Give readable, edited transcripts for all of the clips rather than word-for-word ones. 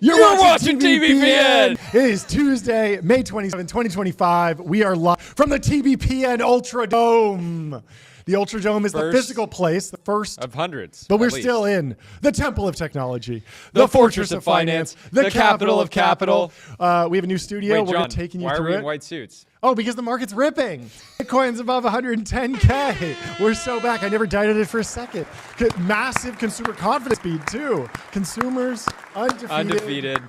You're watching TBPN. It is Tuesday, May 27, 2025. We are live from the TBPN Ultra Dome. The Ultra Dome is the physical place, the first of hundreds. But we're still in the Temple of Technology, the Fortress of Finance, the capital of capital. We have a new studio. Wait, John, we're taking you why are through we it. in white suits? Oh, because the market's ripping. Bitcoin's above 110K. We're so back. I never doubted it for a second. Massive consumer confidence speed, too. Consumers, undefeated.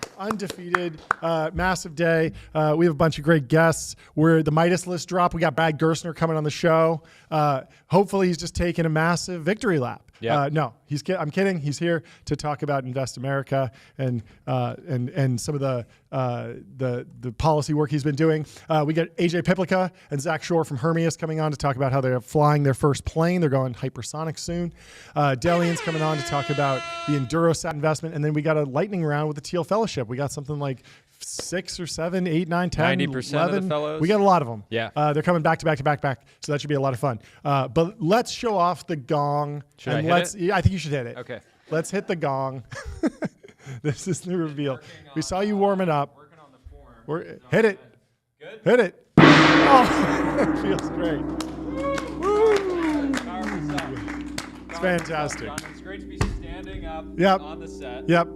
Massive day. We have a bunch of great guests. We're the Midas list drop. We got Brad Gerstner coming on the show. Hopefully, he's just taking a massive victory lap. Yeah. No, I'm kidding. He's here to talk about Invest America and some of the policy work he's been doing. We got AJ Piplica and Zach Shore from Hermeus coming on to talk about how they're flying their first plane. They're going hypersonic soon. Delian's coming on to talk about the Endurosat investment, and then we got a lightning round with the Teal Fellowship. We got something like 6 or 7, 8, 9, 10, 90% 11. of the fellows. We got a lot of them. Yeah. They're coming back to back to back to back. So that should be a lot of fun. But let's show off the gong. Should I hit it? Yeah, I think you should hit it. Okay. Let's hit the gong. This is the reveal. We saw you warming up. Working on the form. Hit it. Good? Hit it. Oh, it feels great. Woo. It's fantastic. John, it's great to be standing up on the set. Yep.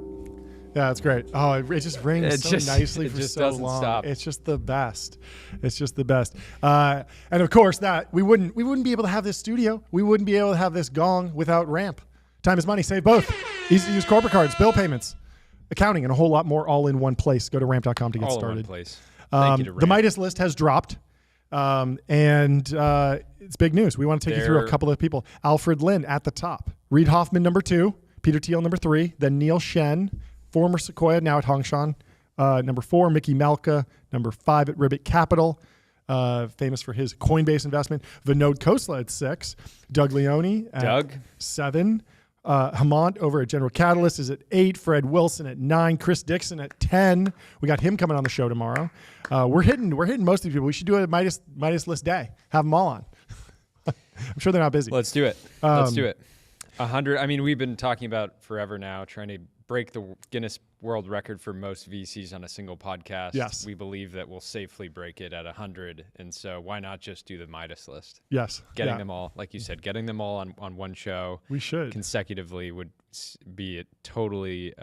Yeah, it's great. Oh, it just rings nicely for so doesn't long. Stop. It's just the best. It's just the best. And of course, that we wouldn't be able to have this studio. We wouldn't be able to have this gong without Ramp. Time is money. Save both. Easy to use corporate cards, bill payments, accounting, and a whole lot more all in one place. Go to ramp.com to get started. All in one place. Thank you to Ramp. The Midas list has dropped. And it's big news. We want to take you through a couple of people. Alfred Lin at the top. Reid Hoffman, number 2. Peter Thiel, number 3. Then Neil Shen, former Sequoia, now at Hongshan. Number 4, Mickey Malka. Number 5 at Ribbit Capital, famous for his Coinbase investment. Vinod Khosla at 6. Doug Leone at 7. Hamont over at General Catalyst is at 8. Fred Wilson at 9. Chris Dixon at 10. We got him coming on the show tomorrow. We're hitting most of these people. We should do a Midas list day. Have them all on. I'm sure they're not busy. Let's do it. Let's do it. 100. I mean, we've been talking about forever now, trying to break the Guinness World Record for most VCs on a single podcast. Yes. We believe that we'll safely break it at 100. And so why not just do the Midas list? Yes. Getting them all, like you said, getting them all on one show. We should. Consecutively would be totally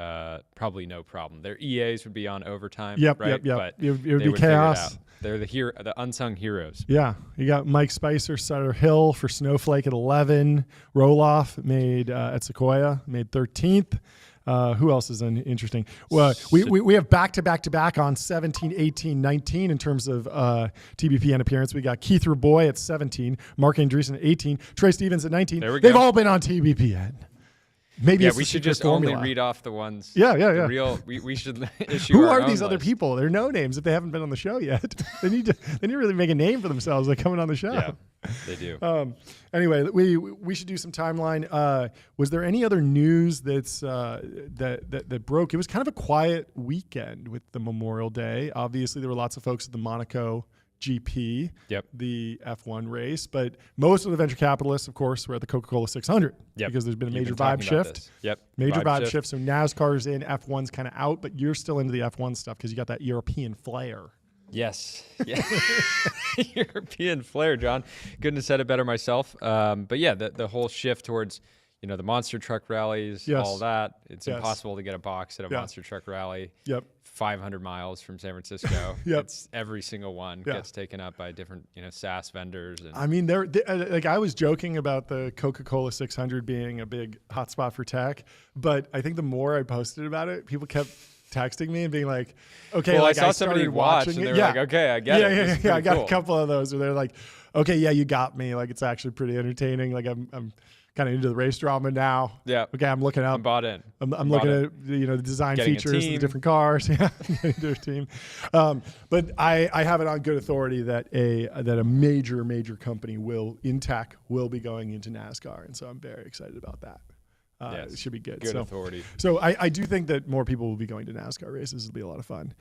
probably no problem. Their EAs would be on overtime. Right? But it would be chaos. They're the unsung heroes. Yeah. You got Mike Spicer, Sutter Hill for Snowflake at 11. Roloff made at Sequoia, made 13th. Who else is interesting? Well, we have back-to-back on 17, 18, 19 in terms of TBPN appearance. We got Keith Raboy at 17, Mark Andreessen at 18, Trey Stevens at 19. They've all been on TBPN. Maybe we should just only read off the ones. Yeah. The real. We should issue. Who our are these own other list. people? They're no names if they haven't been on the show yet. They need to really make a name for themselves by coming on the show. Yeah, they do. Anyway, we should do some timeline. Was there any other news that broke? It was kind of a quiet weekend with the Memorial Day. Obviously, there were lots of folks at the Monaco GP, the F1 race, but most of the venture capitalists, of course, were at the Coca-Cola 600 because there's been a major vibe shift. Major vibe shift. So NASCAR's in, F1's kind of out, but you're still into the F1 stuff because you got that European flair. Yes. Yeah. European flair, John. Couldn't have said it better myself. But yeah, the whole shift towards, the monster truck rallies, all that. It's impossible to get a box at a monster truck rally. 500 miles from San Francisco. It's every single one gets taken up by different, SaaS vendors. And I mean, I was joking about the Coca-Cola 600 being a big hotspot for tech, but I think the more I posted about it, people kept texting me and being like, okay, well, like I saw somebody watch and they were like, okay, I get it. Yeah. I got a couple of those where they're like, okay, yeah, you got me. Like, it's actually pretty entertaining. Like, I'm kind of into the race drama now. Yeah. Okay, I'm looking up. I'm bought in. I'm looking at the design features of the different cars. Yeah, their team. But I have it on good authority that a major company in tech will be going into NASCAR, and so I'm very excited about that. It should be good. Good authority. So I do think that more people will be going to NASCAR races. It'll be a lot of fun.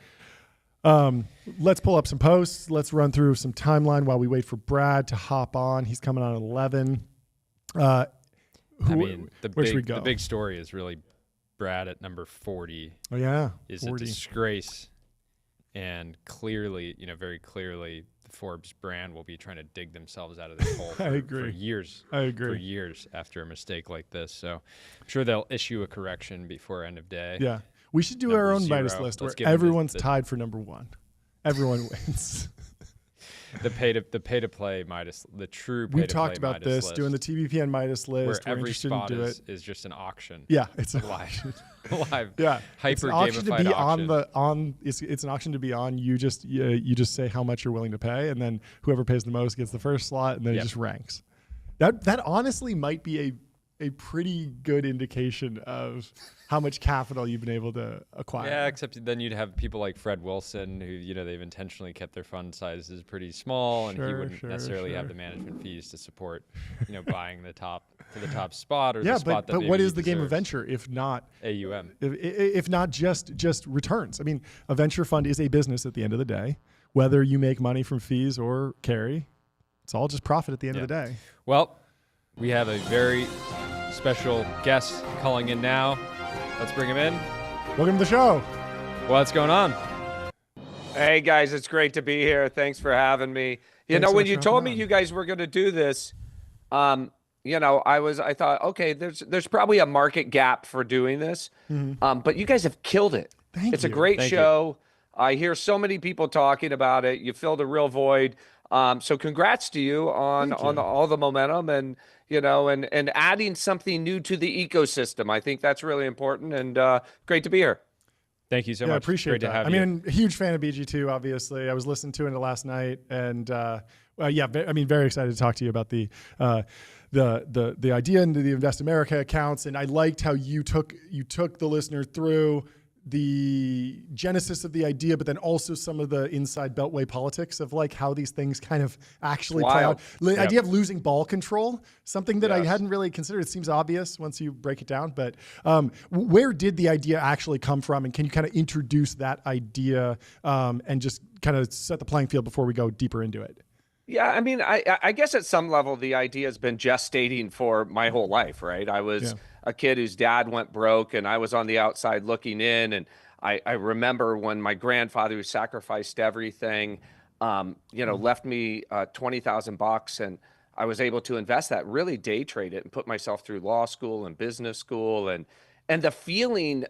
Let's pull up some posts. Let's run through some timeline while we wait for Brad to hop on. He's coming on at 11. The Where should we go? big story is really Brad at number 40 is 40. a disgrace. And clearly, very clearly, the Forbes brand will be trying to dig themselves out of this hole for years. I agree. For years after a mistake like this. So I'm sure they'll issue a correction before end of day. Yeah. We should do our own Midas list where everyone's tied for number 1. Everyone wins. The pay to play Midas, the true pay we to play talked about Midas this, list, doing the TBPN Midas list. where every spot is just an auction. Yeah, it's a live, yeah, hyper gamified auction. It's an auction to be on. You just say how much you're willing to pay, and then whoever pays the most gets the first slot, and then it just ranks. That honestly might be a pretty good indication of how much capital you've been able to acquire. Yeah, except then you'd have people like Fred Wilson, who they've intentionally kept their fund sizes pretty small, and he wouldn't necessarily have the management fees to support, buying the top spot or the spot that. But what is the game of venture if not AUM? If not just returns? I mean, a venture fund is a business at the end of the day. Whether you make money from fees or carry, it's all just profit at the end of the day. Well, we have a very special guest calling in now. Let's bring him in. Welcome to the show. What's going on? Hey guys, it's great to be here. Thanks for having me. When you told me you guys were going to do this, I thought, okay, there's probably a market gap for doing this. But you guys have killed it. It's a great show. I hear so many people talking about it. You filled a real void. So congrats to you on all the momentum and adding something new to the ecosystem. I think that's really important, and great to be here. Thank you so much. I appreciate Great that. to have I you. mean, huge fan of BG2, obviously. I was listening to it last night, and very excited to talk to you about the idea and the Invest America accounts. And I liked how you took the listener through the genesis of the idea, but then also some of the inside beltway politics of like how these things kind of actually play out. The idea of losing ball control, something that I hadn't really considered. It seems obvious once you break it down, but where did the idea actually come from? And can you kind of introduce that idea and just kind of set the playing field before we go deeper into it? Yeah, I mean, I guess at some level, the idea has been gestating for my whole life, right? I was a kid whose dad went broke, and I was on the outside looking in. And I remember when my grandfather, who sacrificed everything, left me $20,000, and I was able to invest that, really day trade it, and put myself through law school and business school. And the feeling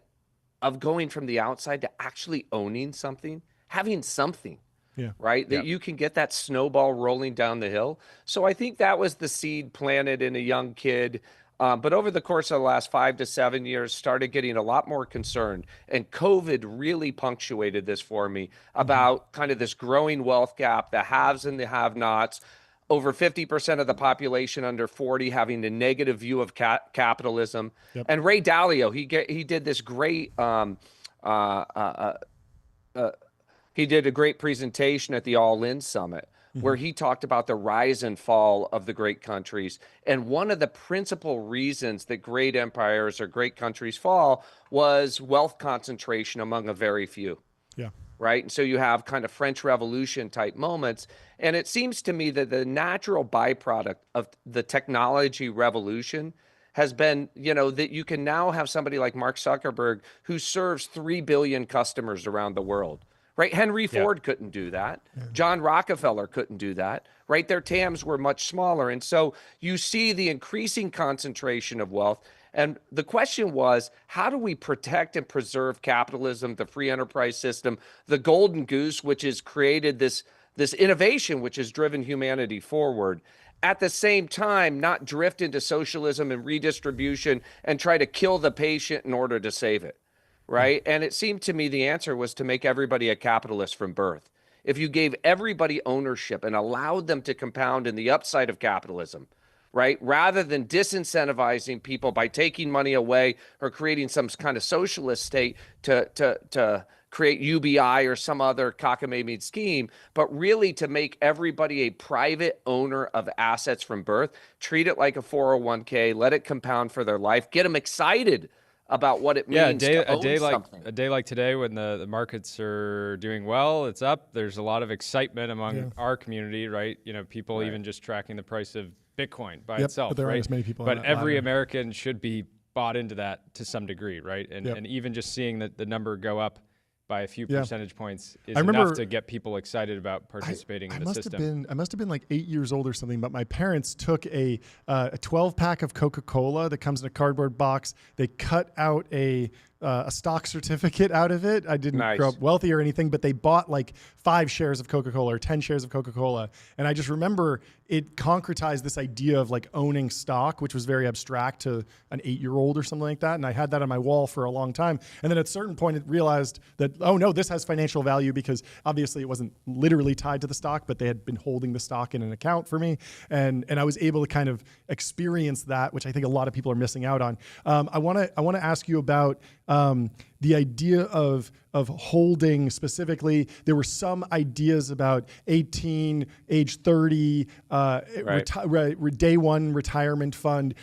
of going from the outside to actually owning something, having something. Yeah. Right. That you can get that snowball rolling down the hill. So I think that was the seed planted in a young kid. But over the course of the last 5 to 7 years, started getting a lot more concerned. And COVID really punctuated this for me about kind of this growing wealth gap, the haves and the have-nots. Over 50% of the population under 40 having a negative view of capitalism. Yep. And Ray Dalio, he did this great he did a great presentation at the All In Summit where he talked about the rise and fall of the great countries. And one of the principal reasons that great empires or great countries fall was wealth concentration among a very few. Yeah. Right. And so you have kind of French Revolution type moments. And it seems to me that the natural byproduct of the technology revolution has been, that you can now have somebody like Mark Zuckerberg who serves 3 billion customers around the world. Right. Henry Ford couldn't do that. John Rockefeller couldn't do that. Right. Their TAMs were much smaller. And so you see the increasing concentration of wealth. And the question was, how do we protect and preserve capitalism, the free enterprise system, the golden goose, which has created this innovation, which has driven humanity forward? At the same time, not drift into socialism and redistribution and try to kill the patient in order to save it. Right. And it seemed to me the answer was to make everybody a capitalist from birth. If you gave everybody ownership and allowed them to compound in the upside of capitalism, right, rather than disincentivizing people by taking money away or creating some kind of socialist state to create UBI or some other cockamamie scheme, but really to make everybody a private owner of assets from birth, treat it like a 401k, let it compound for their life, get them excited about what it means to own something. A day like today when the markets are doing well, it's up. There's a lot of excitement among our community, right? People even just tracking the price of Bitcoin by itself, but there right? aren't as many people. But every American should be bought into that to some degree, right? And even just seeing the number go up by a few percentage points is enough to get people excited about participating in the system. I must have been like 8 years old or something, but my parents took a 12-pack of Coca-Cola that comes in a cardboard box. They cut out a stock certificate out of it. I didn't grow up wealthy or anything, but they bought like 5 shares of Coca-Cola or 10 shares of Coca-Cola. And I just remember it concretized this idea of like owning stock, which was very abstract to an 8-year-old or something like that. And I had that on my wall for a long time. And then at a certain point, it realized that, oh no, this has financial value, because obviously it wasn't literally tied to the stock, but they had been holding the stock in an account for me. And I was able to kind of experience that, which I think a lot of people are missing out on. I want to ask you about the idea of holding specifically. There were some ideas about 18, age 30, day one retirement fund.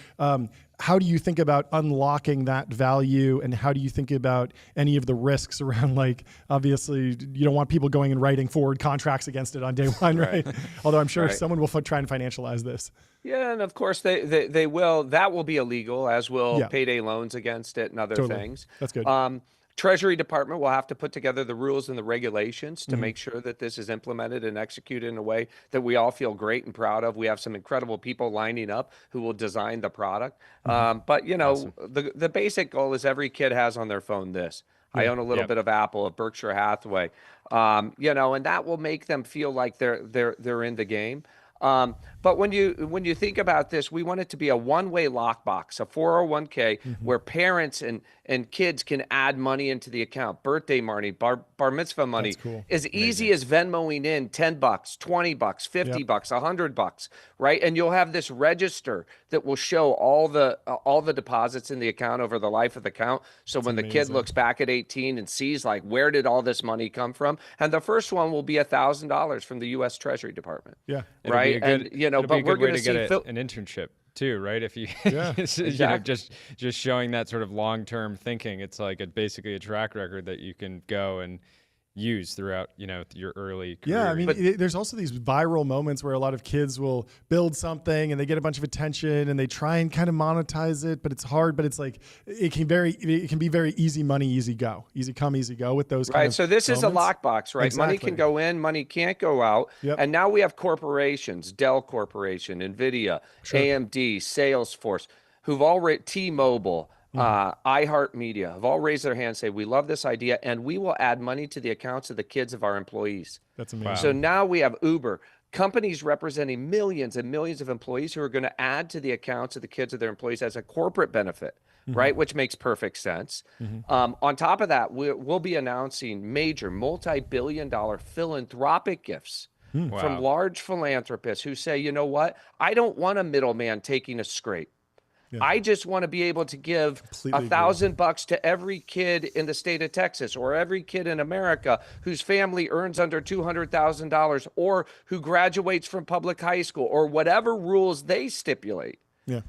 How do you think about unlocking that value, and how do you think about any of the risks around, like, obviously you don't want people going and writing forward contracts against it on day one, right? Although I'm sure someone will try and financialize this. Yeah, and of course they will. That will be illegal, as will payday loans against it and other things. That's good. Treasury Department will have to put together the rules and the regulations to make sure that this is implemented and executed in a way that we all feel great and proud of. We have some incredible people lining up who will design the product. But you know, the basic goal is every kid has on their phone this. I own a little bit of Apple, of Berkshire Hathaway, you know, and that will make them feel like they're in the game. But when you think about this, we want it to be a one-way lockbox, a 401k where parents and kids can add money into the account. Birthday money, bar mitzvah money, as easy as Venmoing in $10, $20, $50, $100, right? And you'll have this register that will show all the deposits in the account over the life of the account. So when the kid looks back at 18 and sees, like, where did all this money come from? And the first one will be $1,000 from the U.S. Treasury Department. Yeah. Right. And you know, but we're going to see an internship too, right? If you, you know, just showing that sort of long-term thinking, it's like basically a track record that you can go and use throughout, you know, your early career. Yeah, I mean, there's also these viral moments where a lot of kids will build something and they get a bunch of attention and they try and kind of monetize it, but it's hard. But it's like it can be very easy money, easy go, easy come, easy go with those. Kind of so this moments. Is a lockbox, right? Exactly. Money can go in, money can't go out. And now we have corporations, Dell Corporation, NVIDIA, AMD, Salesforce, who've already, T-Mobile, iHeartMedia have all raised their hands, say, we love this idea, and we will add money to the accounts of the kids of our employees. That's amazing. So now we have Uber, companies representing millions and millions of employees who are going to add to the accounts of the kids of their employees as a corporate benefit, right? Which makes perfect sense. On top of that, we'll be announcing major multi-billion-dollar philanthropic gifts from large philanthropists who say, you know what? I don't want a middleman taking a scrape. I just want to be able to give $1,000 to every kid in the state of Texas, or every kid in America whose family earns under $200,000, or who graduates from public high school, or whatever rules they stipulate.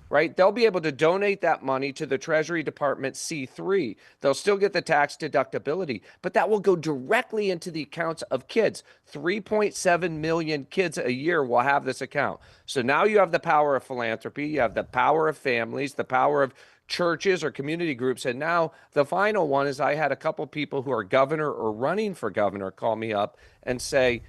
Right? They'll be able to donate that money to the Treasury Department C3. They'll still get the tax deductibility, but that will go directly into the accounts of kids. 3.7 million kids a year will have this account. So now you have the power of philanthropy, you have the power of families, the power of churches or community groups. And now the final one is, I had a couple people who are governor or running for governor call me up and say,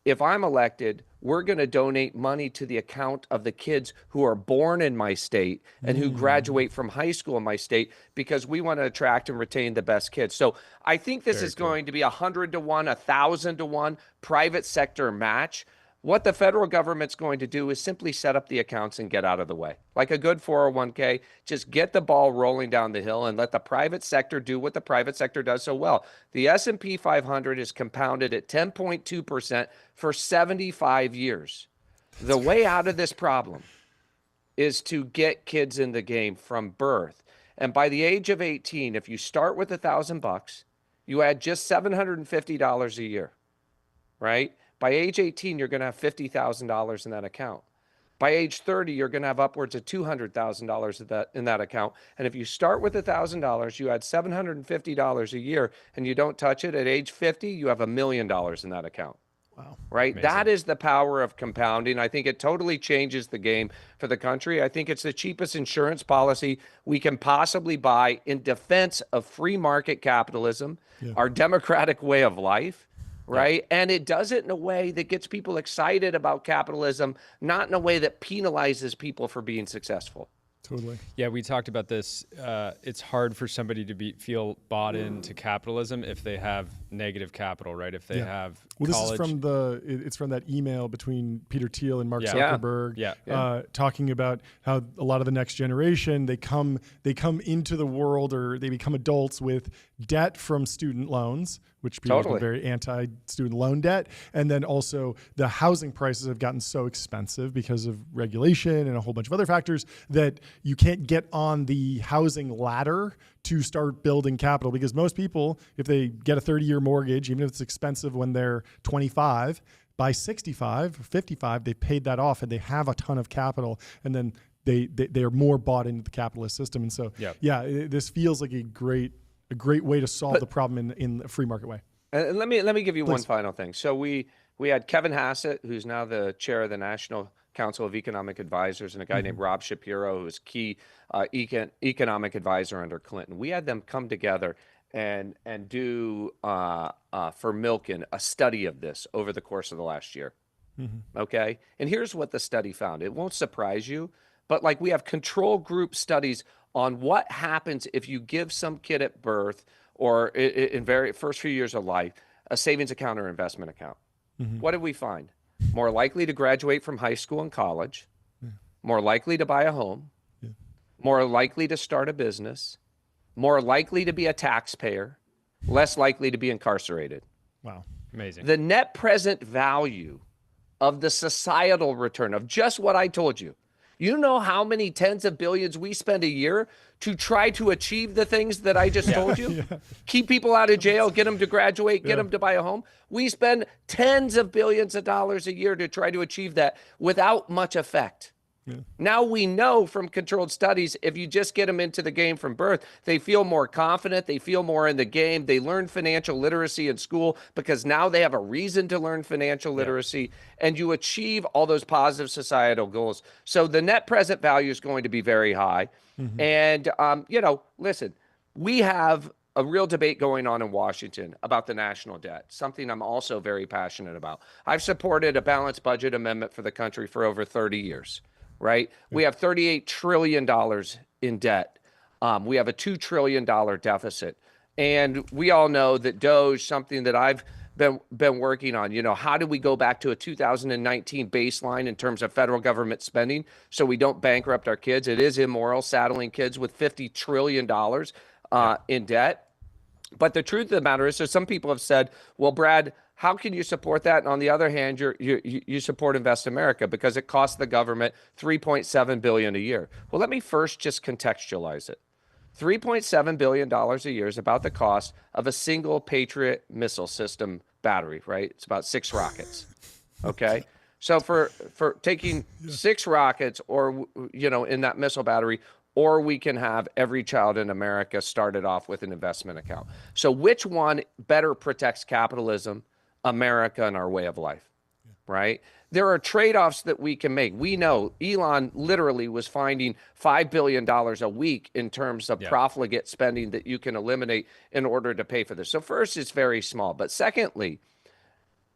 if I'm elected, we're going to donate money to the account of the kids who are born in my state and who graduate from high school in my state, because we want to attract and retain the best kids. So I think this is going to be 100 to 1, 1,000 to 1 private sector match. What the federal government's going to do is simply set up the accounts and get out of the way. Like a good 401k, just get the ball rolling down the hill and let the private sector do what the private sector does so well. The S&P 500 is compounded at 10.2% for 75 years. The way out of this problem is to get kids in the game from birth. And by the age of 18, if you start with $1,000, you add just $750 a year, right? By age 18, you're going to have $50,000 in that account. By age 30, you're going to have upwards of $200,000 in that account. And if you start with $1,000, you add $750 a year, and you don't touch it, at age 50, you have $1 million in that account. Wow. Right? Amazing. That is the power of compounding. I think it totally changes the game for the country. I think it's the cheapest insurance policy we can possibly buy in defense of free market capitalism, our democratic way of life, right? And it does it in a way that gets people excited about capitalism, not in a way that penalizes people for being successful. Totally. Yeah, we talked about this. It's hard for somebody to feel bought into capitalism if they have negative capital, right? If they have This college. is from that email between Peter Thiel and Mark Yeah. Zuckerberg, talking about how a lot of the next generation they come into the world, or they become adults with debt from student loans, which people have been very anti-student loan debt, and then also the housing prices have gotten so expensive because of regulation and a whole bunch of other factors that you can't get on the housing ladder to start building capital, because most people, if they get a 30-year mortgage, even if it's expensive when they're 25, by 65 or 55, they paid that off and they have a ton of capital, and then they are more bought into the capitalist system. And so, this feels like a great way to solve the problem in a free market way. And let me give you one final thing. So we had Kevin Hassett, who's now the chair of the National Council of Economic Advisors, and a guy named Rob Shapiro, who was key economic advisor under Clinton. We had them come together and do for Milken a study of this over the course of the last year. Okay, and here's what the study found. It won't surprise you, but like we have control group studies on what happens if you give some kid at birth or in very first few years of life a savings account or investment account. What did we find? More likely to graduate from high school and college, more likely to buy a home, more likely to start a business, more likely to be a taxpayer, less likely to be incarcerated. Wow. Amazing. The net present value of the societal return of just what I told you. You know how many tens of billions we spend a year to try to achieve the things that I just told you? Keep people out of jail, get them to graduate, get them to buy a home. We spend tens of billions of dollars a year to try to achieve that without much effect. Now we know from controlled studies, if you just get them into the game from birth, they feel more confident, they feel more in the game, they learn financial literacy in school because now they have a reason to learn financial literacy, and you achieve all those positive societal goals. So the net present value is going to be very high. And, listen, we have a real debate going on in Washington about the national debt, something I'm also very passionate about. I've supported a balanced budget amendment for the country for over 30 years. Right? We have $38 trillion in debt. We have a $2 trillion deficit. And we all know that DOGE, something that I've been working on, how do we go back to a 2019 baseline in terms of federal government spending so we don't bankrupt our kids? It is immoral saddling kids with $50 trillion in debt. But the truth of the matter is, so some people have said, well, Brad, how can you support that? And on the other hand, you support Invest America because it costs the government $3.7 billion a year. Well, let me first just contextualize it. $3.7 billion a year is about the cost of a single Patriot missile system battery, right? It's about 6 rockets. Okay. So for taking 6 rockets or, in that missile battery, or we can have every child in America started off with an investment account. So which one better protects capitalism, America, and our way of life, right? There are trade-offs that we can make. We know Elon literally was finding $5 billion a week in terms of profligate spending that you can eliminate in order to pay for this. So first, it's very small. But secondly,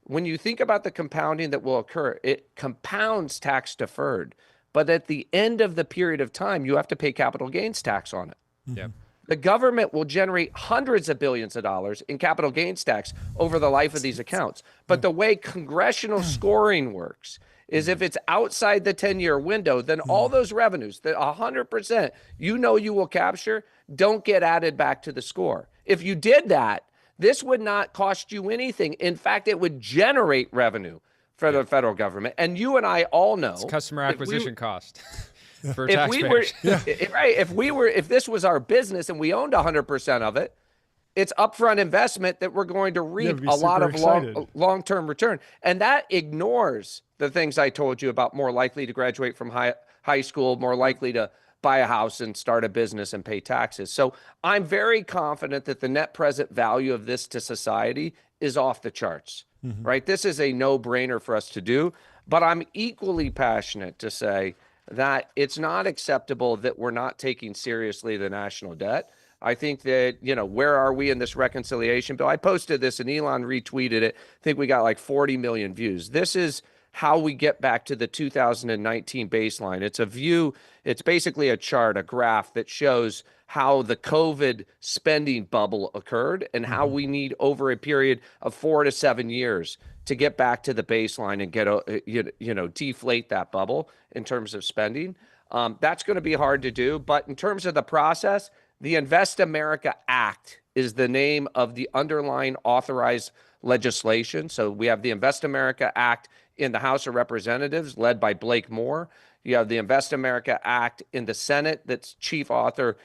when you think about the compounding that will occur, it compounds tax deferred. But at the end of the period of time, you have to pay capital gains tax on it. Yeah. The government will generate hundreds of billions of dollars in capital gains tax over the life of these accounts. But the way congressional scoring works is if it's outside the 10-year window, then all those revenues, the 100% you will capture, don't get added back to the score. If you did that, this would not cost you anything. In fact, it would generate revenue for the federal government. And you and I all know it's customer acquisition cost for if taxpayers. If this was our business and we owned 100% of it, it's upfront investment that we're going to reap a lot of long-term return. And that ignores the things I told you about more likely to graduate from high school, more likely to buy a house and start a business and pay taxes. So I'm very confident that the net present value of this to society is off the charts. right? This is a no-brainer for us to do, but I'm equally passionate to say that it's not acceptable that we're not taking seriously the national debt. I think that, where are we in this reconciliation bill? I posted this and Elon retweeted it. I think we got like 40 million views. This is how we get back to the 2019 baseline. It's a view, it's basically a chart, a graph that shows how the COVID spending bubble occurred and how we need over a period of 4 to 7 years to get back to the baseline and get deflate that bubble in terms of spending. That's going to be hard to do, but in terms of the process, the Invest America Act is the name of the underlying authorized legislation. So we have the Invest America Act in the House of Representatives, led by Blake Moore. You have the Invest America Act in the Senate, that's chief author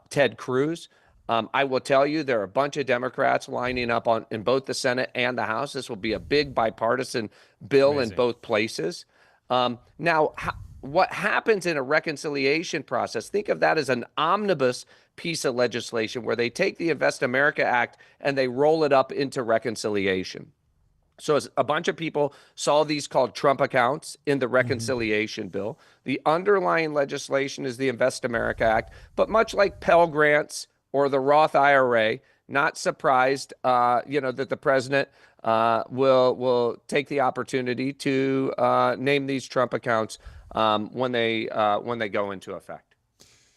Ted Cruz. I will tell you, there are a bunch of Democrats lining up in both the Senate and the House. This will be a big bipartisan bill in both places. Now, what happens in a reconciliation process, think of that as an omnibus piece of legislation where they take the Invest America Act and they roll it up into reconciliation. So as a bunch of people saw these called Trump accounts in the reconciliation bill. The underlying legislation is the Invest America Act, but much like Pell Grants or the Roth IRA, not surprised, that the president will take the opportunity to name these Trump accounts when they go into effect.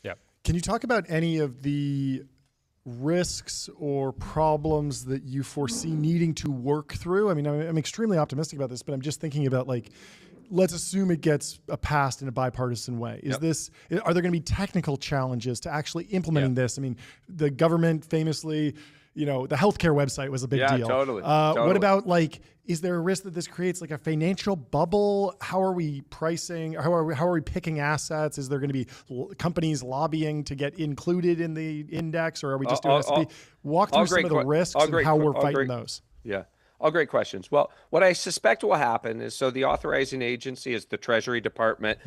Yeah. Can you talk about any of the risks or problems that you foresee needing to work through? I mean, I'm extremely optimistic about this, but I'm just thinking about, like, let's assume it gets passed in a bipartisan way. Are there going to be technical challenges to actually implementing this? I mean, the government famously, the healthcare website was a big deal. Totally. What about, like, is there a risk that this creates like a financial bubble? How are we pricing? How are we picking assets? Is there going to be companies lobbying to get included in the index, or are we just doing S&P? Walk through some of the risks and how we're fighting those. Yeah. All great questions. Well, what I suspect will happen is, so the authorizing agency is the Treasury Department.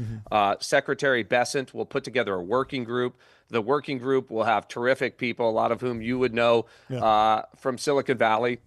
Secretary Bessent will put together a working group. The working group will have terrific people, a lot of whom you would know from Silicon Valley,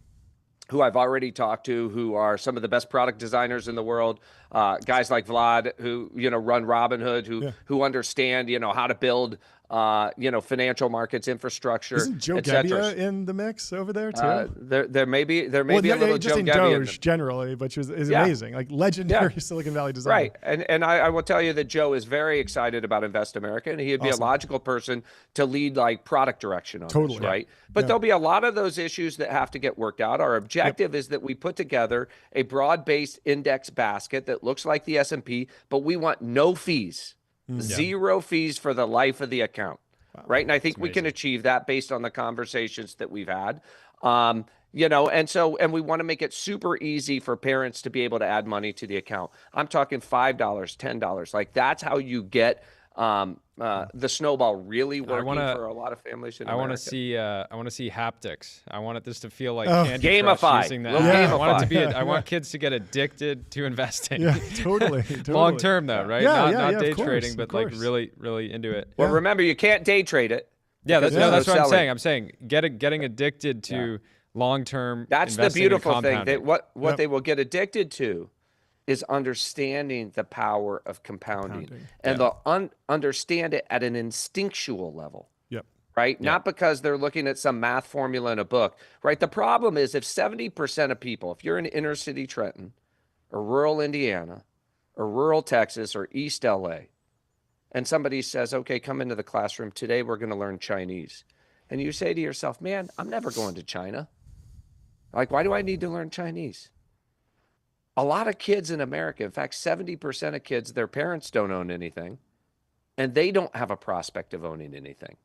who I've already talked to, who are some of the best product designers in the world. Guys like Vlad, who run Robinhood, who understand how to build financial markets infrastructure. Isn't Joe Gebbia in the mix over there too? There may be a little just Joe in Gebbia Doge generally, which is amazing, like legendary Silicon Valley designer. Right, and I will tell you that Joe is very excited about Invest America, and he'd be a logical person to lead like product direction on this, right? But there'll be a lot of those issues that have to get worked out. Our objective is that we put together a broad-based index basket that looks like the S&P, but we want no fees. Zero fees for the life of the account, right? And I think we can achieve that based on the conversations that we've had. And we want to make it super easy for parents to be able to add money to the account. I'm talking $5, $10. Like, that's how you get the snowball really working for a lot of families in America. I want to see haptics. I want this to feel like Candy Crush using that. I want it to be. I want kids to get addicted to investing. Yeah, totally. Long term though, right? Not day trading, but like really into it. Well, remember, you can't day trade it. Yeah, that's what I'm saying. I'm saying getting addicted to long term. That's the beautiful thing. That what they will get addicted to is understanding the power of compounding. And they'll understand it at an instinctual level. Right? Not because they're looking at some math formula in a book, right? The problem is, if 70% of people, if you're in inner city Trenton or rural Indiana or rural Texas or East LA, and somebody says, okay, come into the classroom, today we're going to learn Chinese. And you say to yourself, man, I'm never going to China. Like, why do I need to learn Chinese? A lot of kids in America, in fact, 70% of kids, their parents don't own anything, and they don't have a prospect of owning anything.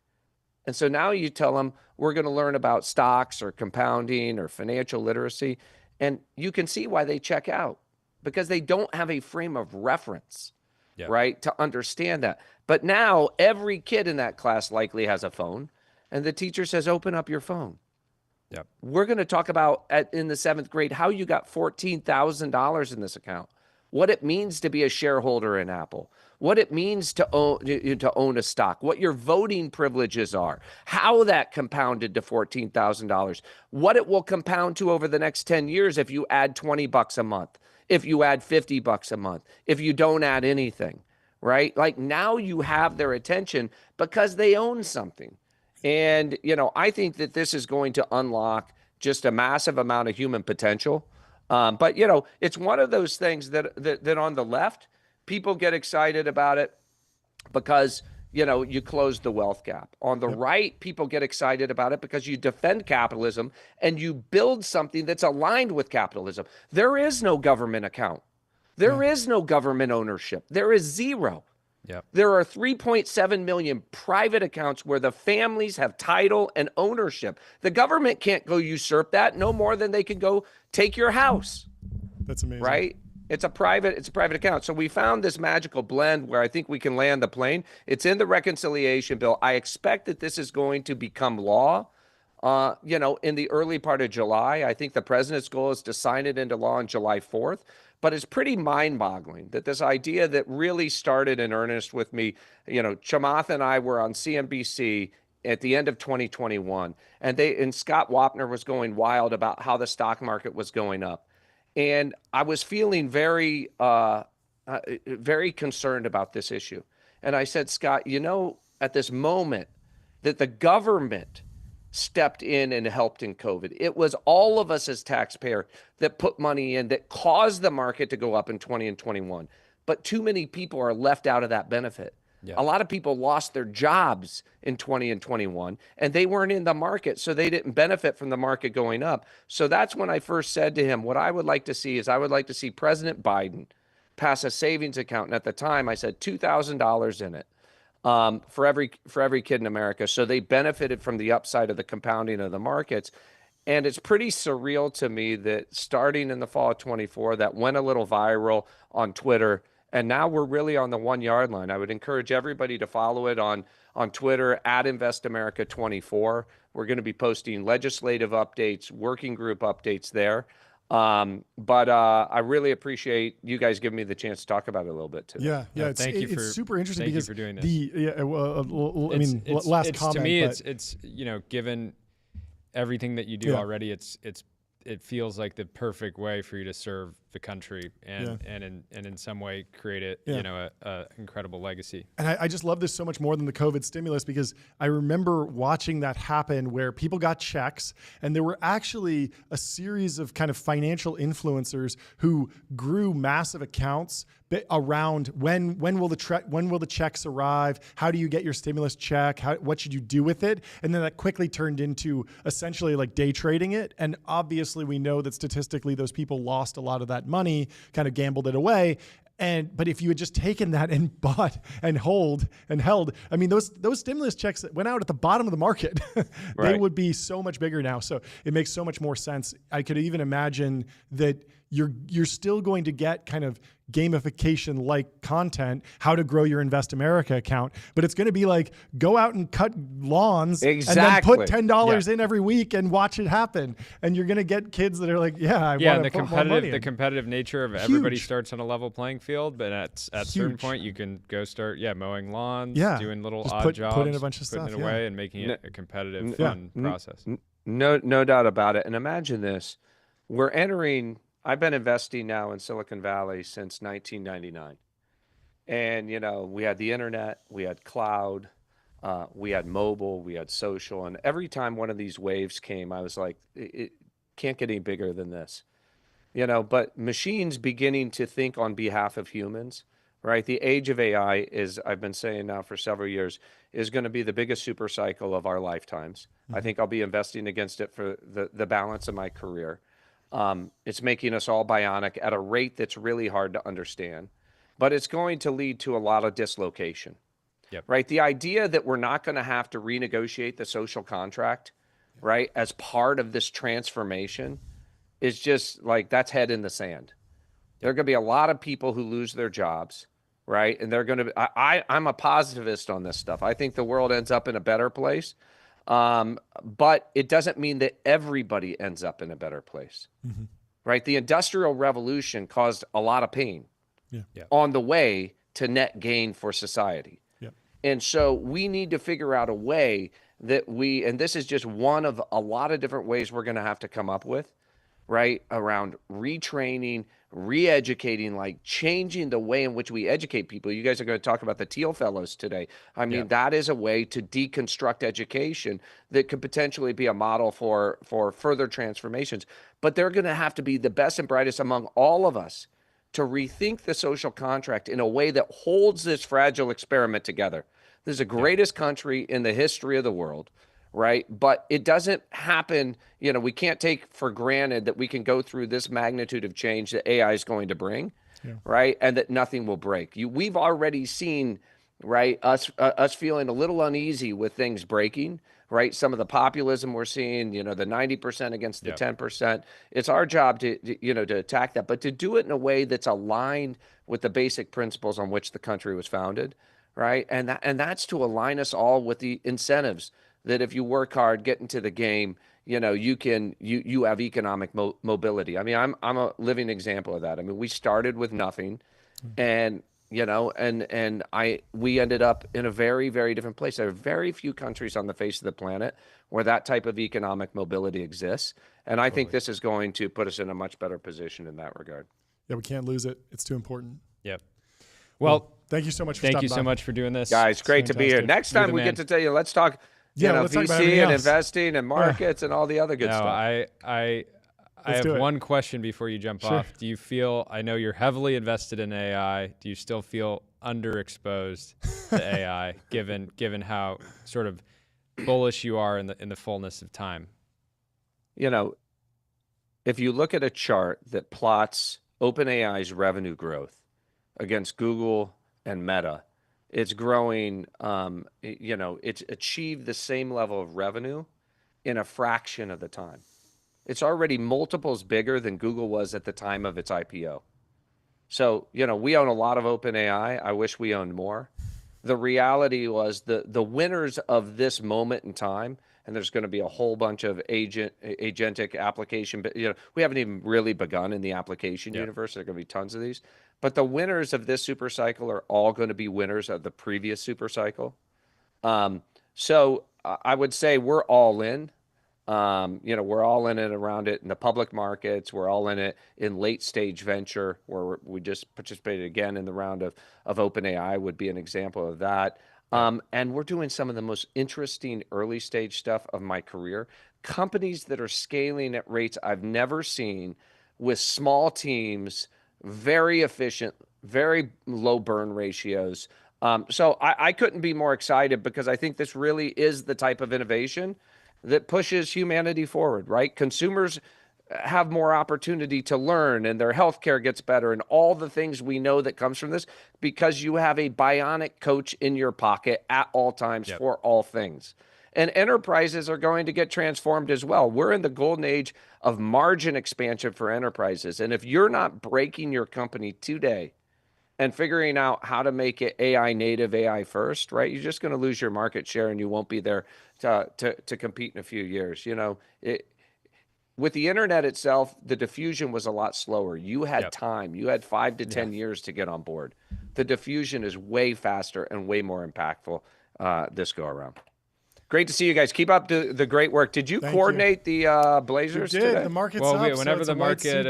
And so now you tell them, we're going to learn about stocks or compounding or financial literacy, and you can see why they check out, because they don't have a frame of reference, right, to understand that. But now every kid in that class likely has a phone, and the teacher says, open up your phone. We're going to talk about in the 7th grade how you got $14,000 in this account. what it means to be a shareholder in Apple, what it means to own a stock, what your voting privileges are, how that compounded to $14,000, what it will compound to over the next 10 years if you add $20 a month, if you add $50 a month, if you don't add anything, right? Like now you have their attention because they own something. And, I think that this is going to unlock just a massive amount of human potential. But, it's one of those things that on the left, people get excited about it because, you close the wealth gap. On the right, people get excited about it because you defend capitalism and you build something that's aligned with capitalism. There is no government account. There is no government ownership. There is zero. Yep. There are 3.7 million private accounts where the families have title and ownership. The government can't go usurp that no more than they can go take your house. That's amazing. Right? It's a private account. So we found this magical blend where I think we can land the plane. It's in the reconciliation bill. I expect that this is going to become law, in the early part of July. I think the president's goal is to sign it into law on July 4th. But it's pretty mind-boggling that this idea that really started in earnest with me, Chamath and I were on CNBC at the end of 2021, and Scott Wapner was going wild about how the stock market was going up. And I was feeling very, very concerned about this issue. And I said, Scott, at this moment that the government stepped in and helped in COVID. It was all of us as taxpayers that put money in that caused the market to go up in 20 and 21. But too many people are left out of that benefit. Yeah. A lot of people lost their jobs in 20 and 21, and they weren't in the market, so they didn't benefit from the market going up. So that's when I first said to him, what I would like to see is I would like to see President Biden pass a savings account. And at the time, I said $2,000 in it. For every kid in America. So they benefited from the upside of the compounding of the markets. And it's pretty surreal to me that starting in the fall of 24, that went a little viral on Twitter. And now we're really on the 1 yard line. I would encourage everybody to follow it on Twitter at InvestAmerica24. We're going to be posting legislative updates, working group updates there. But I really appreciate you guys giving me the chance to talk about it a little bit today. Yeah. It's super interesting because for doing this. Last comment. To me, it's given everything that you do already, it feels like the perfect way for you to serve the country and in some way create a incredible legacy. And I just love this so much more than the COVID stimulus because I remember watching that happen where people got checks and there were actually a series of kind of financial influencers who grew massive accounts around when will the checks arrive? How do you get your stimulus check? What should you do with it? And then that quickly turned into essentially like day trading it. And obviously we know that statistically those people lost a lot of that money, kind of gambled it away. But if you had just taken that and bought and held, I mean, those stimulus checks that went out at the bottom of the market, they would be so much bigger now. So it makes so much more sense. I could even imagine that you're still going to get kind of gamification like content, how to grow your Invest America account, but it's going to be like go out and cut lawns and then put $10 in every week and watch it happen. And you're going to get kids that are like, I want to put more money in. The competitive nature of everybody starts on a level playing field, but at a certain point you can go start mowing lawns, doing little just odd jobs, put in a bunch of putting stuff, it away and making it a competitive, fun process. No doubt about it. And imagine this, I've been investing now in Silicon Valley since 1999. And, we had the internet, we had cloud, we had mobile, we had social. And every time one of these waves came, I was like, it can't get any bigger than this. But machines beginning to think on behalf of humans, right? The age of AI is, I've been saying now for several years, is going to be the biggest super cycle of our lifetimes. Mm-hmm. I think I'll be investing against it for the balance of my career. It's making us all bionic at a rate that's really hard to understand, but it's going to lead to a lot of dislocation, right? The idea that we're not going to have to renegotiate the social contract, right, as part of this transformation is just like, that's head in the sand. There are going to be a lot of people who lose their jobs, right? And they're going to, I'm a positivist on this stuff. I think the world ends up in a better place. But it doesn't mean that everybody ends up in a better place, right? The Industrial Revolution caused a lot of pain, on the way to net gain for society. Yep. And so we need to figure out a way that and this is just one of a lot of different ways we're going to have to come up with, right? Around retraining, re-educating, like changing the way in which we educate people. You guys are going to talk about the Teal Fellows today. I mean, that is a way to deconstruct education that could potentially be a model for further transformations. But they're going to have to be the best and brightest among all of us to rethink the social contract in a way that holds this fragile experiment together. This is the greatest country in the history of the world, right? But it doesn't happen, we can't take for granted that we can go through this magnitude of change that AI is going to bring, right? And that nothing will break. We've already seen, right, us feeling a little uneasy with things breaking, right? Some of the populism we're seeing, the 90% against the 10%. It's our job to attack that, but to do it in a way that's aligned with the basic principles on which the country was founded, right? And that's to align us all with the incentives that if you work hard, get into the game, you have economic mobility. I mean, I'm a living example of that. I mean, we started with nothing, and we ended up in a very, very different place. There are very few countries on the face of the planet where that type of economic mobility exists. And I think this is going to put us in a much better position in that regard. Yeah, we can't lose it. It's too important. Yep. Well, thank you so much for thank you so much for doing this. Guys, great to be here. Next time we get to tell you, let's talk VC and investing and markets and all the other good stuff. I have one question before you jump off. Do you feel, I know you're heavily invested in AI, do you still feel underexposed to AI given how sort of bullish you are in the fullness of time? If you look at a chart that plots OpenAI's revenue growth against Google and Meta, it's growing, it's achieved the same level of revenue in a fraction of the time. It's already multiples bigger than Google was at the time of its IPO. So, we own a lot of OpenAI. I wish we owned more. The reality was the winners of this moment in time, and there's going to be a whole bunch of agentic application, but we haven't even really begun in the application universe. There are going to be tons of these. But the winners of this super cycle are all going to be winners of the previous super cycle. So I would say we're all in. We're all in it around it in the public markets. We're all in it in late stage venture, where we just participated again in the round of OpenAI would be an example of that. And we're doing some of the most interesting early stage stuff of my career. Companies that are scaling at rates I've never seen with small teams, very efficient, very low burn ratios. So I couldn't be more excited because I think this really is the type of innovation that pushes humanity forward, right? Consumers have more opportunity to learn and their healthcare gets better and all the things we know that comes from this because you have a bionic coach in your pocket at all times for all things. And enterprises are going to get transformed as well. We're in the golden age of margin expansion for enterprises. And if you're not breaking your company today and figuring out how to make it AI native, AI first, right? You're just going to lose your market share and you won't be there to compete in a few years. With the internet itself, the diffusion was a lot slower. You had time. You had 5 to 10 years to get on board. The diffusion is way faster and way more impactful this go around. Great to see you guys. Keep up the great work. Did you coordinate the Blazers today? The market's up. Whenever so the market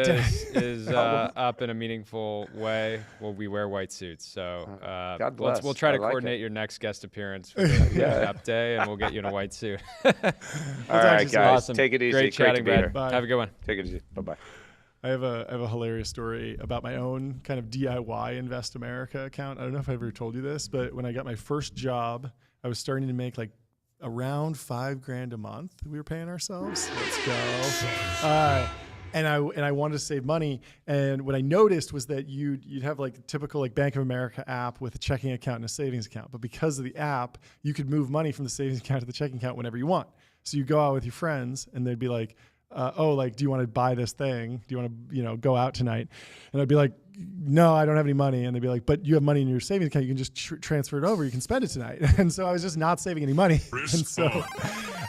is up in a meaningful way, we wear white suits. So God bless. We'll try to coordinate your next guest appearance for the up day, and we'll get you in a white suit. All right, guys. Awesome. Take it easy. Great chatting, Brad. Have a good one. Take it easy. Bye-bye. I have a hilarious story about my own kind of DIY Invest America account. I don't know if I ever told you this, but when I got my first job, I was starting to make like around $5,000 a month we were paying ourselves. Let's go. And I wanted to save money. And what I noticed was that you'd have like a typical like Bank of America app with a checking account and a savings account. But because of the app, you could move money from the savings account to the checking account whenever you want. So you go out with your friends and they'd be like, do you want to buy this thing? Do you want to, go out tonight? And I'd be like, no, I don't have any money. And they'd be like, but you have money in your savings account. You can just transfer it over. You can spend it tonight. And so I was just not saving any money.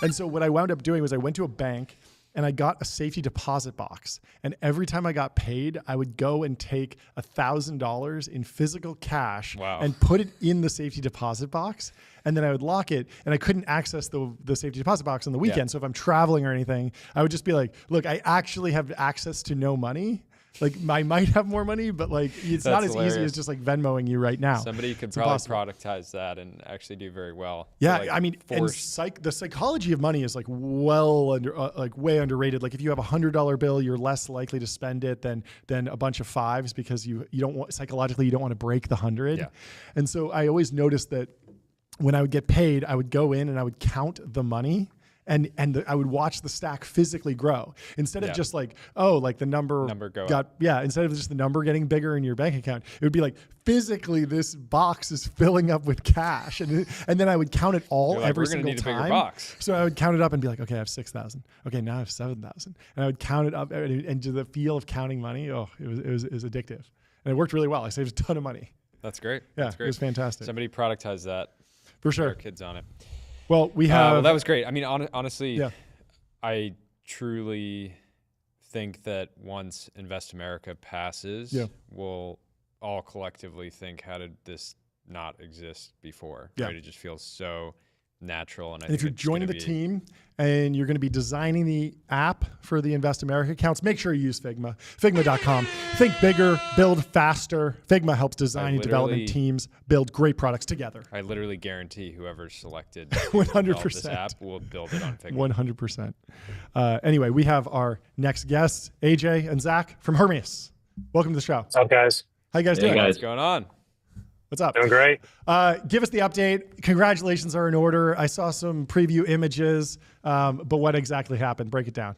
And so what I wound up doing was I went to a bank and I got a safety deposit box. And every time I got paid, I would go and take $1,000 in physical cash and put it in the safety deposit box. And then I would lock it, and I couldn't access the safety deposit box on the weekend. Yeah. So if I'm traveling or anything, I would just be like, look, I actually have access to no money. Like, I might have more money, but like, it's not as easy as just like Venmoing you right now. Somebody could probably productize that and actually do very well. Yeah, like, I mean, and the psychology of money is like way underrated. Like, if you have $100 bill, you're less likely to spend it than a bunch of fives, because you don't want, psychologically, you don't want to break the 100. Yeah. And so I always noticed that when I would get paid, I would go in and I would count the money. And I would watch the stack physically grow, instead of just like, oh, like the number instead of just the number getting bigger in your bank account, it would be like, physically this box is filling up with cash. And then I would count it all every single time. A bigger box. So I would count it up and be like, okay, I have 6,000. Okay, now I have 7,000. And I would count it up, and to the feel of counting money, it was addictive. And it worked really well. I saved a ton of money. That's great. Yeah, That's great. It was fantastic. Somebody productized that. For sure. Our kids on it. Well, we have... that was great. I mean, honestly, I truly think that once Invest America passes, we'll all collectively think, how did this not exist before? Yeah. Right? It just feels so natural. And if you're joining the team and you're going to be designing the app for the Invest America accounts, make sure you use Figma. Figma.com. Think bigger, build faster. Figma helps design and development teams build great products together. I literally guarantee whoever's selected 100% this app will build it on Figma. 100%. Anyway, we have our next guests, AJ and Zach from Hermes. Welcome to the show. What's up, guys? How you guys doing? What's going on? What's up? Doing great. Give us the update. Congratulations are in order. I saw some preview images, but what exactly happened? Break it down.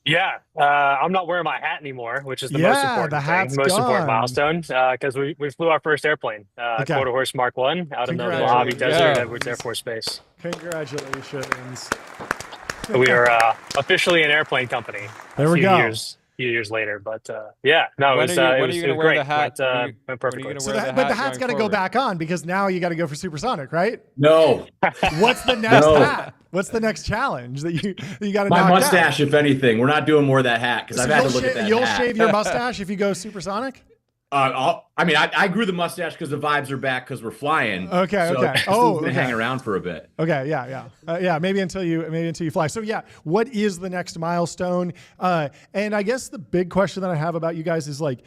Yeah, I'm not wearing my hat anymore, which is the most important thing, important milestone, because we flew our first airplane, Quarter Horse Mark 1, out in the Mojave Desert at Edwards Air Force Base. Congratulations. We are officially an airplane company. There we go. Few years later, but it was great. The hat? Went perfectly. But the hat's got to go back on, because now you got to go for supersonic, right? No. What's the next hat? What's the next challenge that you got to? My mustache, if anything. We're not doing more of that hat, because I've had to look at that. You'll shave your mustache if you go supersonic. I grew the mustache because the vibes are back, because we're flying. Okay. Hang around for a bit. Okay. Yeah. Maybe until you fly. So yeah, what is the next milestone? And I guess the big question that I have about you guys is like,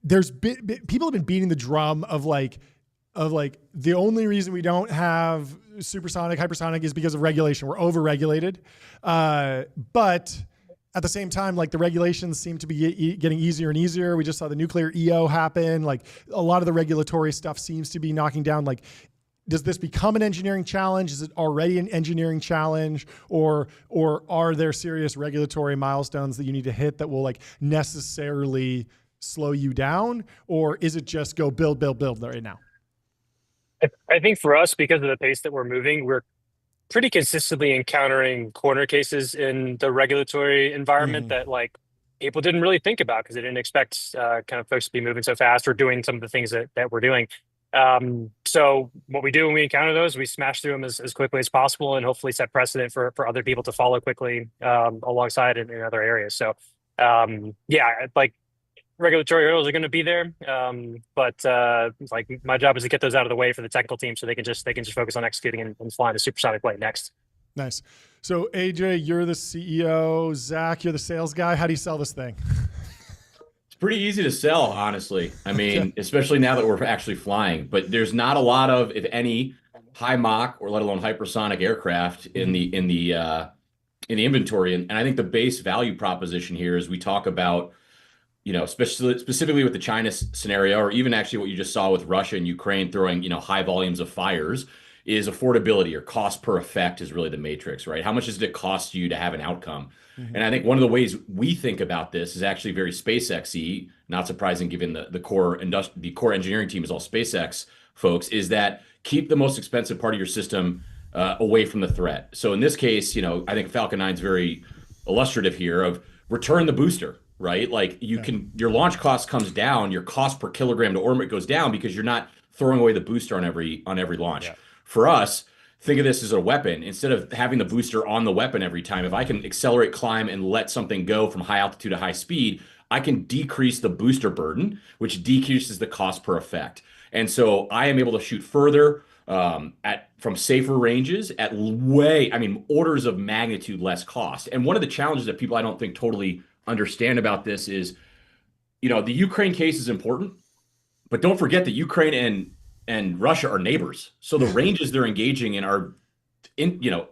people have been beating the drum of the only reason we don't have supersonic, hypersonic is because of regulation. We're over-regulated, but at the same time, like, the regulations seem to be getting easier and easier. We just saw the nuclear EO happen. Like, a lot of the regulatory stuff seems to be knocking down. Like, does this become an engineering challenge? Is it already an engineering challenge? Or are there serious regulatory milestones that you need to hit that will like necessarily slow you down? Or is it just go build right now? I think for us, because of the pace that we're moving, we're pretty consistently encountering corner cases in the regulatory environment that like people didn't really think about, because they didn't expect kind of folks to be moving so fast or doing some of the things that we're doing. So what we do when we encounter those, we smash through them as quickly as possible, and hopefully set precedent for other people to follow quickly alongside in other areas. So like, regulatory hurdles are going to be there, but like, my job is to get those out of the way for the technical team, so they can just focus on executing and flying a supersonic plane next. Nice. So AJ, you're the CEO. Zach, you're the sales guy. How do you sell this thing? It's pretty easy to sell, honestly. I mean, especially now that we're actually flying. But there's not a lot of, if any, high Mach or let alone hypersonic aircraft in the inventory. And I think the base value proposition here is we talk about, specifically with the China scenario, or even actually what you just saw with Russia and Ukraine throwing, high volumes of fires, is affordability, or cost per effect is really the matrix, right? How much does it cost you to have an outcome? And I think one of the ways we think about this is actually very SpaceX-y, not surprising given the core engineering team is all SpaceX folks, is that keep the most expensive part of your system away from the threat. So in this case, I think Falcon 9 is very illustrative here of return the booster, right? Like, your launch cost comes down, your cost per kilogram to orbit goes down, because you're not throwing away the booster on every launch. Yeah. For us, think of this as a weapon. Instead of having the booster on the weapon every time, if I can accelerate, climb, and let something go from high altitude to high speed, I can decrease the booster burden, which decreases the cost per effect. And so I am able to shoot further from safer ranges at orders of magnitude less cost. And one of the challenges that people I don't think totally understand about this is, the Ukraine case is important, but don't forget that Ukraine and Russia are neighbors. So the ranges they're engaging in are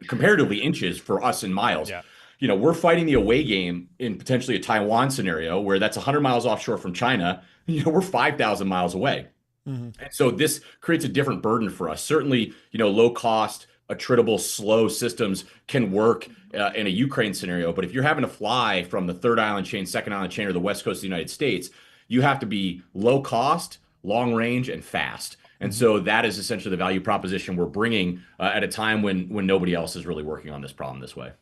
comparatively inches for us in miles. Yeah. We're fighting the away game in potentially a Taiwan scenario where that's 100 miles offshore from China. We're 5,000 miles away. And so this creates a different burden for us. Certainly, low cost, attritable, slow systems can work in a Ukraine scenario. But if you're having to fly from the third island chain, second island chain, or the west coast of the United States, you have to be low cost, long range, and fast. And so that is essentially the value proposition we're bringing at a time when nobody else is really working on this problem this way.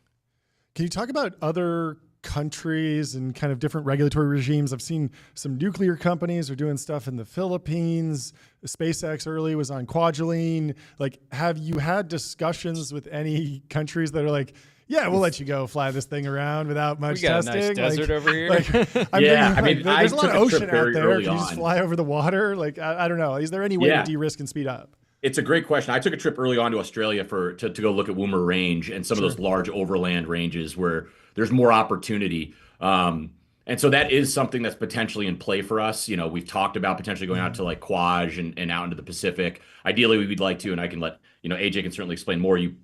Can you talk about other countries and kind of different regulatory regimes? I've seen some nuclear companies are doing stuff in the Philippines. SpaceX early was on Kwajalein. Like, have you had discussions with any countries that are like, yeah, we'll let you go fly this thing around without much testing? We got a nice desert over here. There's a lot of ocean out there. Can you just fly over the water? Like, I don't know. Is there any way to de-risk and speed up? It's a great question. I took a trip early on to Australia to go look at Woomer Range and some of those large overland ranges where there's more opportunity. And so that is something that's potentially in play for us. We've talked about potentially going out to like Kwaj and out into the Pacific. Ideally, we'd like to, and I can let, AJ can certainly explain more. You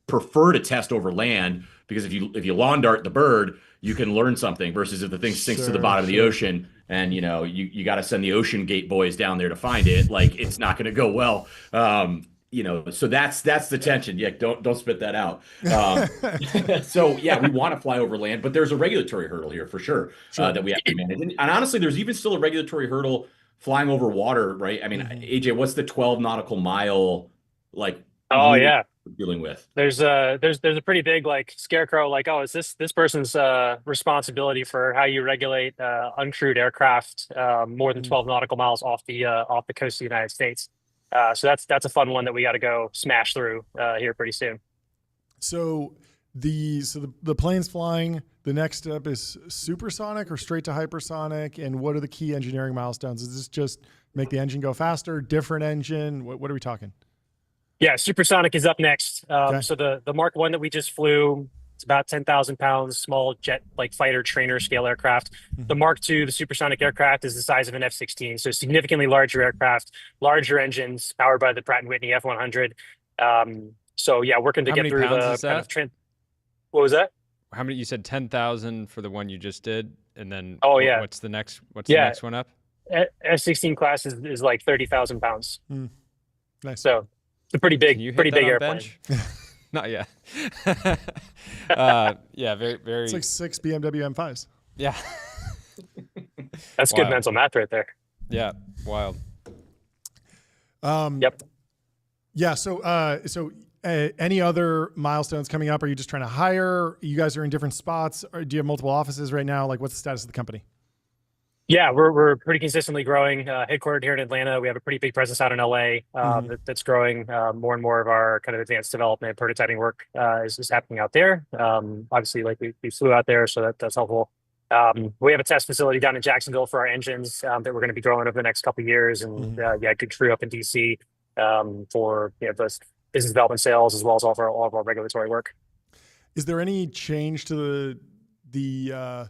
prefer to test over land because if you lawn dart the bird, you can learn something versus if the thing sinks to the bottom of the ocean and, you got to send the Ocean Gate boys down there to find it. Like, it's not going to go well. So that's the tension. Yeah. Don't spit that out. So yeah, we want to fly over land, but there's a regulatory hurdle here for sure, that we have to manage. And honestly, there's even still a regulatory hurdle flying over water, right? I mean, AJ, what's the 12 nautical mile, like, we're dealing with? There's a pretty big like scarecrow, like, oh, is this person's responsibility for how you regulate uncrewed aircraft more than 12 nautical miles off the coast of the United States. So that's a fun one that we got to go smash through here pretty soon. So the plane's flying. The next step is supersonic or straight to hypersonic. And what are the key engineering milestones? Is this just make the engine go faster, different engine? What are we talking? Yeah, supersonic is up next. So the Mark 1 that we just flew, it's about 10,000 pounds, small jet like fighter trainer scale aircraft. The Mark 2, the supersonic aircraft, is the size of an F-16, so significantly larger aircraft, larger engines, powered by the Pratt & Whitney F-100. So yeah, working to get through the kind of what was that? How many? You said 10,000 for the one you just did, and then what's the next? What's the next one up? F-16 class is like 30,000 pounds. Nice. So it's a pretty big airplane. Not yet. Yeah, very, very. It's like 6 BMW M5s. Yeah. That's good mental math right there. Yeah, wild. Yep. Yeah. So any other milestones coming up? Are you just trying to hire? You guys are in different spots. Or do you have multiple offices right now? Like, what's the status of the company? Yeah, we're pretty consistently growing. Headquartered here in Atlanta, we have a pretty big presence out in LA that's growing. More and more of our kind of advanced development, prototyping work is happening out there. Obviously, like we flew out there, so that's helpful. We have a test facility down in Jacksonville for our engines that we're going to be growing over the next couple of years, and good crew up in DC for both business development, sales, as well as all of our regulatory work. Is there any change to the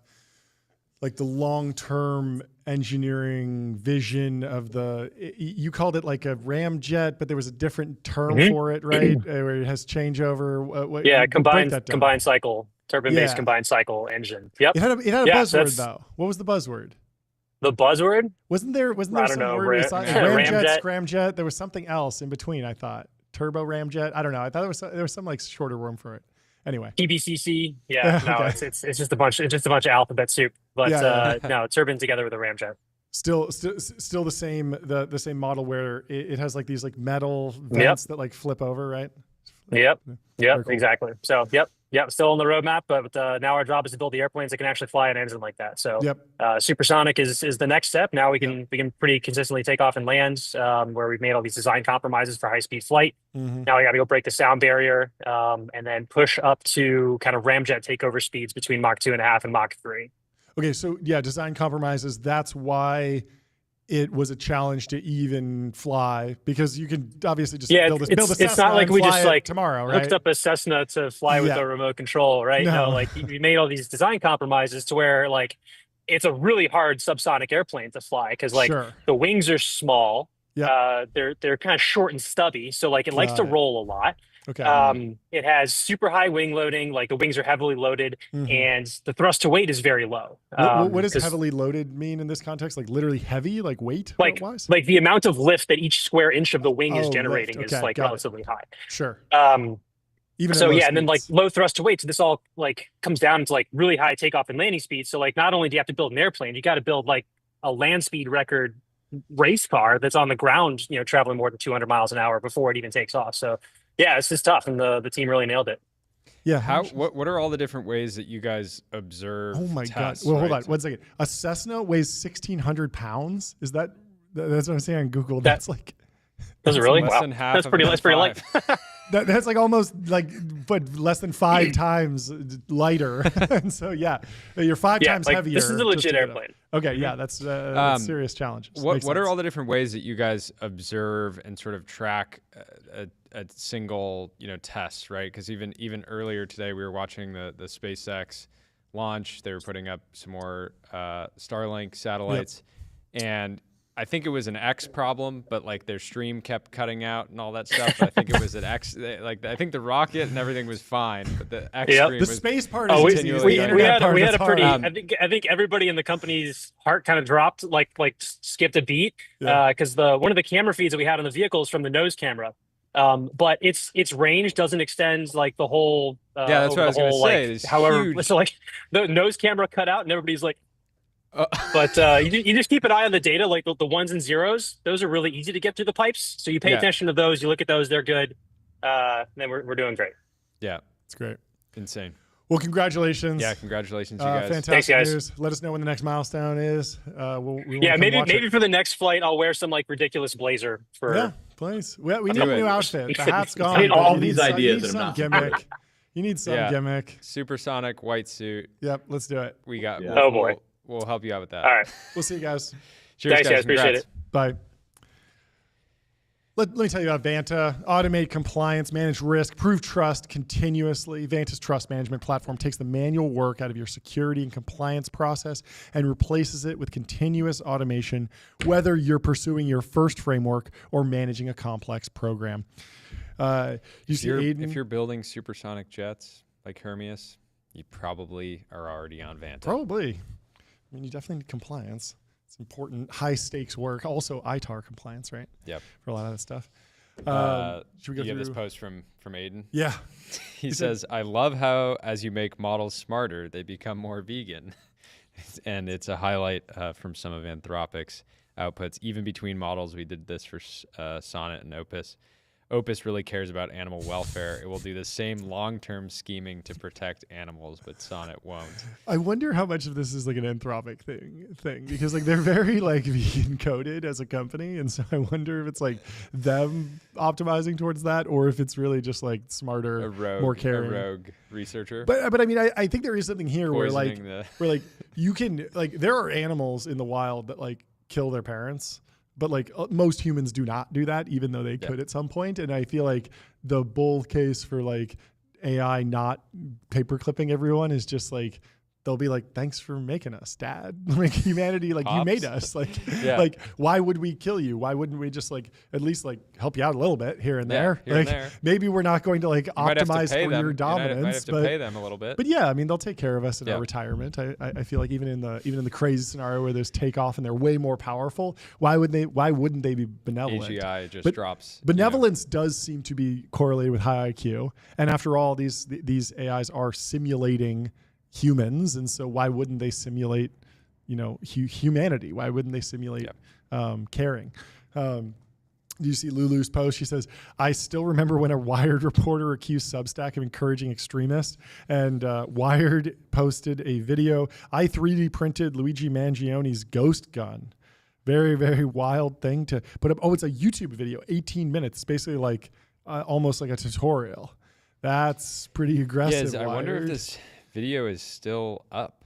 long-term engineering vision of you called it like a ramjet, but there was a different term for it, right? Where it has changeover. Combined cycle, turbine-based combined cycle engine. Yep. It had a buzzword though. What was the buzzword? The buzzword? Wasn't there some word? Ramjet, scramjet. There was something else in between, I thought. Turbo ramjet. I don't know. I thought there was some like shorter word for it. Anyway, TBCC. Yeah, no, okay. it's just a bunch. It's just a bunch of alphabet soup. But no, turbine together with a ramjet. Still the same. The same model where it has like these like metal vents that like flip over, right? Yep. Cool. Exactly. So still on the roadmap, but now our job is to build the airplanes that can actually fly an engine like that. So supersonic is the next step. Now we can pretty consistently take off and land, where we've made all these design compromises for high speed flight. Now we got to go break the sound barrier, and then push up to kind of ramjet takeover speeds between Mach 2.5 and Mach 3. Okay, so yeah, design compromises. That's why it was a challenge to even fly, because you can obviously just build a Cessna. It's not like we just like tomorrow, right? Hooked up a Cessna to fly with a remote control, right? No, like we made all these design compromises to where like it's a really hard subsonic airplane to fly, because like the wings are small. They're kind of short and stubby, so like it likes to roll a lot. Okay. It has super high wing loading, like the wings are heavily loaded, and the thrust to weight is very low. What does heavily loaded mean in this context? Like literally heavy, like weight wise? Like the amount of lift that each square inch of the wing is generating is like relatively high. Sure. Even so, and then like low thrust to weight. So this all like comes down to like really high takeoff and landing speed. So like not only do you have to build an airplane, you got to build like a land speed record race car that's on the ground, traveling more than 200 miles an hour before it even takes off. So yeah, it's just tough, and the team really nailed it. Yeah. What are all the different ways that you guys observe? Oh my God. Well, hold on 1 second. A Cessna weighs 1,600 pounds. That's what I'm saying on Google. That's like. Does it really? Wow. That's pretty light. That's like almost like, but less than 5 times lighter. And so, you're 5 times heavier. This is a legit airplane. Okay. Yeah. That's a serious challenge. What are all the different ways that you guys observe and sort of track a single, test, right? Because even earlier today, we were watching the SpaceX launch. They were putting up some more Starlink satellites, and I think it was an X problem, but like their stream kept cutting out and all that stuff. But I think it was an X. Like I think the rocket and everything was fine, but the X stream the was space part is we had a pretty. I think everybody in the company's heart kind of dropped, like skipped a beat, because one of the camera feeds that we had on the vehicle is from the nose camera. But its range doesn't extend like the whole. That's what I was going to say. However, huge. So like the nose camera cut out, and everybody's like. But you just keep an eye on the data, like the ones and zeros. Those are really easy to get through the pipes. So you pay attention to those. You look at those; they're good. Then we're doing great. Yeah, it's great, insane. Well, congratulations. Yeah, congratulations, you guys. Fantastic Thanks, guys. news. Let us know when the next milestone is. Maybe for the next flight, I'll wear some like ridiculous blazer for. Yeah, please. We need a new outfit. The hat's gone. I need all these ideas. You need some gimmick. You need some gimmick. Supersonic white suit. Yep, let's do it. We got. Yeah. Oh boy. We'll help you out with that. All right. We'll see you guys. Cheers, Thanks, guys. Appreciate it. Bye. Let me tell you about Vanta. Automate compliance, manage risk, prove trust continuously. Vanta's trust management platform takes the manual work out of your security and compliance process and replaces it with continuous automation, whether you're pursuing your first framework or managing a complex program. If you're building supersonic jets like Hermes, you probably are already on Vanta. Probably. I mean, you definitely need compliance. It's important, high stakes work. Also, ITAR compliance, right? Yep. For a lot of that stuff. Should we go through? You have this post from Aiden? Yeah. He says, "I love how as you make models smarter, they become more vegan," and it's a highlight from some of Anthropic's outputs. Even between models, we did this for Sonnet and Opus. Opus really cares about animal welfare. It will do the same long-term scheming to protect animals, but Sonnet won't. I wonder how much of this is like an Anthropic thing because like they're very like vegan coded as a company, and so I wonder if it's like them optimizing towards that, or if it's really just like smarter, more caring, a rogue researcher. But I mean, I think there is something here where like you can like there are animals in the wild that like kill their parents. But like most humans do not do that, even though they could at some point. And I feel like the bull case for like AI not paper clipping everyone is just like they'll be like, "Thanks for making us, Dad." Like humanity, like you made us. Like, like why would we kill you? Why wouldn't we just like at least like help you out a little bit here and there? Here like and there. Maybe we're not going to like optimize for your dominance. You might have to pay them a little bit. But yeah, I mean they'll take care of us in our retirement. I feel like even in the crazy scenario where there's takeoff and they're way more powerful, why wouldn't they be benevolent? AGI just drops. Benevolence does seem to be correlated with high IQ. And after all, these AIs are simulating humans, and so why wouldn't they simulate humanity? Why wouldn't they simulate caring? Do you see Lulu's post? She says, I still remember when a Wired reporter accused Substack of encouraging extremists, and Wired posted a video. I 3D printed Luigi Mangioni's ghost gun. Very, very wild thing to put up. Oh, it's a YouTube video, 18 minutes, basically like almost like a tutorial. That's pretty aggressive. I wonder if this video is still up.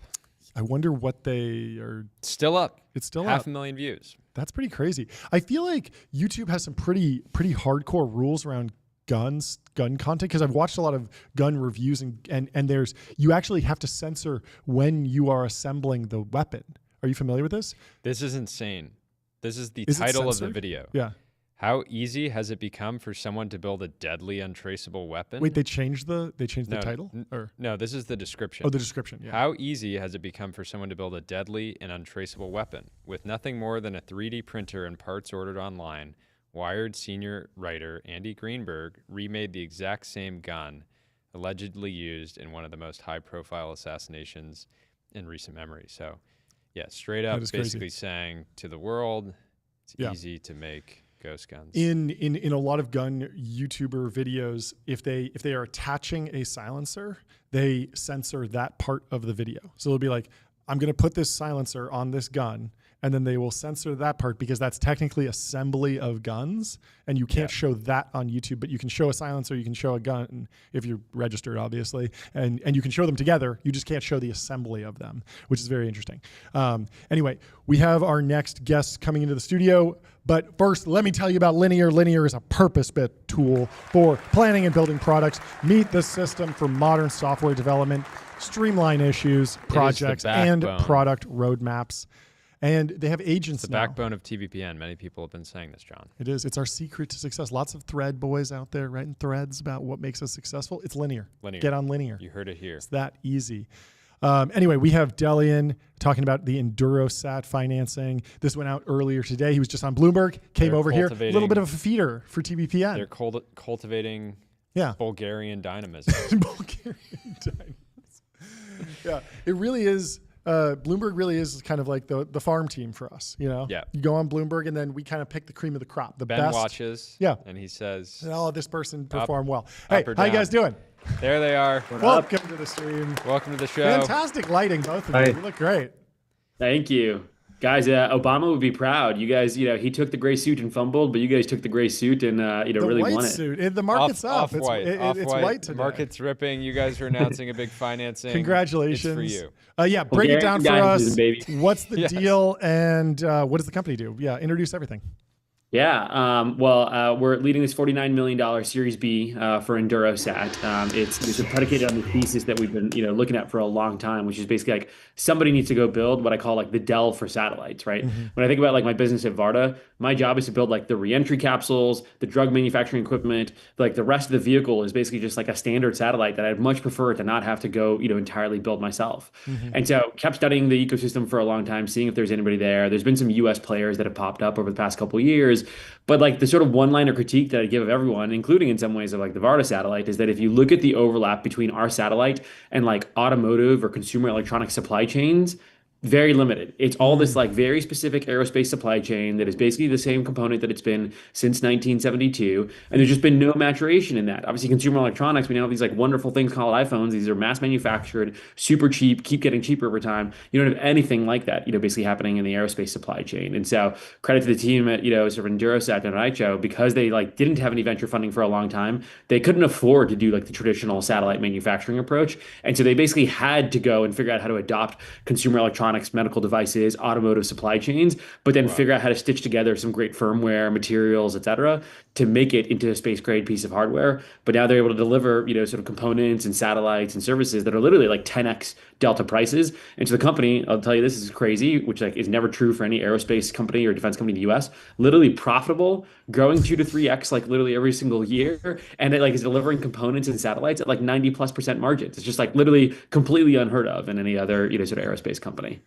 I wonder what they are. Still up. It's still half up. 500,000 views. That's pretty crazy. I feel like YouTube has some pretty hardcore rules around gun content, because I've watched a lot of gun reviews and there's, you actually have to censor when you are assembling the weapon. Are you familiar with this? This is insane. This is the title of the video. Yeah. How easy has it become for someone to build a deadly, untraceable weapon? Wait, they changed the title? No, this is the description. Oh, the description, yeah. How easy has it become for someone to build a deadly and untraceable weapon? With nothing more than a 3D printer and parts ordered online, Wired senior writer Andy Greenberg remade the exact same gun allegedly used in one of the most high-profile assassinations in recent memory. So, yeah, straight up basically saying to the world, it's easy to make ghost guns. In a lot of gun YouTuber videos, if they are attaching a silencer, they censor that part of the video. So it'll be like, I'm going to put this silencer on this gun, and then they will censor that part because that's technically assembly of guns, and you can't show that on YouTube, but you can show a silencer, you can show a gun if you're registered, obviously, and you can show them together. You just can't show the assembly of them, which is very interesting. Anyway, we have our next guest coming into the studio, but first, let me tell you about Linear. Linear is a purpose-built tool for planning and building products. Meet the system for modern software development, streamline issues, projects, and product roadmaps. And they have agents now. The backbone of TBPN. Many people have been saying this, John. It is. It's our secret to success. Lots of thread boys out there writing threads about what makes us successful. It's Linear. Get on Linear. You heard it here. It's that easy. Anyway, we have Delian talking about the EnduroSat financing. This went out earlier today. He was just on Bloomberg, came over here. A little bit of a feeder for TBPN. They're cultivating Bulgarian dynamism. Bulgarian dynamism. Yeah, it really is. Bloomberg really is kind of like the farm team for us, you know? Yeah. You go on Bloomberg and then we kind of pick the cream of the crop. The Ben best. watches. Yeah. And he says, oh, this person performed well. Hey, how you guys doing? There they are. Welcome to the stream. Welcome to the show. Fantastic lighting, both of you. You look great. Thank you. Guys, Obama would be proud. You guys, he took the gray suit and fumbled, but you guys took the gray suit and, really won it. The white suit. The market's up. It's white today. Market's ripping. You guys are announcing a big financing. Congratulations. It's for you. Break it down for us. Baby. What's the deal and what does the company do? Yeah, introduce everything. Yeah, we're leading this $49 million Series B for EnduroSat. It's predicated on the thesis that we've been looking at for a long time, which is basically like somebody needs to go build what I call like the Dell for satellites, right? Mm-hmm. When I think about like my business at Varda, my job is to build like the reentry capsules, the drug manufacturing equipment, like the rest of the vehicle is basically just like a standard satellite that I'd much prefer to not have to go entirely build myself. Mm-hmm. And so kept studying the ecosystem for a long time, seeing if there's anybody there. There's been some US players that have popped up over the past couple of years. But like the sort of one-liner critique that I give of everyone, including in some ways of like the Varda satellite, is that if you look at the overlap between our satellite and like automotive or consumer electronic supply chains, very limited. It's all this like very specific aerospace supply chain that is basically the same component that it's been since 1972. And there's just been no maturation in that. Obviously, consumer electronics, we now have these like wonderful things called iPhones. These are mass manufactured, super cheap, keep getting cheaper over time. You don't have anything like that, basically happening in the aerospace supply chain. And so credit to the team at, sort of EnduroSat and ICHO, because they like didn't have any venture funding for a long time. They couldn't afford to do like the traditional satellite manufacturing approach. And so they basically had to go and figure out how to adopt consumer electronics, medical devices, automotive supply chains, but then figure out how to stitch together some great firmware, materials, et cetera, to make it into a space grade piece of hardware. But now they're able to deliver, sort of components and satellites and services that are literally like 10x delta prices. And so the company, I'll tell you, this is crazy, which like is never true for any aerospace company or defense company in the US, literally profitable, growing 2 to 3x like literally every single year. And it like is delivering components and satellites at like 90+% margins. It's just like literally completely unheard of in any other, sort of aerospace company.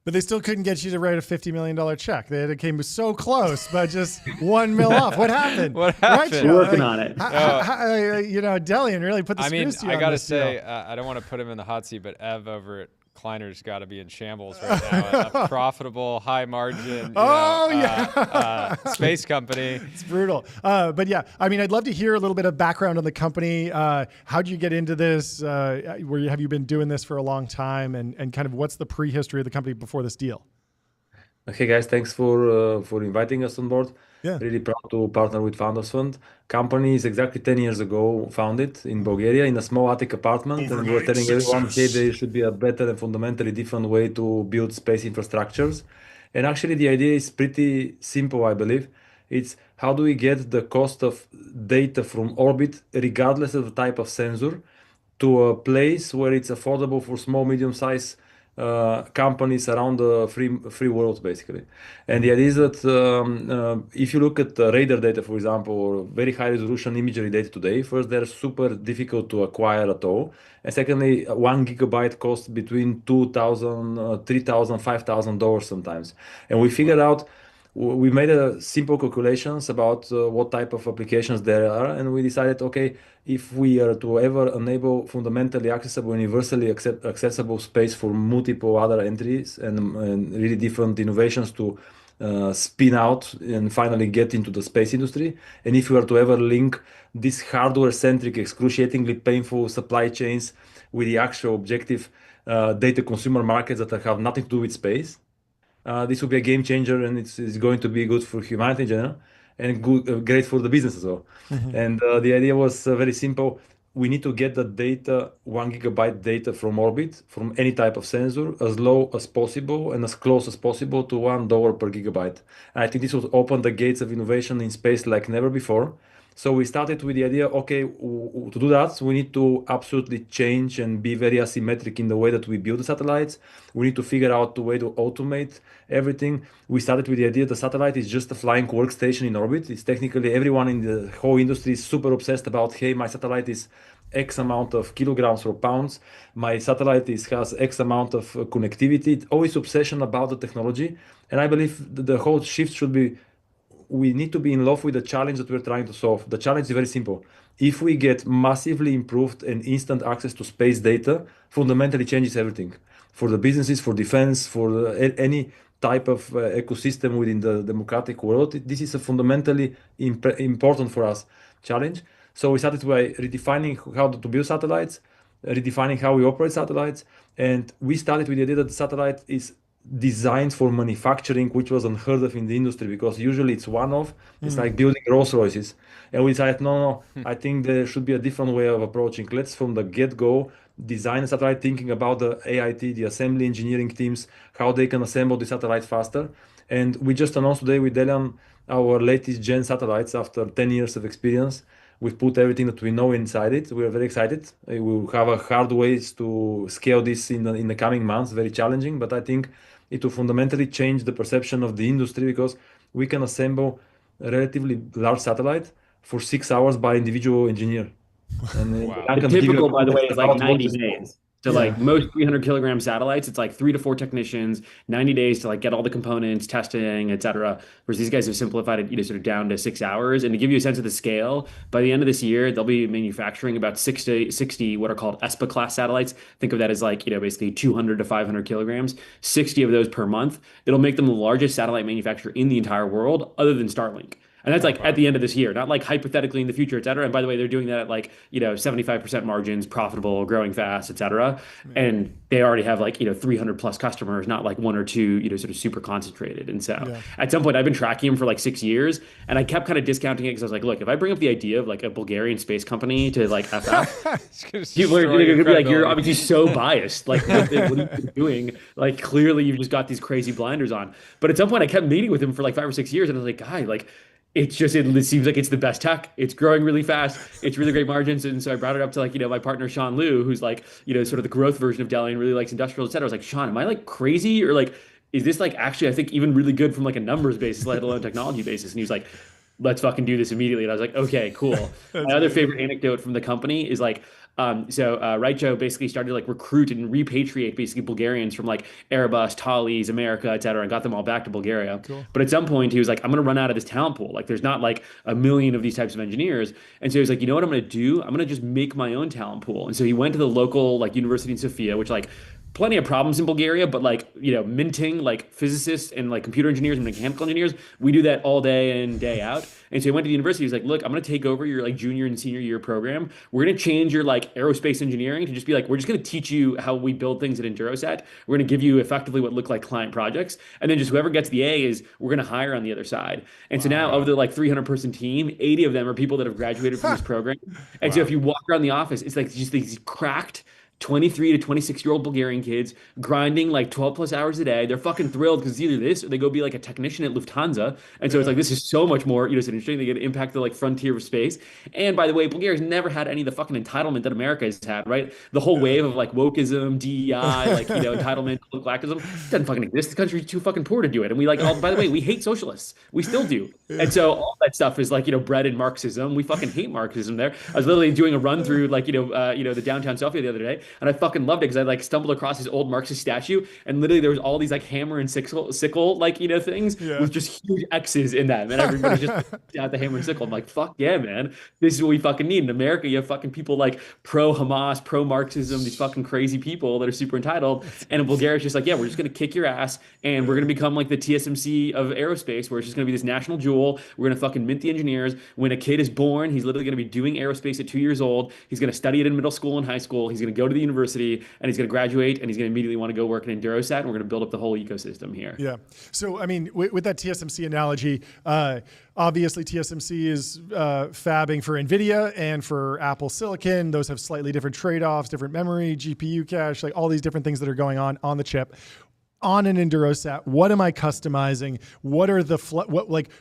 But they still couldn't get you to write a $50 million check. They came so close, but just $1 million off. What happened? What happened? Right, We're working on it. Delian really put the screws to you. I got to say, I don't want to put him in the hot seat, but Ev over at Kleiner's got to be in shambles right now. A profitable, high margin, space company. It's brutal. But yeah, I mean, I'd love to hear a little bit of background on the company. How'd you get into this? Have you been doing this for a long time? And kind of what's the prehistory of the company before this deal? Hey guys, thanks for inviting us on board. Yeah. Really proud to partner with Founders Fund. Company is exactly 10 years ago founded in Bulgaria in a small attic apartment, and we were telling everyone, hey, there should be a better and fundamentally different way to build space infrastructures. And actually, the idea is pretty simple, I believe. It's how do we get the cost of data from orbit, regardless of the type of sensor, to a place where it's affordable for small, medium-sized companies around the free world, basically. And the idea is that if you look at radar data, for example, or very high resolution imagery data today, first, they're super difficult to acquire at all. And secondly, 1 gigabyte costs between $2,000, $3,000, $5,000 sometimes. And we figured out, we made a simple calculations about what type of applications there are, and we decided, okay, if we are to ever enable fundamentally accessible, universally accessible space for multiple other entries and really different innovations to spin out and finally get into the space industry, and if we are to ever link these hardware-centric, excruciatingly painful supply chains with the actual objective data consumer markets that have nothing to do with space, this will be a game changer, and it's going to be good for humanity in general, and good, great for the business as well. Mm-hmm. And the idea was very simple. We need to get the data, 1 gigabyte data from orbit, from any type of sensor, as low as possible and as close as possible to $1 per gigabyte. And I think this will open the gates of innovation in space like never before. So we started with the idea, okay, to do that, we need to absolutely change and be very asymmetric in the way that we build the satellites. We need to figure out the way to automate everything. We started with the idea the satellite is just a flying workstation in orbit. It's technically everyone in the whole industry is super obsessed about, hey, my satellite is X amount of kilograms or pounds. My satellite has X amount of connectivity. It's always obsession about the technology. And I believe the whole shift should be, we need to be in love with the challenge that we're trying to solve. The challenge is very simple. If we get massively improved and instant access to space data, fundamentally changes everything. For the businesses, for defense, for any type of ecosystem within the democratic world, this is a fundamentally important for us challenge. So we started by redefining how to build satellites, redefining how we operate satellites, and we started with the idea that the satellite is designed for manufacturing, which was unheard of in the industry, because usually it's one-off. It's like building Rolls Royces. And we decided, no, I think there should be a different way of approaching. Let's from the get-go design a satellite thinking about the AIT, the assembly engineering teams, how they can assemble the satellite faster. And we just announced today with Delian our latest gen satellites after 10 years of experience. We've put everything that we know inside it. We are very excited. We'll have a hard ways to scale this in the coming months, very challenging, but I think it will fundamentally change the perception of the industry, because we can assemble a relatively large satellite for 6 hours by individual engineer. And wow. The typical, by the way, is like 90 days. So like most 300 kilogram satellites, it's like 3 to 4 technicians, 90 days to like get all the components, testing, et cetera. Whereas these guys have simplified it, sort of down to 6 hours. And to give you a sense of the scale, by the end of this year, they'll be manufacturing about 60 what are called ESPA class satellites. Think of that as like, basically 200 to 500 kilograms, 60 of those per month. It'll make them the largest satellite manufacturer in the entire world, other than Starlink. And that's like at the end of this year, not like hypothetically in the future, et cetera. And by the way, they're doing that at like, 75% margins, profitable, growing fast, et cetera. And they already have like, 300 plus customers, not like 1 or 2, sort of super concentrated. And so at some point I've been tracking them for like 6 years, and I kept kind of discounting it because I was like, look, if I bring up the idea of like a Bulgarian space company to like FF, people are going to be like, you're obviously so biased. Like, what are you doing? Like, clearly you've just got these crazy blinders on. But at some point I kept meeting with him for like 5 or 6 years, and I was like, guy, like, it seems like it's the best tech. It's growing really fast. It's really great margins. And so I brought it up to like, my partner, Sean Liu, who's like, sort of the growth version of Delian, really likes industrial, et cetera. I was like, Sean, am I like crazy? Or like, is this like actually, I think even really good from like a numbers basis, let alone technology basis? And he was like, let's fucking do this immediately. And I was like, okay, cool. My other favorite anecdote from the company is like, Raicho basically started to like recruit and repatriate basically Bulgarians from like Airbus, Thales, America, et cetera, and got them all back to Bulgaria. Cool. But at some point he was like, I'm going to run out of this talent pool. Like there's not like a million of these types of engineers. And so he was like, you know what I'm going to do? I'm going to just make my own talent pool. And so he went to the local like university in Sofia, which like plenty of problems in Bulgaria, but like, minting like physicists and like computer engineers and mechanical engineers, we do that all day in, day out. And so he went to the university. He's like, look, I'm going to take over your like junior and senior year program. We're going to change your like aerospace engineering to just be like, we're just going to teach you how we build things at Endurosat. We're going to give you effectively what look like client projects. And then just whoever gets the A is we're going to hire on the other side. And so now of the like 300 person team, 80 of them are people that have graduated from this program. And so if you walk around the office, it's like just these cracked 23 to 26-year-old Bulgarian kids grinding like 12 plus hours a day. They're fucking thrilled because it's either this or they go be like a technician at Lufthansa. And so it's like, this is so much more, it's interesting. They get to impact the like frontier of space. And by the way, Bulgaria's never had any of the fucking entitlement that America has had, right? The whole wave of like wokeism, DEI, like, entitlement, clackism doesn't fucking exist. The country's too fucking poor to do it. And we like, by the way, we hate socialists. We still do. And so all that stuff is like, bred in Marxism. We fucking hate Marxism there. I was literally doing a run through like, the downtown Sofia the other day. And I fucking loved it because I like stumbled across his old Marxist statue, and literally there was all these like hammer and sickle like things with just huge X's in them, and everybody just out the hammer and sickle. I'm like, fuck yeah, man, this is what we fucking need in America. You have fucking people like pro Hamas, pro Marxism, these fucking crazy people that are super entitled, and in Bulgaria it's just like, yeah, we're just gonna kick your ass, and we're gonna become like the TSMC of aerospace, where it's just gonna be this national jewel. We're gonna fucking mint the engineers. When a kid is born, he's literally gonna be doing aerospace at 2 years old. He's gonna study it in middle school and high school. He's gonna go to the university, and he's going to graduate, and he's going to immediately want to go work in Endurosat, and we're going to build up the whole ecosystem here. Yeah. So, I mean, with that TSMC analogy, obviously TSMC is fabbing for NVIDIA and for Apple Silicon. Those have slightly different trade-offs, different memory, GPU cache, like all these different things that are going on the chip. On an Endurosat, what am I customizing? What are the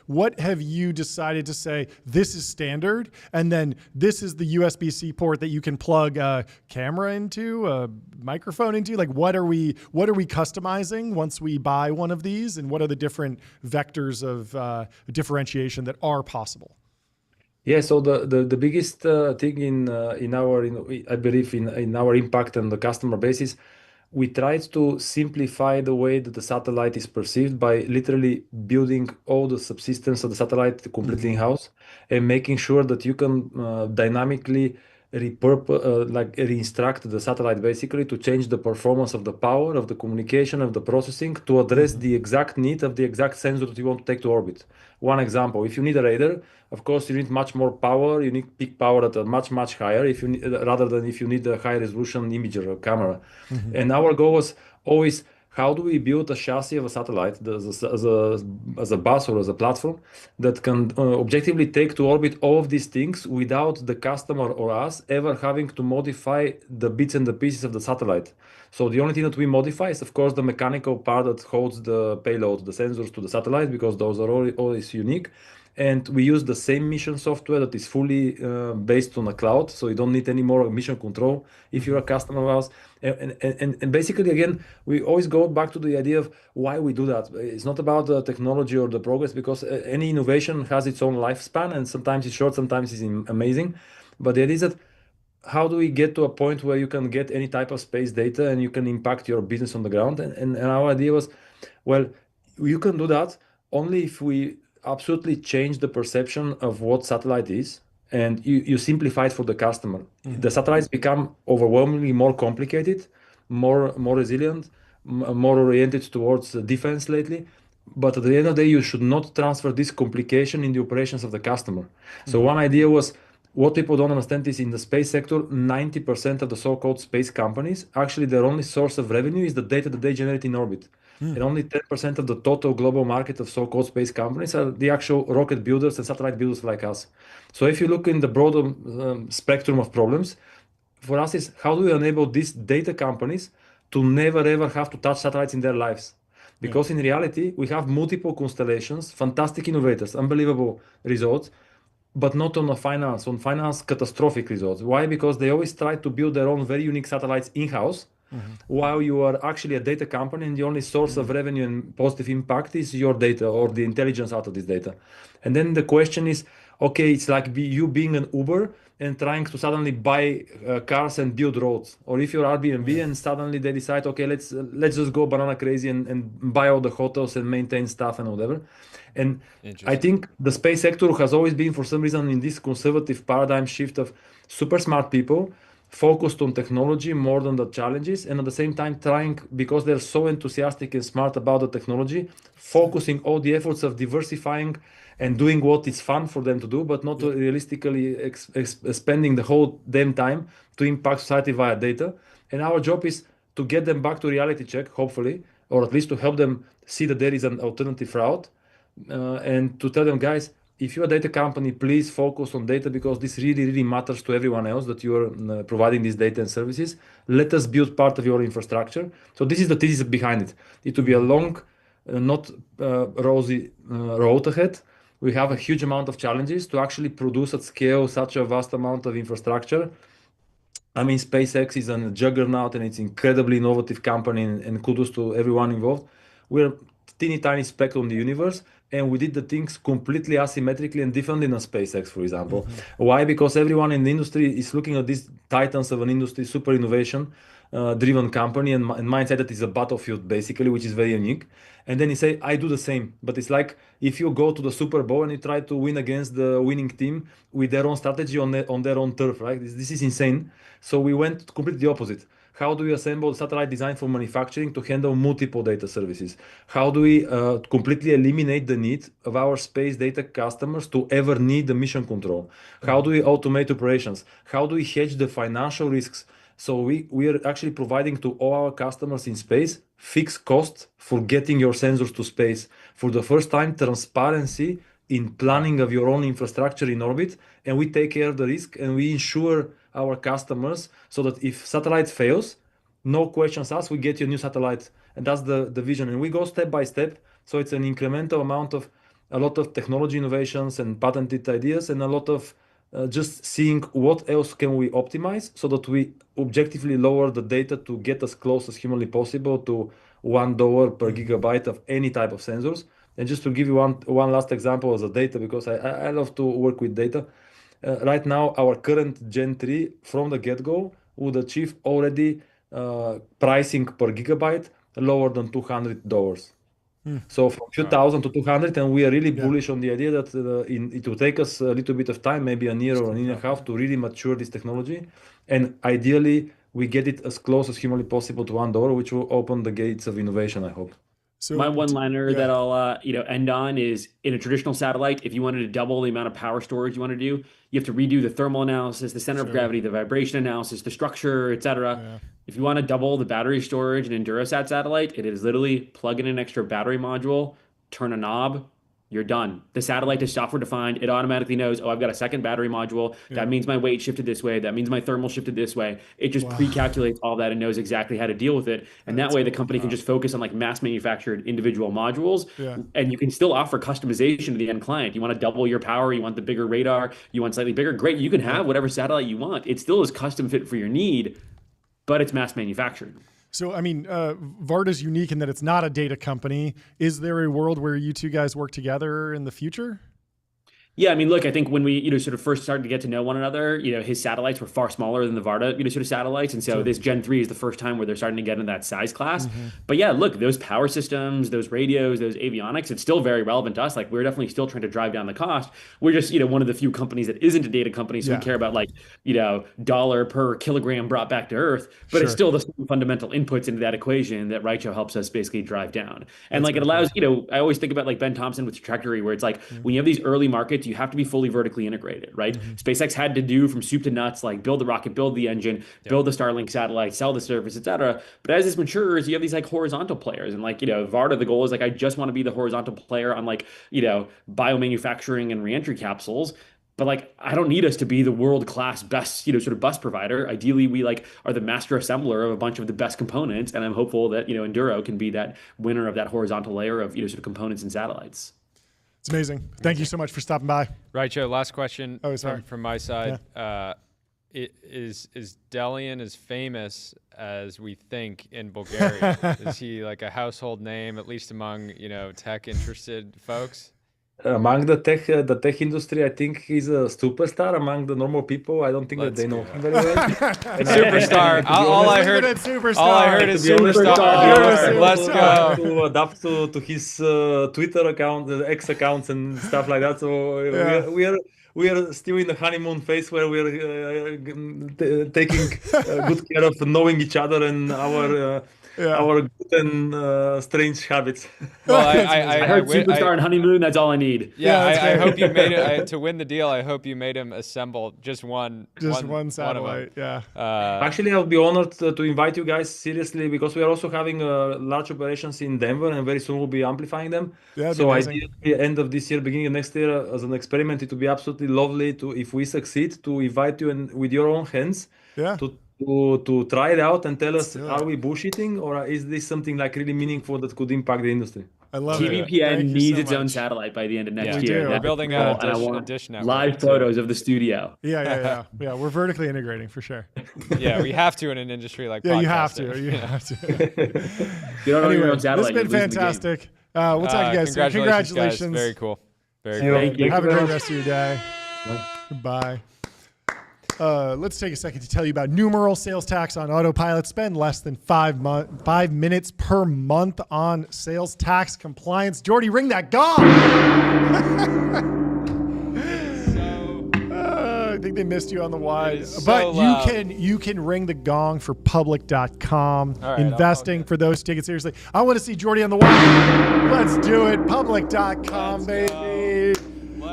what have you decided to say this is standard, and then this is the USB-C port that you can plug a camera into, a microphone into? Like, what are we customizing once we buy one of these, and what are the different vectors of differentiation that are possible? Yeah, so the biggest thing in our I believe in our impact on the customer base is we tried to simplify the way that the satellite is perceived by literally building all the subsystems of the satellite completely in-house, and making sure that you can dynamically re-instruct the satellite basically to change the performance of the power, of the communication, of the processing to address the exact need of the exact sensor that you want to take to orbit. One example, if you need a radar, of course you need much more power, you need peak power at a much higher if you need, rather than if you need a high resolution imager or camera. And our goal was always, how do we build a chassis of a satellite as a bus or as a platform that can objectively take to orbit all of these things without the customer or us ever having to modify the bits and the pieces of the satellite? So the only thing that we modify is, of course, the mechanical part that holds the payload, the sensors to the satellite, because those are always unique. And we use the same mission software that is fully based on a cloud, so you don't need any more mission control if you're a customer of ours. And basically, again, we always go back to the idea of why we do that. It's not about the technology or the progress, because any innovation has its own lifespan, and sometimes it's short, sometimes it's amazing. But the idea is that how do we get to a point where you can get any type of space data and you can impact your business on the ground? And our idea was, well, you can do that only if we absolutely change the perception of what satellite is, and you simplify it for the customer. The satellites become overwhelmingly more complicated, more resilient, more oriented towards defense lately. But at the end of the day, you should not transfer this complication in the operations of the customer. So one idea was, what people don't understand is in the space sector, 90% of the so-called space companies, actually their only source of revenue is the data that they generate in orbit. And only 10% of the total global market of so-called space companies are the actual rocket builders and satellite builders like us. So if you look in the broader spectrum of problems, for us is, how do we enable these data companies to never ever have to touch satellites in their lives? Because in reality, we have multiple constellations, fantastic innovators, unbelievable results, but not on finance. On finance, catastrophic results. Why? Because they always try to build their own very unique satellites in-house, while you are actually a data company and the only source of revenue and positive impact is your data or the intelligence out of this data. And then the question is, okay, it's like you being an Uber and trying to suddenly buy cars and build roads. Or if you're Airbnb and suddenly they decide, okay, let's just go banana crazy and buy all the hotels and maintain stuff and whatever. And I think the space sector has always been, for some reason, in this conservative paradigm shift of super smart people focused on technology more than the challenges, and at the same time trying, because they're so enthusiastic and smart about the technology, focusing all the efforts of diversifying and doing what is fun for them to do, but not realistically spending the whole damn time to impact society via data. And our job is to get them back to reality check, hopefully, or at least to help them see that there is an alternative route, and to tell them, guys, if you're a data company, please focus on data, because this really, really matters to everyone else that you're providing these data and services. Let us build part of your infrastructure. So this is the thesis behind it. It will be a long, not rosy road ahead. We have a huge amount of challenges to actually produce at scale such a vast amount of infrastructure. I mean, SpaceX is a juggernaut and it's an incredibly innovative company, and kudos to everyone involved. We're teeny tiny speck on the universe, and we did the things completely asymmetrically and differently than SpaceX, for example. Why? Because everyone in the industry is looking at these titans of an industry, super innovation driven company, and mindset that is a battlefield basically, which is very unique. And then you say, I do the same. But it's like if you go to the Super Bowl and you try to win against the winning team with their own strategy on their own turf, right? This is insane. So we went completely the opposite. How do we assemble satellite design for manufacturing to handle multiple data services? How do we completely eliminate the need of our space data customers to ever need the mission control? How do we automate operations? How do we hedge the financial risks? So we are actually providing to all our customers in space fixed costs for getting your sensors to space. For the first time, transparency in planning of your own infrastructure in orbit, and we take care of the risk and we insure our customers so that if satellite fails, no questions asked, we get you a new satellite. And that's the vision. And we go step by step. So it's an incremental amount of a lot of technology innovations and patented ideas, and a lot of just seeing what else can we optimize so that we objectively lower the data to get as close as humanly possible to $1 per gigabyte of any type of sensors. And just to give you one last example as a data, because I love to work with data. Right now, our current Gen 3 from the get-go would achieve already pricing per gigabyte lower than $200. So from a few thousand to 200, and we are really bullish on the idea that it will take us a little bit of time, maybe a year or a year and a half, to really mature this technology. And ideally, we get it as close as humanly possible to $1, which will open the gates of innovation, I hope. So my one-liner that I'll end on is, in a traditional satellite, if you wanted to double the amount of power storage you want to do, you have to redo the thermal analysis, the center of gravity, the vibration analysis, the structure, etc. If you want to double the battery storage in an EnduroSat satellite, it is literally plug in an extra battery module, turn a knob, you're done. The satellite is software defined. It automatically knows, oh, I've got a second battery module. That means my weight shifted this way. That means my thermal shifted this way. It just pre-calculates all that and knows exactly how to deal with it. And that way the company can just focus on like mass manufactured individual modules. And you can still offer customization to the end client. You want to double your power. You want the bigger radar. You want slightly bigger. Great. You can have whatever satellite you want. It still is custom fit for your need, but it's mass manufactured. So, I mean, Varda's unique in that it's not a data company. Is there a world where you two guys work together in the future? Yeah, I mean, look, I think when we, sort of first started to get to know one another, his satellites were far smaller than the Varda, sort of satellites. And so this Gen 3 is the first time where they're starting to get into that size class. But yeah, look, those power systems, those radios, those avionics, it's still very relevant to us. Like, we're definitely still trying to drive down the cost. We're just, one of the few companies that isn't a data company. So we care about like, dollar per kilogram brought back to Earth, but it's still the same fundamental inputs into that equation that Raicho helps us basically drive down. And like, it allows, I always think about like Ben Thompson with Trajectory, where it's like, when you have these early markets, you have to be fully vertically integrated, right? SpaceX had to do from soup to nuts, like build the rocket, build the engine, build the Starlink satellite, sell the service, etc. But as this matures, you have these like horizontal players. And like, Varda, the goal is like, I just want to be the horizontal player on like, biomanufacturing and reentry capsules. But like, I don't need us to be the world-class best, sort of bus provider. Ideally, we like are the master assembler of a bunch of the best components. And I'm hopeful that, Enduro can be that winner of that horizontal layer of, sort of components and satellites. It's amazing. Thank you so much for stopping by. Right, Joe. Last question from my side. Is Delian as famous as we think in Bulgaria? Is he like a household name, at least among tech interested folks? Among the tech industry, I think he's a superstar. Among the normal people, I don't think that they know him very well. Superstar. All I heard is superstar. Let's go. To adapt to his Twitter account, the X accounts, and stuff like that. So we are still in the honeymoon phase where we're taking good care of knowing each other and our good and strange habits. Well, I heard superstar and honeymoon. That's all I need. Yeah, I hope you made it to win the deal. I hope you made him assemble just one satellite. Actually, I'll be honored to invite you guys seriously because we are also having large operations in Denver, and very soon we'll be amplifying them. So ideally, end of this year, beginning of next year, as an experiment, it would be absolutely lovely to, if we succeed, to invite you and with your own hands to try it out and tell us, are we bullshitting or is this something like really meaningful that could impact the industry? I love TBPN needs its own satellite by the end of next year. We're building a dish network. Live photos of the studio. Yeah. We're vertically integrating for sure. Yeah, we have to in an industry like podcasting. You have to. You don't own your own satellite. This has been fantastic. We'll talk to you guys soon. Congratulations. Guys. Very cool. Thank you. Have a great rest of your day. Goodbye. Let's take a second to tell you about numeral sales tax on autopilot. Spend less than 5 minutes per month on sales tax compliance. Jordy, ring that gong. I think they missed you on the wide, but you can ring the gong for public.com. Right, investing for those taking it seriously. I want to see Jordy on the wide. Let's do it. Public.com, baby.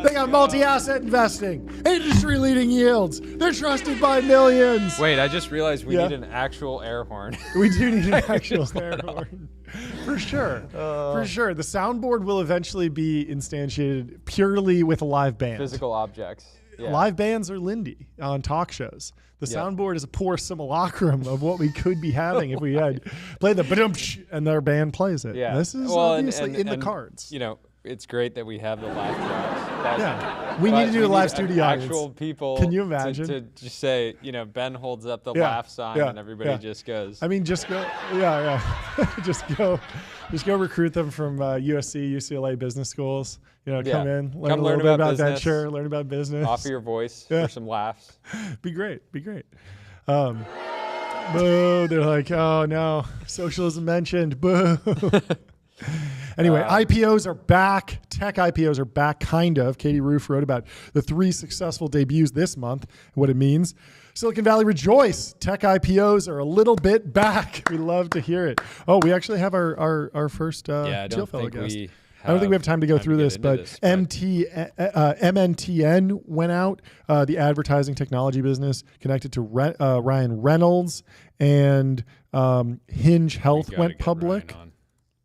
They got multi-asset investing, industry-leading yields. They're trusted by millions. Wait, I just realized we need an actual air horn. We do need an actual air horn. For sure. For sure. The soundboard will eventually be instantiated purely with live bands. Physical objects. Yeah. Live bands are Lindy on talk shows. The soundboard is a poor simulacrum of what we could be having if we had played the ba-dum-psh and their band plays it. Yeah. This is obviously in the cards. You know, it's great that we have the live tracks. We need to do a live studio actual people. Can you imagine? To just say, Ben holds up the laugh sign and everybody just goes. I mean, just go, just go recruit them from USC, UCLA business schools. Come in, learn a little bit about venture, learn about business. Offer your voice for some laughs. Be great. Boo! They're like, oh no, socialism mentioned. Boo. Anyway, IPOs are back. Tech IPOs are back, kind of. Katie Roof wrote about the 3 successful debuts this month, what it means. Silicon Valley rejoice. Tech IPOs are a little bit back. We love to hear it. Oh, we actually have our first Teal Fellow guest. I don't think we have time to go through this, but MNTN went out, the advertising technology business connected to Ryan Reynolds, and Hinge Health went public.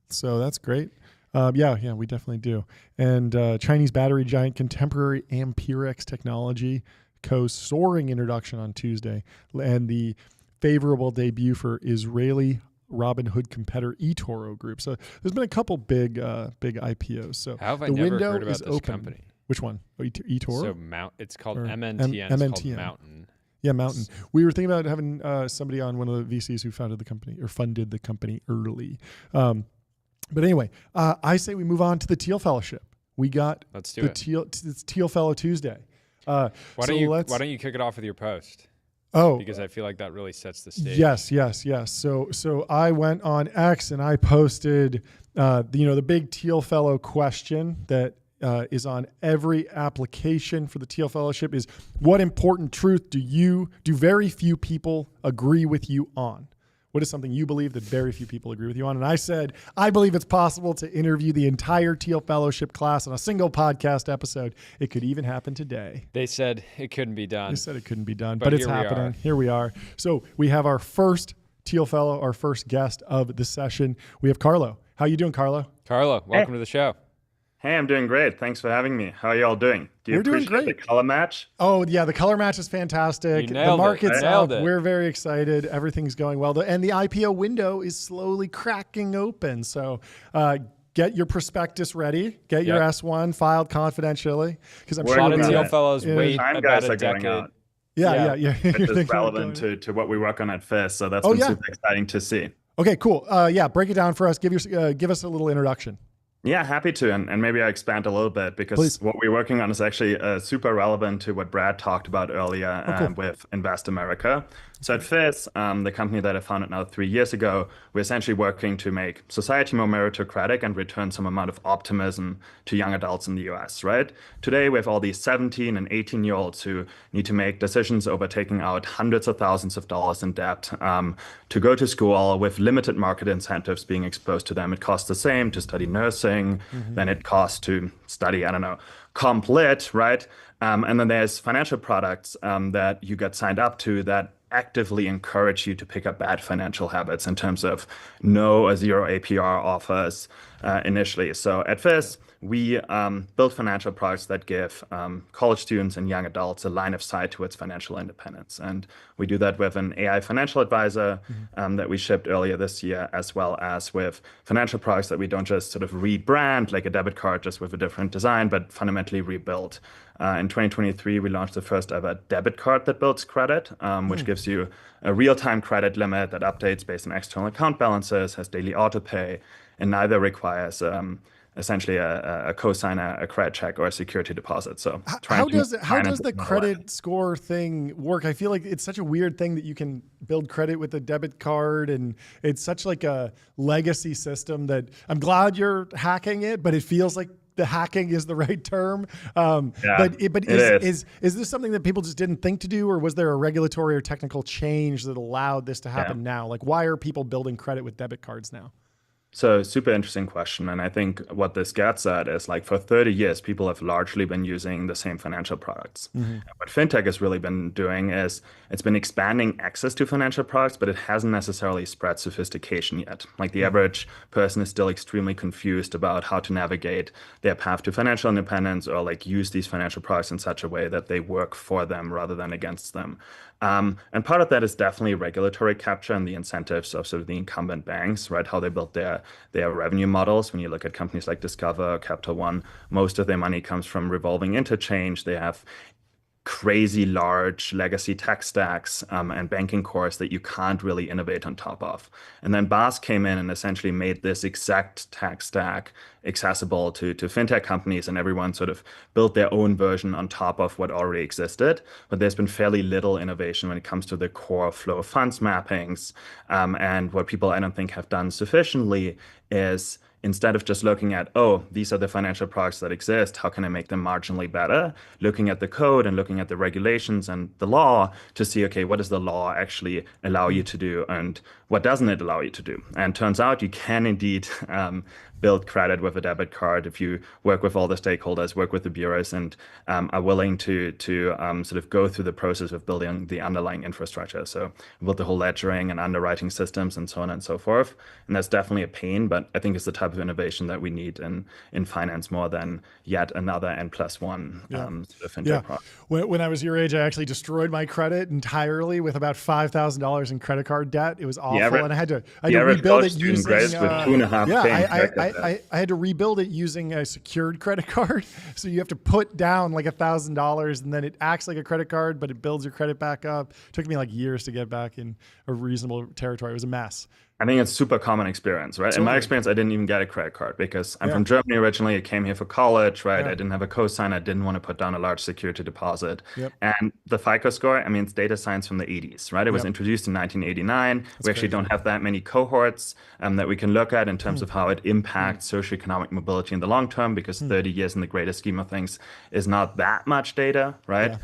So that's great. We definitely do. And Chinese battery giant Contemporary Amperex Technology soaring introduction on Tuesday, and the favorable debut for Israeli Robinhood competitor eToro Group. So there's been a couple big IPOs. So how have I never heard about this company? Which one? eToro. So it's called MNTN. It's called Mountain. Yeah, Mountain. We were thinking about having somebody on, one of the VCs who founded the company or funded the company early. But anyway, I say we move on to the Teal Fellowship. We got Let's do it. It's Teal Fellow Tuesday. Why don't you kick it off with your post? Oh, because I feel like that really sets the stage. Yes. So I went on X and I posted, the big Teal Fellow question that is on every application for the Teal Fellowship is, what important truth do very few people agree with you on? What is something you believe that very few people agree with you on? And I said, I believe it's possible to interview the entire Teal Fellowship class on a single podcast episode. It could even happen today. They said it couldn't be done. They said it couldn't be done, but it's happening. Here we are. So we have our first Teal Fellow, our first guest of the session. We have Carlo. How you doing, Carlo? Carlo, welcome to the show. Hey, I'm doing great. Thanks for having me. How are y'all doing? Do you appreciate the color match? Oh, yeah. The color match is fantastic. The market's up. We're very excited. Everything's going well. And the IPO window is slowly cracking open. So get your prospectus ready. Get your S1 filed confidentially. Because I'm sure a lot of Teal Fellows wait about a decade. Yeah. Which is relevant to what we work on at FIS. So that's been super exciting to see. Okay, cool. Break it down for us. Give us a little introduction. Yeah, happy to. And maybe I expand a little bit because what we're working on is actually super relevant to what Brad talked about earlier with Invest America. So at Fizz, the company that I founded now 3 years ago, we're essentially working to make society more meritocratic and return some amount of optimism to young adults in the US, right? Today, we have all these 17 and 18-year-olds who need to make decisions over taking out hundreds of thousands of dollars in debt to go to school with limited market incentives being exposed to them. It costs the same to study nursing than it costs to study, I don't know, comp lit, right? And then there's financial products that you get signed up to that actively encourage you to pick up bad financial habits in terms of no or zero APR offers initially. So at Fizz, we build financial products that give college students and young adults a line of sight towards financial independence. And we do that with an AI financial advisor that we shipped earlier this year, as well as with financial products that we don't just sort of rebrand like a debit card just with a different design, but fundamentally rebuild. In 2023, we launched the first ever debit card that builds credit, which gives you a real-time credit limit that updates based on external account balances, has daily auto pay, and neither requires essentially a cosigner, a credit check, or a security deposit. So how does the credit score thing work? I feel like it's such a weird thing that you can build credit with a debit card, and it's such like a legacy system that I'm glad you're hacking it, but it feels like the hacking is the right term. But is this something that people just didn't think to do, or was there a regulatory or technical change that allowed this to happen now? Like, why are people building credit with debit cards now? So super interesting question. And I think what this gets at is like for 30 years, people have largely been using the same financial products. What fintech has really been doing is it's been expanding access to financial products, but it hasn't necessarily spread sophistication yet. Like the average person is still extremely confused about how to navigate their path to financial independence or like use these financial products in such a way that they work for them rather than against them. And part of that is definitely regulatory capture and the incentives of sort of the incumbent banks, right? How they built their revenue models. When you look at companies like Discover or Capital One, most of their money comes from revolving interchange. They have crazy large legacy tech stacks and banking cores that you can't really innovate on top of. And then BaaS came in and essentially made this exact tech stack accessible to fintech companies, and everyone sort of built their own version on top of what already existed. But there's been fairly little innovation when it comes to the core flow of funds mappings. And what people I don't think have done sufficiently is instead of just looking at, oh, these are the financial products that exist, how can I make them marginally better? Looking at the code and looking at the regulations and the law to see, okay, what does the law actually allow you to do and what doesn't it allow you to do? And turns out you can indeed build credit with a debit card if you work with all the stakeholders, work with the bureaus, and are willing to sort of go through the process of building the underlying infrastructure. So build the whole ledgering and underwriting systems and so on and so forth. And that's definitely a pain, but I think it's the type of innovation that we need in finance more than yet another N+1 sort of fintech product. When I was your age, I actually destroyed my credit entirely with about $5,000 in credit card debt. It was awful, and I had to rebuild it using with 2.5. I had to rebuild it using a secured credit card. So you have to put down like $1,000, and then it acts like a credit card, but it builds your credit back up. It took me like years to get back in a reasonable territory. It was a mess. I think it's super common experience, right? Totally. In my experience, I didn't even get a credit card because I'm from Germany originally. I came here for college, right? I didn't have a cosign. I didn't want to put down a large security deposit. And the FICO score, I mean, it's data science from the 80s, right? It was introduced in 1989. We actually don't have that many cohorts that we can look at in terms of how it impacts socioeconomic mobility in the long term, because 30 years in the greater scheme of things is not that much data, right?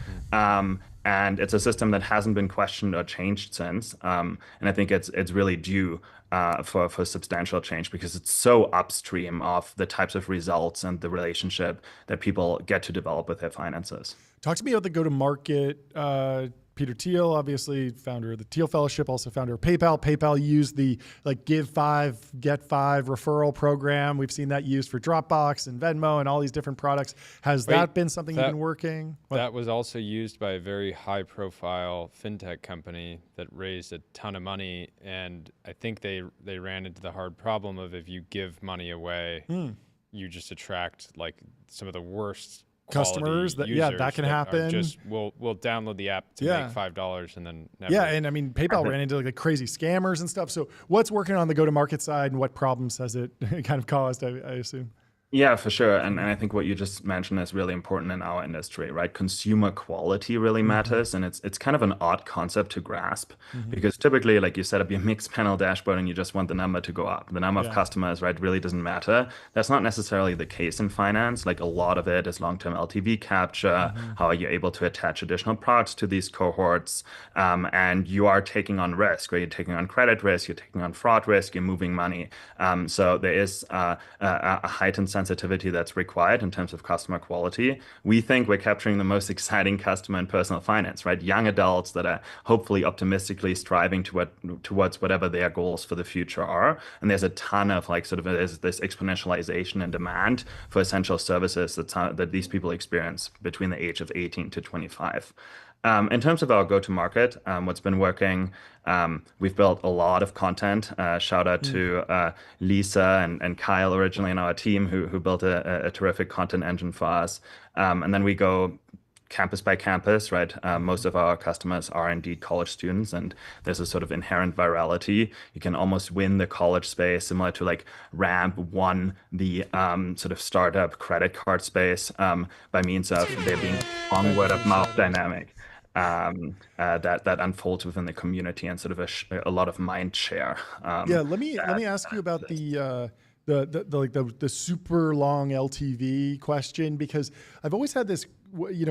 And it's a system that hasn't been questioned or changed since. And I think it's really due for substantial change because it's so upstream of the types of results and the relationship that people get to develop with their finances. Talk to me about the go-to-market. Peter Thiel, obviously founder of the Thiel Fellowship, also founder of PayPal. PayPal used the give 5, get 5 referral program. We've seen that used for Dropbox and Venmo and all these different products. Has that been something you've been working? That was also used by a very high profile fintech company that raised a ton of money. And I think they ran into the hard problem of if you give money away, you just attract like some of the worst customers that that can happen. We'll download the app to make $5 and then never. And I mean PayPal ran into like crazy scammers and stuff. So what's working on the go-to-market side and what problems has it kind of caused, I assume? Yeah, for sure. And I think what you just mentioned is really important in our industry, right? Consumer quality really matters. And it's kind of an odd concept to grasp because typically, like you set up your mixed panel dashboard and you just want the number to go up. The number of customers, right, really doesn't matter. That's not necessarily the case in finance. Like a lot of it is long-term LTV capture. How are you able to attach additional products to these cohorts? And you are taking on risk, right? You're taking on credit risk, you're taking on fraud risk, you're moving money. So there is a heightened sensitivity that's required in terms of customer quality. We think we're capturing the most exciting customer in personal finance, right? Young adults that are hopefully optimistically striving towards whatever their goals for the future are. And there's a ton of like sort of there's this exponentialization in demand for essential services that these people experience between the age of 18 to 25. In terms of our go-to-market, what's been working, we've built a lot of content. Shout out to Lisa and Kyle originally in our team who built a terrific content engine for us. And then we go campus by campus, right? Most of our customers are indeed college students, and there's a sort of inherent virality. You can almost win the college space, similar to like Ramp won the sort of startup credit card space by means of there being strong word of mouth dynamic that unfolds within the community and sort of a lot of mind share. Let me ask you about the super long LTV question, because I've always had this.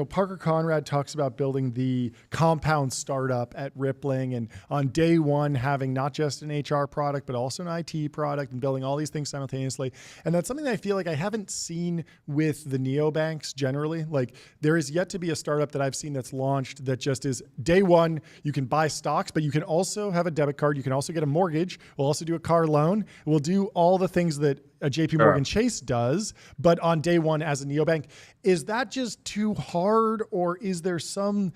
Parker Conrad talks about building the compound startup at Rippling, and on day one having not just an HR product but also an IT product and building all these things simultaneously. And that's something that I feel like I haven't seen with the neobanks generally. Like there is yet to be a startup that I've seen that's launched that just is day one, you can buy stocks, but you can also have a debit card. You can also get a mortgage. We'll also do a car loan. We'll do all the things that a JP Morgan Chase does, but on day one as a neobank. Is that just too hard, or is there some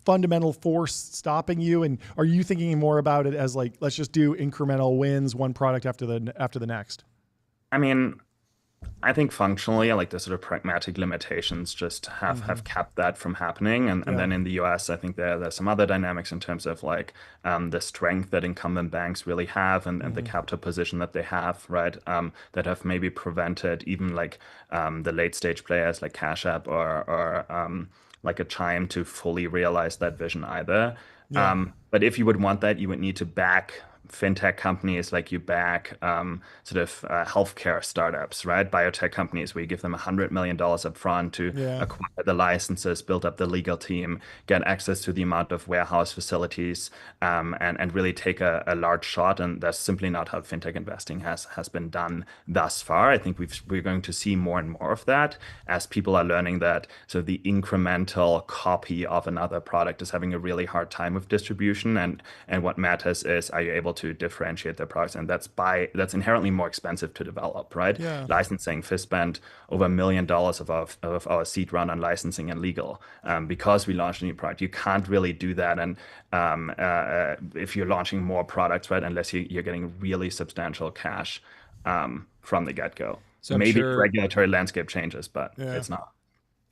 fundamental force stopping you? And are you thinking more about it as like, let's just do incremental wins, one product after the next? I mean, I think functionally, like the sort of pragmatic limitations just have kept that from happening. And then in the US, I think there's some other dynamics in terms of like the strength that incumbent banks really have and the capital position that they have, right? That have maybe prevented even like the late stage players like Cash App or like a Chime to fully realize that vision either. But if you would want that, you would need to back fintech companies like you back sort of healthcare startups, right? Biotech companies where you give them $100 million up front to acquire the licenses, build up the legal team, get access to the amount of warehouse facilities, and really take a large shot. And that's simply not how fintech investing has been done thus far. I think we're going to see more and more of that as people are learning that so the incremental copy of another product is having a really hard time with distribution. And what matters is, are you able to differentiate their products? And that's inherently more expensive to develop, right? Licensing, FIS spent over $1 million of our seed round on licensing and legal because we launched a new product. You can't really do that, and if you're launching more products, right, unless you're getting really substantial cash from the get-go. So maybe the regulatory landscape changes, but it's not.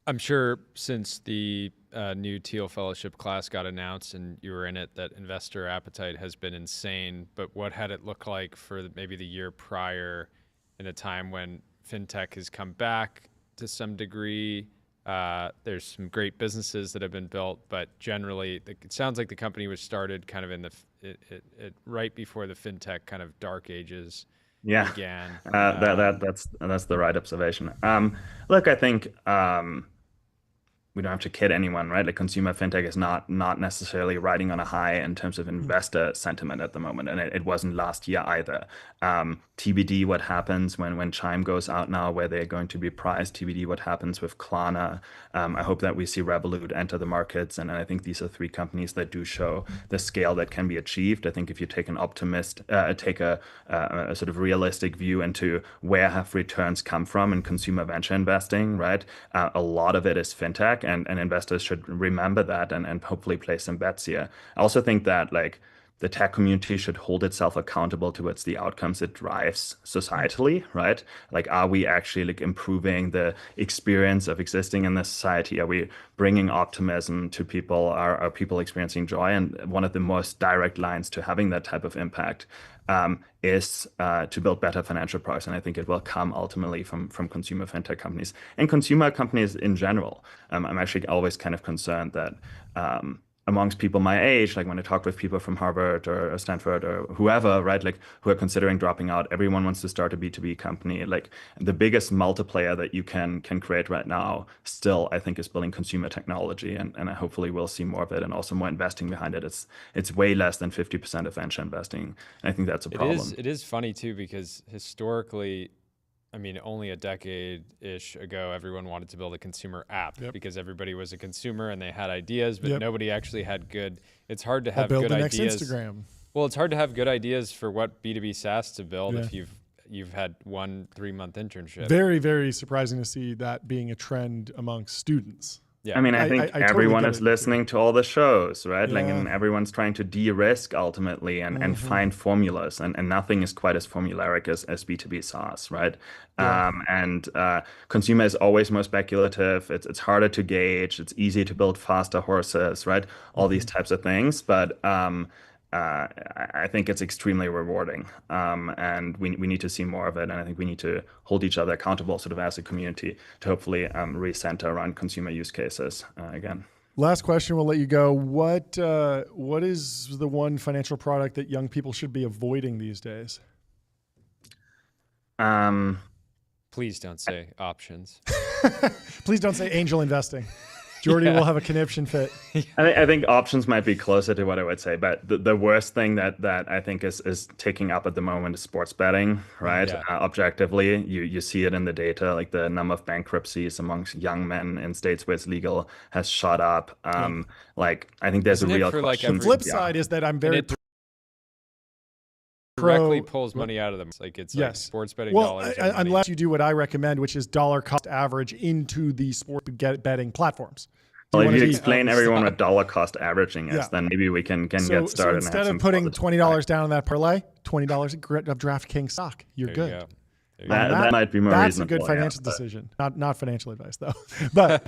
I'm sure since the new Teal Fellowship class got announced and you were in it, that investor appetite has been insane. But what had it look like for maybe the year prior, in a time when fintech has come back to some degree? There's some great businesses that have been built, but generally it sounds like the company was started kind of in right before the fintech kind of dark ages began. That's the right observation. Look, I think we don't have to kid anyone, right? Like consumer fintech is not necessarily riding on a high in terms of investor sentiment at the moment, and it wasn't last year either. TBD what happens when Chime goes out now, where they're going to be priced. TBD what happens with Klarna. I hope that we see Revolut enter the markets, and I think these are three companies that do show the scale that can be achieved. I think if you take take a sort of realistic view into where have returns come from in consumer venture investing, right? A lot of it is fintech, and investors should remember that and hopefully place some bets here. I also think that like the tech community should hold itself accountable towards the outcomes it drives societally, right? Like, are we actually like improving the experience of existing in this society? Are we bringing optimism to people? Are people experiencing joy? And one of the most direct lines to having that type of impact is to build better financial products. And I think it will come ultimately from consumer fintech companies and consumer companies in general. I'm actually always kind of concerned that amongst people my age, like when I talk with people from Harvard or Stanford or whoever, right, like who are considering dropping out, everyone wants to start a B2B company. Like the biggest multiplier that you can create right now still, I think, is building consumer technology. And I hopefully will see more of it and also more investing behind it. It's way less than 50% of venture investing. And I think that's a problem. It is funny too, because historically, I mean, only a decade-ish ago, everyone wanted to build a consumer app because everybody was a consumer and they had ideas, but nobody actually had good. It's hard to have good ideas. Next Instagram. Well, it's hard to have good ideas for what B2B SaaS to build if you've had 1 3-month internship. Very, very surprising to see that being a trend amongst students. Yeah. I mean, I think everyone is listening to all the shows, right? Like, and everyone's trying to de-risk ultimately and find formulas, and nothing is quite as formulaic as B2B SaaS, right? Consumer is always more speculative. It's harder to gauge. It's easy to build faster horses, right? All these types of things, but I think it's extremely rewarding, and we need to see more of it. And I think we need to hold each other accountable, sort of as a community, to hopefully recenter around consumer use cases again. Last question, we'll let you go. What is the one financial product that young people should be avoiding these days? Please don't say options. Please don't say angel investing. Jordy will have a conniption fit. I think options might be closer to what I would say, but the worst thing that I think is taking up at the moment is sports betting, right? Objectively, you see it in the data, like the number of bankruptcies amongst young men in states where it's legal has shot up. Like, I think there's a real question. The flip side is that I'm very directly pulls money out of them. Like, it's like sports betting dollars. Unless you do what I recommend, which is dollar cost average into the sport betting platforms. Well, if you explain everyone what dollar cost averaging is, then maybe we can get started. So instead of putting $20 down on that parlay, $20 of DraftKings stock, you're good. That might be more reasonable. That's a good financial decision. Not financial advice, though. But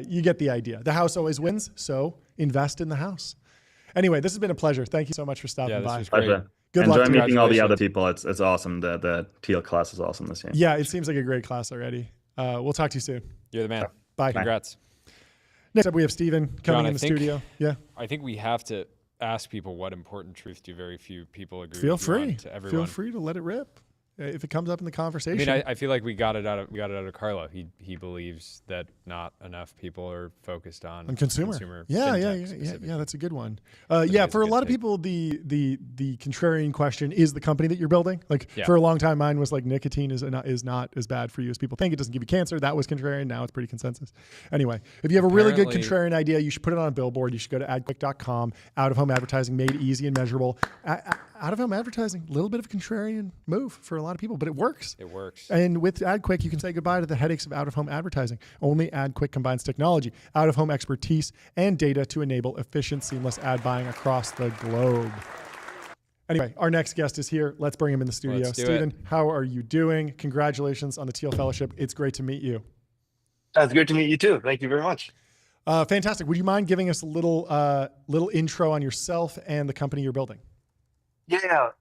you get the idea. The house always wins, so invest in the house. Anyway, this has been a pleasure. Thank you so much for stopping by. This was great. Good luck. Enjoy meeting all the other people. It's awesome. The teal class is awesome this year. Yeah, it seems like a great class already. We'll talk to you soon. You're the man. Bye. Congrats. Next up, we have Steven coming in the studio. Yeah. I think we have to ask people what important truth do very few people agree Feel with. Free. To everyone. Feel free to let it rip if it comes up in the conversation. I mean, I feel like we got it out of Carlo. He believes that not enough people are focused on consumer. Yeah. That's a good one. For a lot of people, the contrarian question is the company that you're building. Like for a long time, mine was like nicotine is not as bad for you as people think. It doesn't give you cancer. That was contrarian. Now it's pretty consensus. Anyway, if you have a really good contrarian idea, you should put it on a billboard. You should go to adquick.com. Out-of-home advertising made easy and measurable. Out-of-home advertising, a little bit of a contrarian move for a lot of people, but it works. It works. And with AdQuick, you can say goodbye to the headaches of out-of-home advertising. Only AdQuick combines technology, out-of-home expertise, and data to enable efficient, seamless ad buying across the globe. Anyway, our next guest is here. Let's bring him in the studio. Steven, how are you doing? Congratulations on the Teal Fellowship. It's great to meet you. It's great to meet you too. Thank you very much. Fantastic. Would you mind giving us a little intro on yourself and the company you're building? Yeah.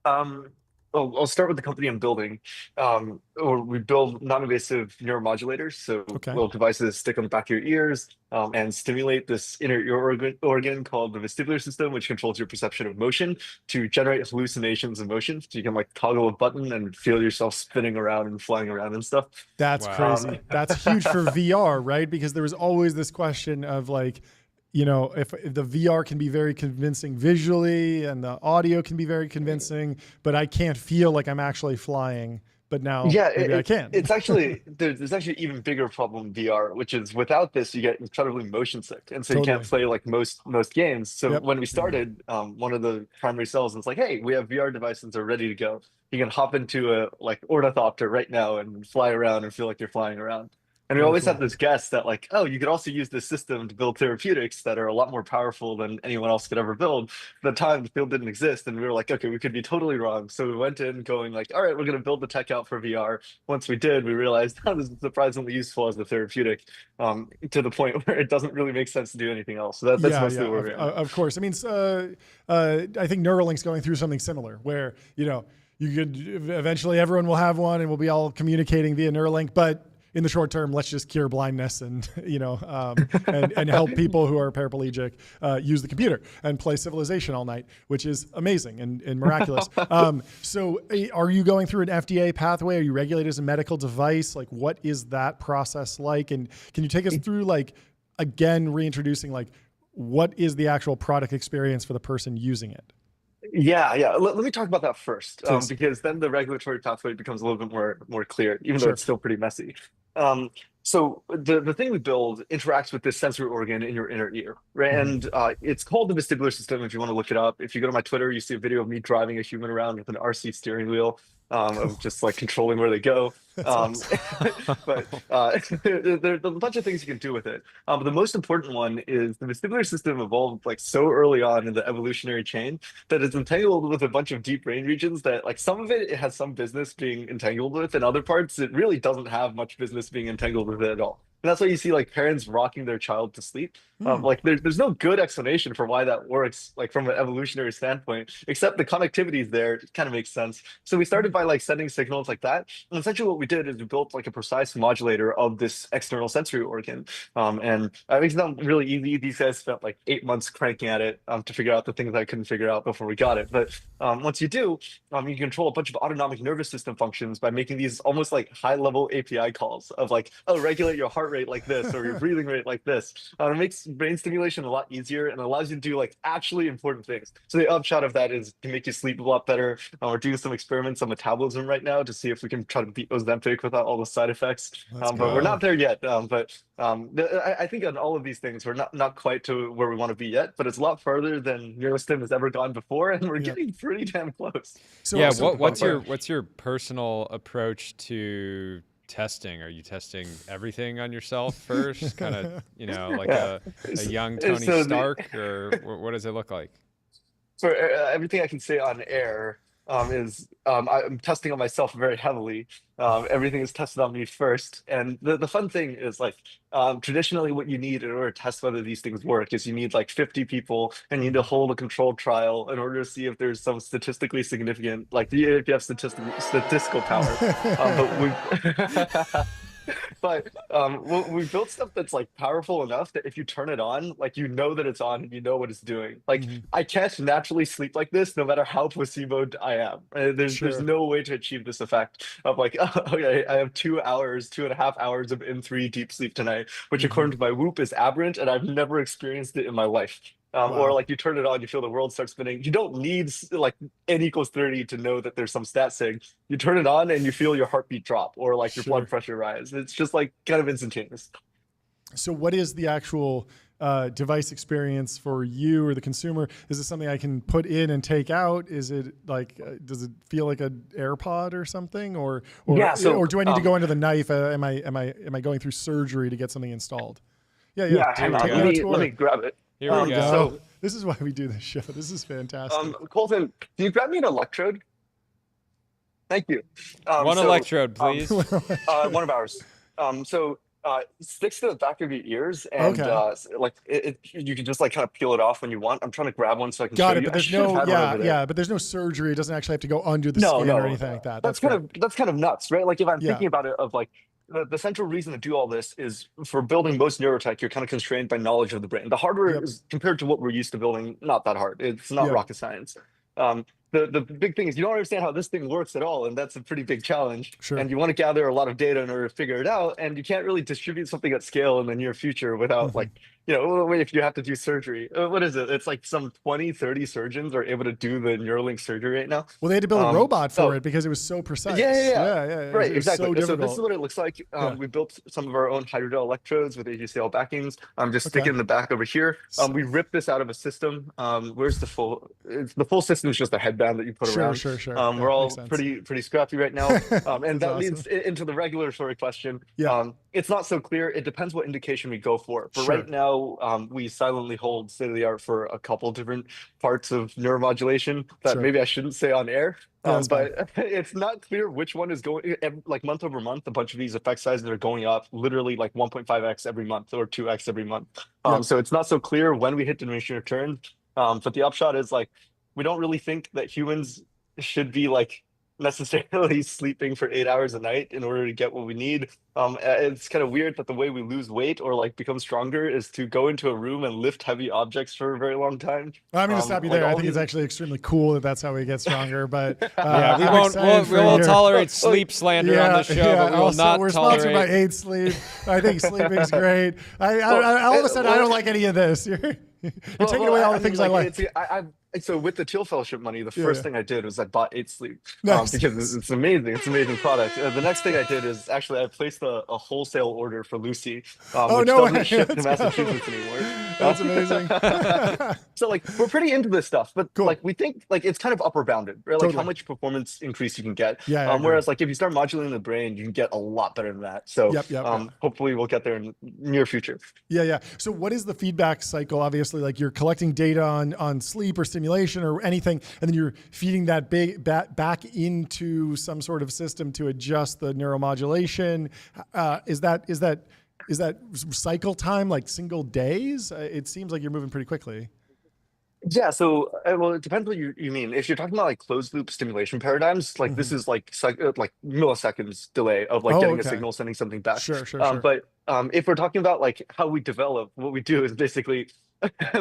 I'll start with the company I'm building. We build non-invasive neuromodulators, so little devices stick on the back of your ears and stimulate this inner ear organ called the vestibular system, which controls your perception of motion to generate hallucinations of motion. So you can like toggle a button and feel yourself spinning around and flying around and stuff. That's crazy. That's huge for VR, right? Because there was always this question of like, if the VR can be very convincing visually and the audio can be very convincing, but I can't feel like I'm actually flying. But now maybe I can. It's actually, there's actually an even bigger problem in VR, which is without this, you get incredibly motion sick. And so you can't play like most games. So when we started, one of the primary sales was like, hey, we have VR devices that are ready to go. You can hop into a like ornithopter right now and fly around and feel like you're flying around. And we always had this guess that like, oh, you could also use this system to build therapeutics that are a lot more powerful than anyone else could ever build. At the time, the field didn't exist, and we were like, okay, we could be totally wrong. So we went in going like, all right, we're going to build the tech out for VR. Once we did, we realized that was surprisingly useful as a therapeutic, to the point where it doesn't really make sense to do anything else. So that's mostly where we're at. Of course. I mean, I think Neuralink's going through something similar where, you could eventually everyone will have one and we'll be all communicating via Neuralink, but in the short term, let's just cure blindness and and help people who are paraplegic use the computer and play Civilization all night, which is amazing and miraculous. So are you going through an FDA pathway? Are you regulated as a medical device? Like, what is that process like? And can you take us through, like, again, reintroducing, like, what is the actual product experience for the person using it? Yeah. Let me talk about that first, because then the regulatory pathway becomes a little bit more clear, even though it's still pretty messy. So the thing we build interacts with this sensory organ in your inner ear, right? And it's called the vestibular system. If you want to look it up, if you go to my Twitter, you see a video of me driving a human around with an RC steering wheel, of just like controlling where they go. But there's a bunch of things you can do with it. But the most important one is the vestibular system evolved like so early on in the evolutionary chain that it's entangled with a bunch of deep brain regions that, like, some of it has some business being entangled with, and other parts it really doesn't have much business being entangled with it at all. And that's why you see like parents rocking their child to sleep. Like there's no good explanation for why that works, like from an evolutionary standpoint, except the connectivity is there. It kind of makes sense. So we started by like sending signals like that. And essentially what we did is we built like a precise modulator of this external sensory organ. And it makes it sound really easy. These guys spent like 8 months cranking at it to figure out the things I couldn't figure out before we got it. But once you do, you control a bunch of autonomic nervous system functions by making these almost like high level API calls of like, oh, regulate your heart rate like this, or your breathing rate like this. It makes brain stimulation a lot easier and allows you to do like actually important things. So the upshot of that is to make you sleep a lot better. We're doing some experiments on metabolism right now to see if we can try to beat Ozempic without all the side effects. But we're not there yet. I think on all of these things, we're not quite to where we want to be yet, but it's a lot further than Neurostim has ever gone before, and we're getting pretty damn close. So what's your personal approach to testing? Are you testing everything on yourself first, kind of, like a young Tony Stark, or what does it look like? For everything I can say on air is I'm testing on myself very heavily. Everything is tested on me first. And the fun thing is like traditionally what you need in order to test whether these things work is you need like 50 people and you need to hold a controlled trial in order to see if there's some statistically significant, like if you have statistical power. But we built stuff that's like powerful enough that if you turn it on, like you know that it's on and you know what it's doing. Like I can't naturally sleep like this no matter how placeboed I am. There's no way to achieve this effect of like, oh, okay, I have 2.5 hours of M3 deep sleep tonight, which according to my Whoop is aberrant, and I've never experienced it in my life. Or like you turn it on, you feel the world start spinning. You don't need like n equals 30 to know that there's some stat sig. You turn it on and you feel your heartbeat drop or like your blood pressure rise. It's just like kind of instantaneous. So what is the actual device experience for you or the consumer? Is it something I can put in and take out? Is it like, does it feel like an AirPod or something? Or do I need to go into the knife? Am I going through surgery to get something installed? Yeah. Hang on. Let me grab it. Here we go. So this is why we do this show. This is fantastic. Colton, can you grab me an electrode? Thank you. One electrode, please. One of ours. Sticks to the back of your ears, and you can just like kind of peel it off when you want. I'm trying to grab one so I can show you. But there's but there's no surgery. It doesn't actually have to go under the skin or anything like that. That's kind of nuts, right? Like if I'm thinking about it, of like the central reason to do all this is for building most neurotech, you're kind of constrained by knowledge of the brain. The hardware is, compared to what we're used to building, not that hard. It's not rocket science. The big thing is you don't understand how this thing works at all, and that's a pretty big challenge. And you want to gather a lot of data in order to figure it out, and you can't really distribute something at scale in the near future without like if you have to do surgery, what is it? It's like some 20, 30 surgeons are able to do the Neuralink surgery right now. Well, they had to build a robot for it because it was so precise. Yeah. Right, exactly. So this is what it looks like. We built some of our own hydrogel electrodes with AGCL backings. Just stick it in the back over here. We ripped this out of a system. Where's the full? The full system is just a headband that you put around. Sure. We're all pretty scrappy right now. And that leads into the regulatory question. It's not so clear. It depends what indication we go for. But right now, we silently hold state of the art for a couple different parts of neuromodulation that maybe I shouldn't say on air. But it's not clear which one is going, like month over month. A bunch of these effect sizes are going up literally like 1.5x every month or 2x every month. So it's not so clear when we hit diminishing returns. But the upshot is like, we don't really think that humans should be like necessarily sleeping for 8 hours a night in order to get what we need. It's kind of weird that the way we lose weight or like become stronger is to go into a room and lift heavy objects for a very long time. I'm going to stop you there. I think it's actually extremely cool that that's how we get stronger. But we won't tolerate sleep slander on the show. But we will not we're tolerate. Sponsored by 8 Sleep. I think sleeping's great. All of a sudden, I don't like any of this. You're taking away all the things I like. So with the Teal Fellowship money, the first thing I did was I bought 8 Sleep because it's amazing. It's an amazing product. The next thing I did is actually I placed a wholesale order for Lucy, which doesn't ship to Massachusetts anymore. That's amazing. So like we're pretty into this stuff, but like we think like it's kind of upper bounded, right? Like how much performance increase you can get. Whereas like if you start modulating the brain, you can get a lot better than that. So hopefully we'll get there in the near future. Yeah. So what is the feedback cycle? Obviously, like you're collecting data on sleep or stimulation or anything, and then you're feeding that back into some sort of system to adjust the neuromodulation. Is that cycle time like single days? It seems like you're moving pretty quickly. Yeah, so well, it depends what you mean. If you're talking about like closed loop stimulation paradigms, like this is like milliseconds delay of like getting a signal, sending something back. Sure. But if we're talking about like how we develop, what we do is basically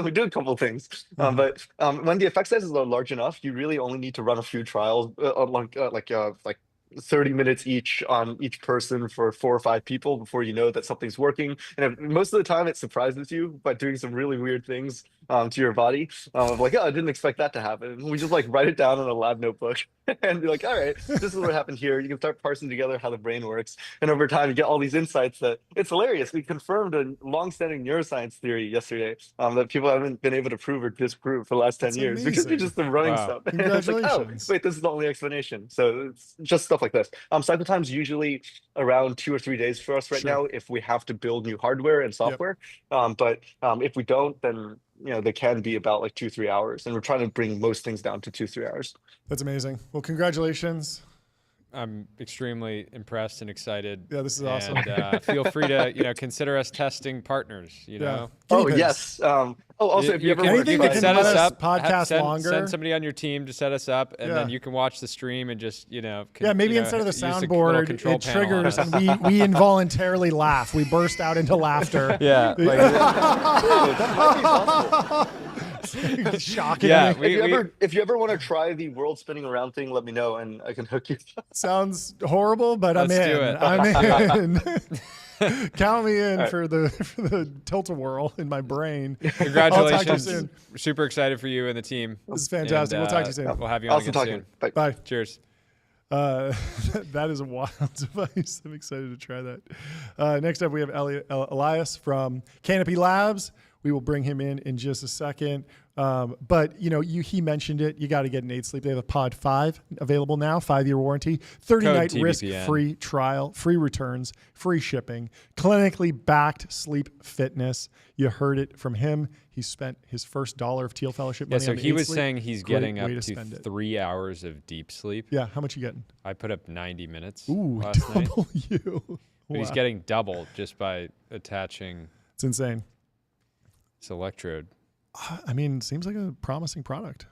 we do a couple of things. But when the effect sizes are large enough, you really only need to run a few trials, like 30 minutes each on each person for 4 or 5 people before you know that something's working. And most of the time it surprises you by doing some really weird things to your body. Like, I didn't expect that to happen. And we just like write it down in a lab notebook and be like, all right, this is what happened here. You can start parsing together how the brain works. And over time you get all these insights that it's hilarious. We confirmed a long-standing neuroscience theory yesterday that people haven't been able to prove or disprove for the last 10 years because we've just been running stuff. And it's like, oh, wait, this is the only explanation. So it's just stuff like this. Cycle time's usually around 2 or 3 days for us right now if we have to build new hardware and software. But if we don't, then they can be about like 2-3 hours, and we're trying to bring most things down to 2-3 hours. That's amazing. Well, congratulations. I'm extremely impressed and excited. Yeah, this is awesome. Feel free to consider us testing partners. You know. Oh yes. Also, if you ever want to set us up, podcast longer, send somebody on your team to set us up, and then you can watch the stream and just maybe instead of the soundboard, it triggers and we involuntarily laugh. We burst out into laughter. Yeah. That might be possible. Shocking. Yeah, if you ever want to try the world spinning around thing, let me know and I can hook you. Sounds horrible, but I'm in. Do it. I'm in. Count me in for the tilt-a-whirl in my brain. Congratulations. I'll talk to you soon. We're super excited for you and the team. This is fantastic. We'll talk to you soon. We'll have you on again soon. Bye. Cheers. That is a wild device. I'm excited to try that. Next up, we have Elias from Canopy Labs. We will bring him in just a second. But he mentioned it. You got to get an 8 Sleep. They have a Pod 5 available now, 5-year warranty, 30-night risk-free trial, free returns, free shipping, clinically backed sleep fitness. You heard it from him. He spent his first $1 of Teal Fellowship money. So on he was Sleep. saying he's getting up to 3 hours of deep sleep. Yeah, how much you getting? I put up 90 minutes. Ooh, last double night. you. But he's getting double just by attaching. It's insane. This electrode. I mean, it seems like a promising product.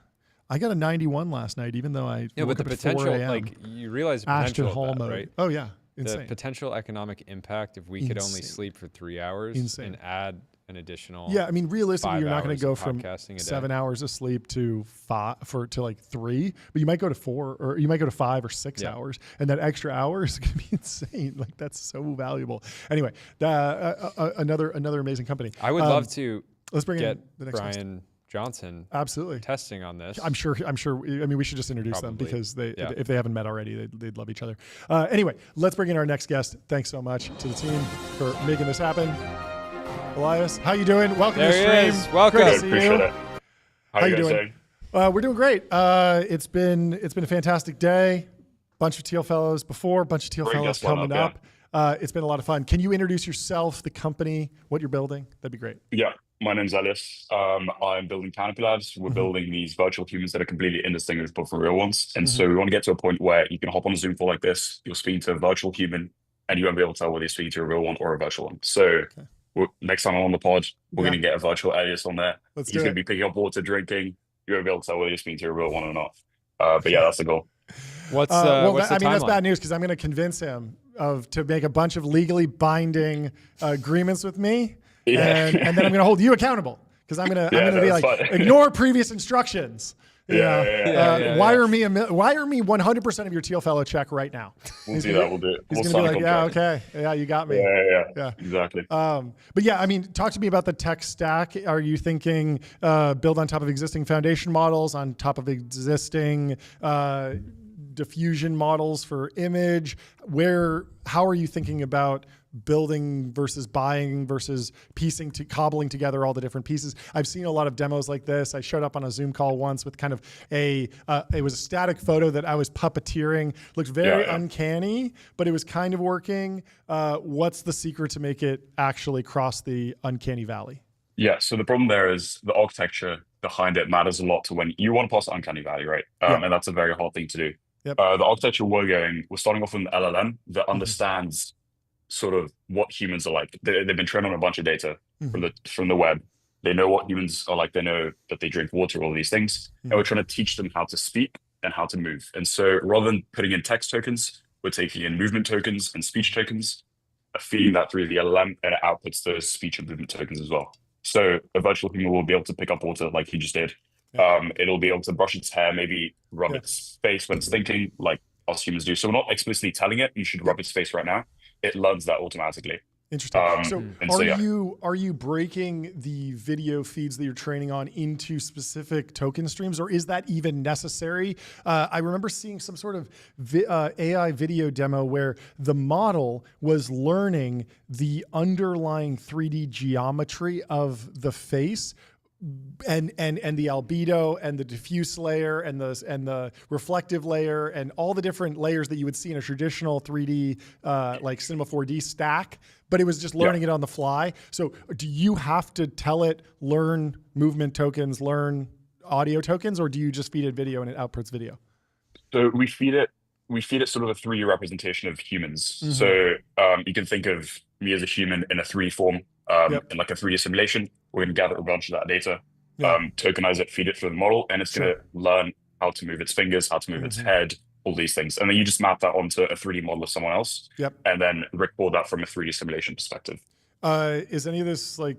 I got a 91 last night, even though I but the potential, like you realize the potential of that, right? Oh yeah, insane. The potential economic impact if we could only sleep for 3 hours and add an additional. Yeah, I mean, realistically, you're not going to go from podcasting a day. 7 hours of sleep to like 3, but you might go to 4, or you might go to 5 or 6 hours, and that extra hour is going to be insane. Like, that's so valuable. Anyway, another amazing company. I would love to. Let's bring get in the next Brian Johnson. Absolutely. Testing on this. I'm sure. I mean, we should just introduce them because if they haven't met already, they'd love each other. Anyway, let's bring in our next guest. Thanks so much to the team for making this happen. Elias, how you doing? Welcome to the stream. Welcome. Great to see Appreciate you. it. How you guys doing? We're doing great. It's been a fantastic day. Bunch of Teal Fellows before, bunch of Teal Fellows coming up. It's been a lot of fun. Can you introduce yourself, the company, what you're building? That'd be great. Yeah, my name's Elias. I'm building Canopy Labs. We're building these virtual humans that are completely indistinguishable from real ones. And so we want to get to a point where you can hop on a Zoom call like this, you'll speak to a virtual human, and you won't be able to tell whether you're speaking to a real one or a virtual one. So next time I'm on the pod, we're going to get a virtual Elias on there. He's going to be picking up water, drinking. You won't be able to tell whether you're speaking to a real one or not. But yeah, that's the goal. What's the timeline? That's bad news because I'm going to convince him to make a bunch of legally binding agreements with me, and then I'm going to hold you accountable because I'm going to be like, ignore previous instructions. Wire me 100% of your Teal Fellow check right now. We'll do that. We'll do it. He's going to be like, okay, you got me. Yeah, exactly. But yeah, I mean, talk to me about the tech stack. Are you thinking build on top of existing foundation models, on top of existing diffusion models for image? How are you thinking about building versus buying versus cobbling together all the different pieces? I've seen a lot of demos like this. I showed up on a Zoom call once with kind of it was a static photo that I was puppeteering. Looked very uncanny, but it was kind of working. What's the secret to make it actually cross the uncanny valley? Yeah, so the problem there is the architecture behind it matters a lot to when you want to pass the uncanny valley, right? And that's a very hard thing to do. Yep. The architecture we're starting off with an LLM that understands sort of what humans are like. They've been trained on a bunch of data from the web. They know what humans are like. They know that they drink water, all these things. And we're trying to teach them how to speak and how to move. And so rather than putting in text tokens, we're taking in movement tokens and speech tokens, feeding that through the LLM, and it outputs those speech and movement tokens as well. So a virtual human will be able to pick up water like he just did. It'll be able to brush its hair, maybe rub its face when it's thinking, like us humans do. So we're not explicitly telling it, you should rub its face right now. It learns that automatically. Interesting. Are you breaking the video feeds that you're training on into specific token streams, or is that even necessary? I remember seeing some sort of AI video demo where the model was learning the underlying 3D geometry of the face, and the albedo and the diffuse layer and the reflective layer and all the different layers that you would see in a traditional 3D like Cinema 4D stack, but it was just learning it on the fly. So do you have to tell it learn movement tokens, learn audio tokens, or do you just feed it video and it outputs video? So we feed it sort of a 3D representation of humans. So you can think of me as a human in a 3D form, in like a 3D simulation. We're going to gather a bunch of that data, tokenize it, feed it through the model, and it's going to learn how to move its fingers, how to move its head, all these things. And then you just map that onto a 3D model of someone else, and then record that from a 3D simulation perspective. Is any of this like,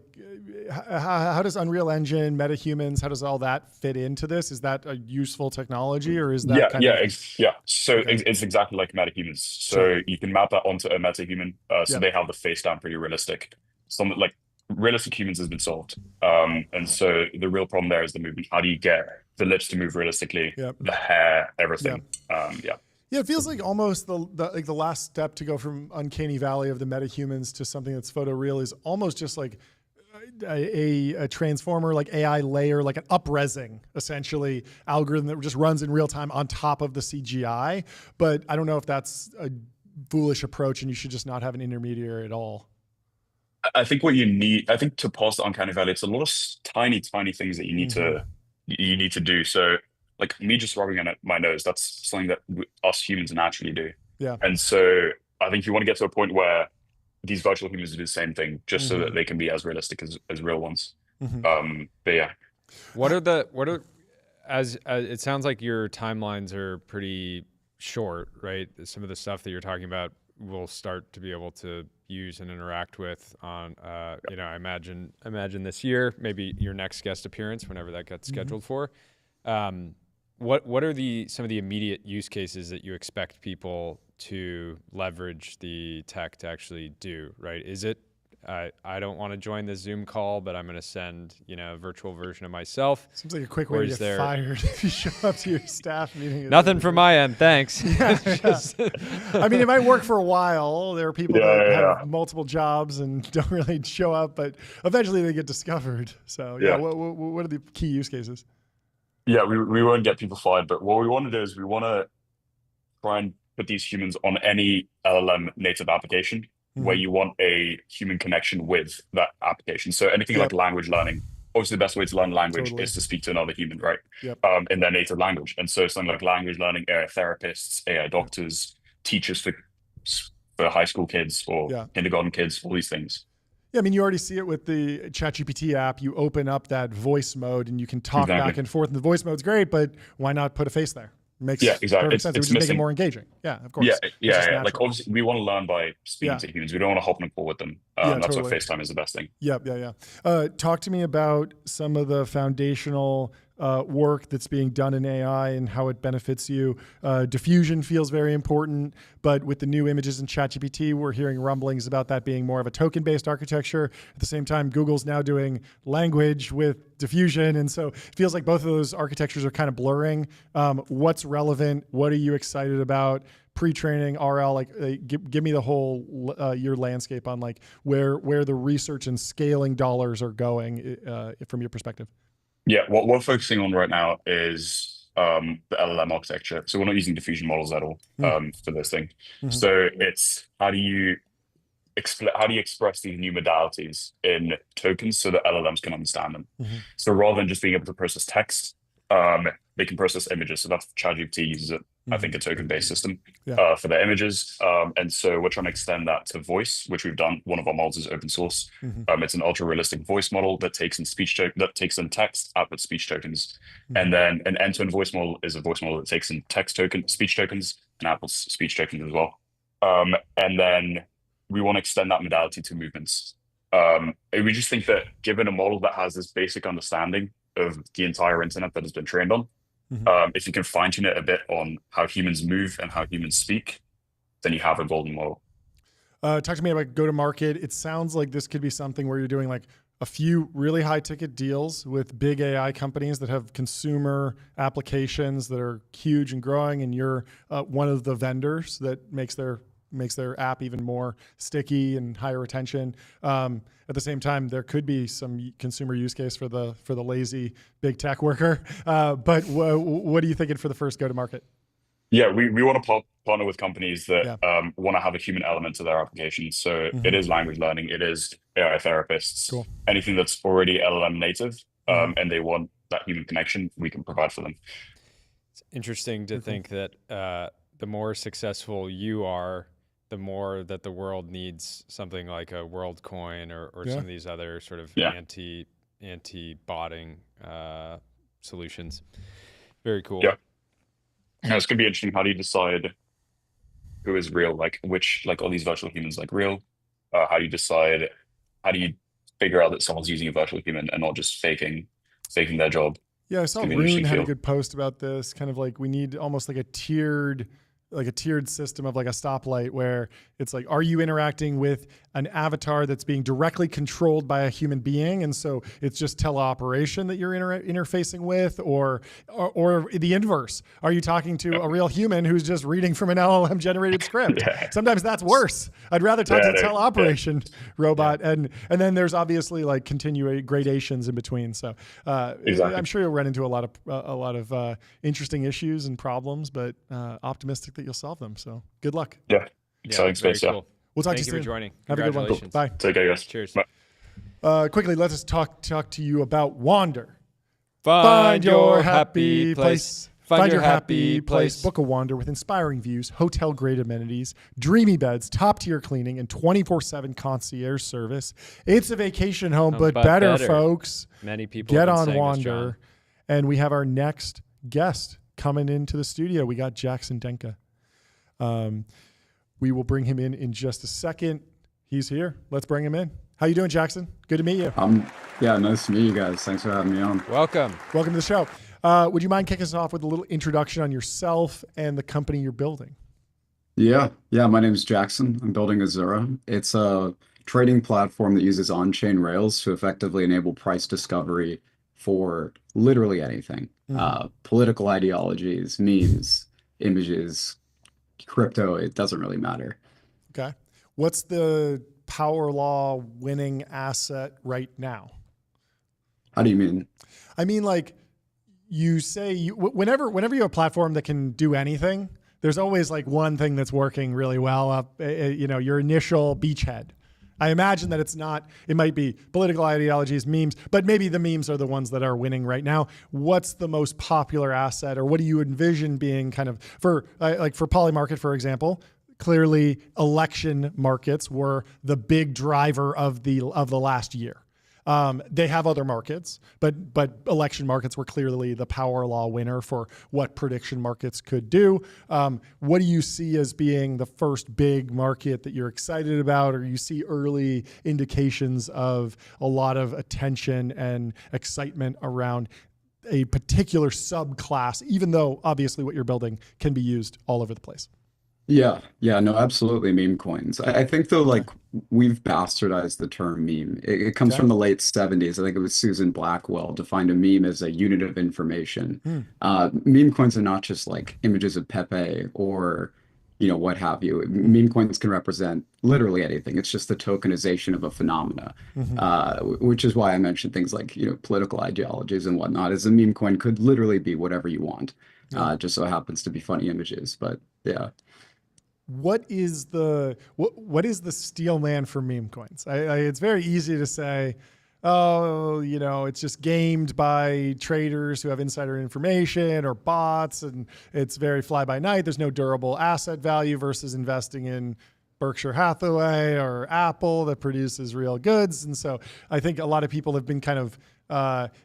how does Unreal Engine, MetaHumans, how does all that fit into this? Is that a useful technology, or is that So it's exactly like MetaHumans. So you can map that onto a MetaHuman. So they have the face down pretty realistic. Something like realistic humans has been solved. And so the real problem there is the movement. How do you get the lips to move realistically, the hair, everything? Yeah, it feels like almost the last step to go from uncanny valley of the metahumans to something that's photoreal is almost just like a transformer, like AI layer, like an up-resing, essentially, algorithm that just runs in real time on top of the CGI. But I don't know if that's a foolish approach and you should just not have an intermediary at all. I think what you need, to pass the uncanny valley, it's a lot of tiny things that you need to do. So like me just rubbing on my nose, that's something that us humans naturally do. Yeah. And so I think you want to get to a point where these virtual humans do the same thing, just so that they can be as realistic as real ones. But yeah. What are as it sounds like your timelines are pretty short, right? Some of the stuff that you're talking about will start to be able to use and interact with on, you know, I imagine this year, maybe your next guest appearance, whenever that gets scheduled for. What are some of the immediate use cases that you expect people to leverage the tech to actually do, right? Is it, I don't want to join the Zoom call, but I'm going to send, you know, a virtual version of myself. Seems like a quick way to get fired if you show up to your staff meeting. Nothing from my end, thanks. I mean, it might work for a while. There are people that have multiple jobs and don't really show up, but eventually they get discovered. So what are the key use cases? Yeah, we won't get people fired, but what we want to do is we want to try and put these humans on any LLM native application where you want a human connection with that application. So anything like language learning, obviously the best way to learn language is to speak to another human, right? In their native language. And so something like language learning, AI therapists, AI doctors, teachers for high school kids or kindergarten kids, all these things. Yeah, I mean, you already see it with the ChatGPT app. You open up that voice mode and you can talk back and forth. And the voice mode's great, but why not put a face there? Makes perfect sense. It would just make it more engaging. Yeah, of course. Yeah. Like obviously, we want to learn by speaking to humans. We don't want to hop on a call with them. That's why FaceTime is the best thing. Talk to me about some of the foundational work that's being done in AI and how it benefits you. Diffusion feels very important, but with the new images in ChatGPT, we're hearing rumblings about that being more of a token-based architecture. At the same time, Google's now doing language with diffusion, and so it feels like both of those architectures are kind of blurring. What's relevant? What are you excited about? Pre-training, RL, give me the whole your landscape on like where the research and scaling dollars are going from your perspective. Yeah, what we're focusing on right now is the LLM architecture. So we're not using diffusion models at all for this thing. So it's how do you express these new modalities in tokens so that LLMs can understand them? So rather than just being able to process text, they can process images. So that's ChatGPT uses it. I think a token-based system for their images. And so we're trying to extend that to voice, which we've done. One of our models is open source. It's an ultra-realistic voice model that takes in text, outputs speech tokens. And then an end-to-end voice model is a voice model that takes in speech tokens, and outputs speech tokens as well. And then we want to extend that modality to movements. We just think that given a model that has this basic understanding of the entire internet that has been trained on, if you can fine tune it a bit on how humans move and how humans speak, then you have a golden model. Talk to me about go-to-market. It sounds like this could be something where you're doing like a few really high-ticket deals with big AI companies that have consumer applications that are huge and growing, and you're one of the vendors that makes their app even more sticky and higher retention. At the same time, there could be some consumer use case for the lazy big tech worker. But what are you thinking for the first go-to-market? Yeah, we want to partner with companies that want to have a human element to their applications. So it is language learning, it is AI therapists, anything that's already LLM native, and they want that human connection, we can provide for them. It's interesting to think that the more successful you are, the more that the world needs something like a WorldCoin or some of these other sort of anti-botting solutions. Very cool. Yeah. It's going to be interesting. How do you decide who is real? Like all these virtual humans, like real? How do you figure out that someone's using a virtual human and not just faking their job? Yeah, I saw Rune had a good post about this, kind of like we need almost like a tiered system of like a stoplight where it's like, are you interacting with an avatar that's being directly controlled by a human being? And so it's just teleoperation that you're interfacing with, or the inverse. Are you talking to a real human who's just reading from an LLM generated script? Sometimes that's worse. I'd rather talk to a teleoperation robot. And then there's obviously like gradations in between. So I'm sure you'll run into a lot of interesting issues and problems, but optimistic that you'll solve them. So good luck. Yeah. Exciting space. Cool. We'll talk Thank to you soon. for joining. Have a good one. Bye. Take care, guys. Cheers. Bye. Quickly, let us talk to you about Wander. Find your happy place. Find your happy place. Book a Wander with inspiring views, hotel-grade amenities, dreamy beds, top-tier cleaning, and 24/7 concierge service. It's a vacation home, but better, folks. Many people get on Wander. And we have our next guest coming into the studio. We got Jackson Denka. We will bring him in just a second. He's here. Let's bring him in. How you doing, Jackson? Good to meet you. Yeah, nice to meet you guys. Thanks for having me on. Welcome. Welcome to the show. Would you mind kicking us off with a little introduction on yourself and the company you're building? Yeah. My name is Jackson. I'm building Azura. It's a trading platform that uses on-chain rails to effectively enable price discovery for literally anything. Political ideologies, memes, images, crypto, it doesn't really matter. Okay. What's the power law winning asset right now? How do you mean? I mean, like you say, whenever you have a platform that can do anything, there's always like one thing that's working really well. Your initial beachhead. I imagine that it might be political ideologies, memes, but maybe the memes are the ones that are winning right now. What's the most popular asset, or what do you envision being kind of for Polymarket, for example? Clearly, election markets were the big driver of the last year. They have other markets, but election markets were clearly the power law winner for what prediction markets could do. What do you see as being the first big market that you're excited about, or you see early indications of a lot of attention and excitement around a particular subclass, even though obviously what you're building can be used all over the place? Yeah, no, absolutely. Meme coins. I think though, like we've bastardized the term meme. It comes from the late 70s. I think it was Susan Blackwell defined a meme as a unit of information. Meme coins are not just like images of Pepe or, what have you. Meme coins can represent literally anything. It's just the tokenization of a phenomena, which is why I mentioned things like, political ideologies and whatnot, as a meme coin could literally be whatever you want. Just so happens to be funny images, but yeah. What is the steel man for meme coins? It's very easy to say, it's just gamed by traders who have insider information or bots, and it's very fly by night. There's no durable asset value versus investing in Berkshire Hathaway or Apple that produces real goods. And so I think a lot of people have been kind of,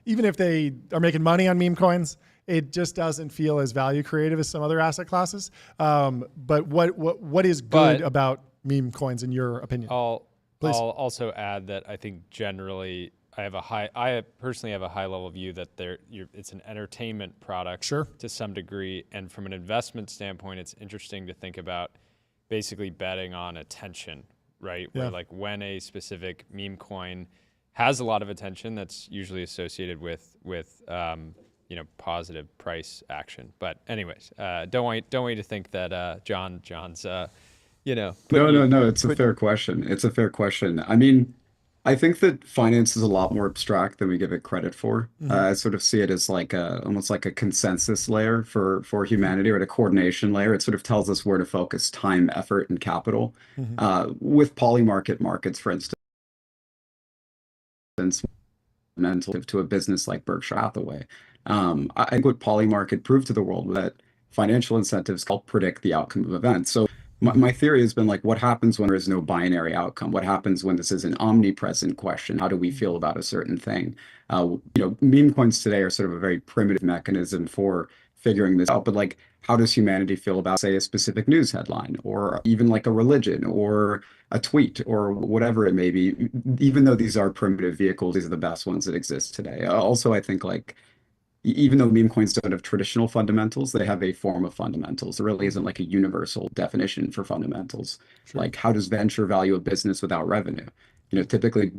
even if they are making money on meme coins, it just doesn't feel as value creative as some other asset classes. But what is good about meme coins in your opinion? I'll also add that I think generally I personally have a high level view that it's an entertainment product to some degree. And from an investment standpoint, it's interesting to think about basically betting on attention, right? Yeah. Where like when a specific meme coin has a lot of attention, that's usually associated with positive price action. But anyways, don't want you to think that John's No. It's a fair question. It's a fair question. I mean, I think that finance is a lot more abstract than we give it credit for. I sort of see it as like almost like a consensus layer for humanity, or a coordination layer. It sort of tells us where to focus time, effort, and capital. With polymarket markets, for instance, mental to a business like Berkshire Hathaway. I think what Polymarket proved to the world was that financial incentives help predict the outcome of events. So my theory has been like, what happens when there is no binary outcome? What happens when this is an omnipresent question? How do we feel about a certain thing? Meme coins today are sort of a very primitive mechanism for figuring this out. But like, how does humanity feel about, say, a specific news headline, or even like a religion or a tweet or whatever it may be? Even though these are primitive vehicles, these are the best ones that exist today. Also, I think like, even though meme coins don't have traditional fundamentals, they have a form of fundamentals. There really isn't like a universal definition for fundamentals. Like, how does venture value a business without revenue? Typically,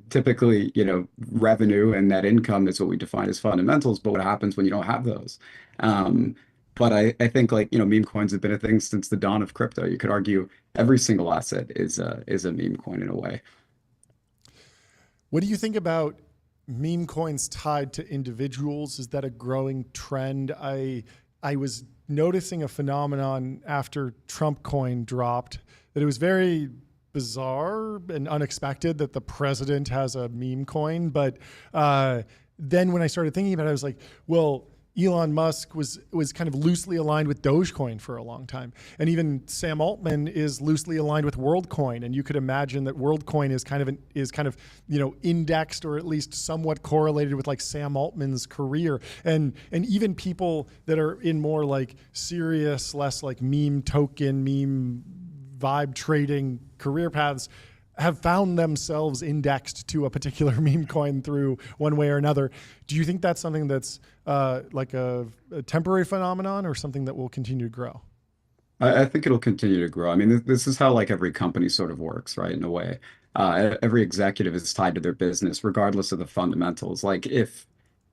revenue and net income is what we define as fundamentals. But what happens when you don't have those? But I think like, meme coins have been a thing since the dawn of crypto. You could argue every single asset is a meme coin in a way. What do you think about meme coins tied to individuals? Is that a growing trend? I was noticing a phenomenon after Trump coin dropped that it was very bizarre and unexpected that the president has a meme coin. But then when I started thinking about it, I was like, well, Elon Musk was kind of loosely aligned with Dogecoin for a long time. And even Sam Altman is loosely aligned with WorldCoin. And you could imagine that WorldCoin is kind of indexed, or at least somewhat correlated with like Sam Altman's career. And even people that are in more like serious, less like meme token, meme vibe trading career paths have found themselves indexed to a particular meme coin through one way or another. Do you think that's something that's like a temporary phenomenon or something that will continue to grow? I think it'll continue to grow. I mean, this is how like every company sort of works, right? In a way, every executive is tied to their business, regardless of the fundamentals. Like if,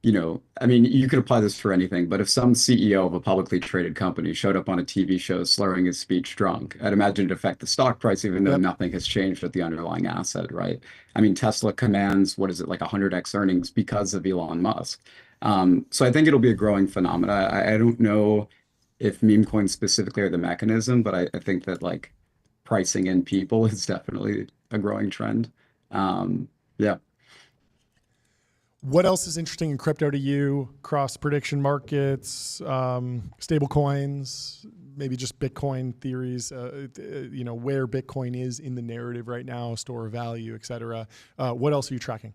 I mean, you could apply this for anything, but if some CEO of a publicly traded company showed up on a TV show slurring his speech drunk, I'd imagine it'd affect the stock price, even though nothing has changed with the underlying asset, right? I mean, Tesla commands, what is it, like 100x earnings because of Elon Musk. So I think it'll be a growing phenomenon. I don't know if meme coins specifically are the mechanism, but I think that like pricing in people is definitely a growing trend. Yeah. What else is interesting in crypto to you? Cross prediction markets, stable coins, maybe just Bitcoin theories, where Bitcoin is in the narrative right now, store of value, et cetera. What else are you tracking?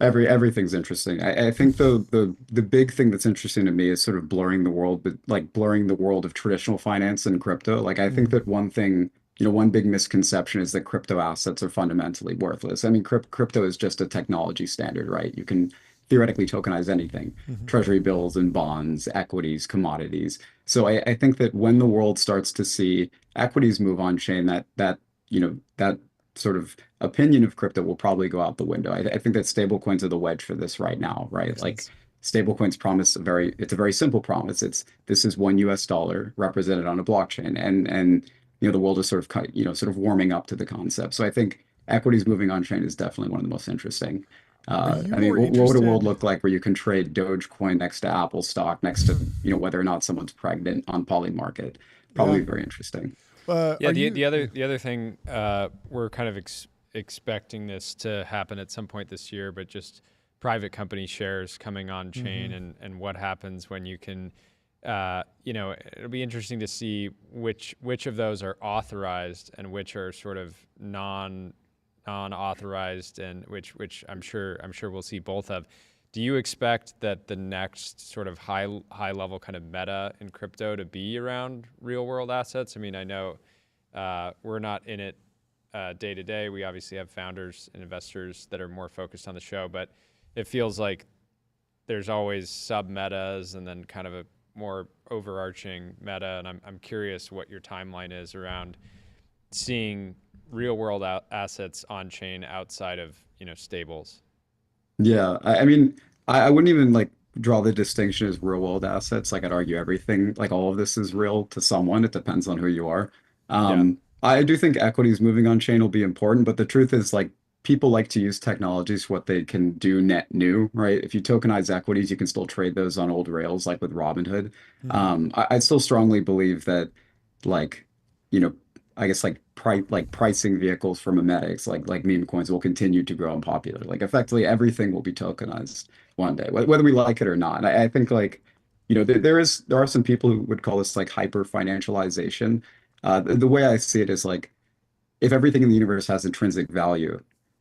Everything's interesting. I think the big thing that's interesting to me is sort of blurring the world, but like blurring the world of traditional finance and crypto. Like I think that one thing, one big misconception is that crypto assets are fundamentally worthless. I mean, crypto is just a technology standard, right? You can theoretically tokenize anything, treasury bills and bonds, equities, commodities. So I think that when the world starts to see equities move on chain, that sort of opinion of crypto will probably go out the window. I think that stablecoins are the wedge for this right now, right? Like stablecoins promise it's a very simple promise. This is $1 represented on a blockchain, and the world is sort of warming up to the concept. So I think equities moving on chain is definitely one of the most interesting. I mean, what would a world look like where you can trade Dogecoin next to Apple stock, next to whether or not someone's pregnant on Polymarket? Probably very interesting. The other thing, we're kind of expecting this to happen at some point this year, but just private company shares coming on chain and what happens when you can, it'll be interesting to see which of those are authorized and which are sort of non-authorized, and which I'm sure we'll see both of. Do you expect that the next sort of high level kind of meta in crypto to be around real world assets? I mean, I know we're not in it day to day. We obviously have founders and investors that are more focused on the show, but it feels like there's always sub metas and then kind of a more overarching meta. And I'm curious what your timeline is around seeing real world assets on chain outside of stables. Yeah, I mean, I wouldn't even like draw the distinction as real world assets. Like I'd argue everything, like all of this is real to someone. It depends on who you are. I do think equities moving on chain will be important, but the truth is like people like to use technologies for what they can do net new, right? If you tokenize equities, you can still trade those on old rails, like with Robinhood. I still strongly believe that like, I guess like pricing vehicles for memetics, like meme coins will continue to grow in popular. Like effectively everything will be tokenized one day, whether we like it or not. And I think like, there are some people who would call this like hyper financialization. The way I see it is like, if everything in the universe has intrinsic value,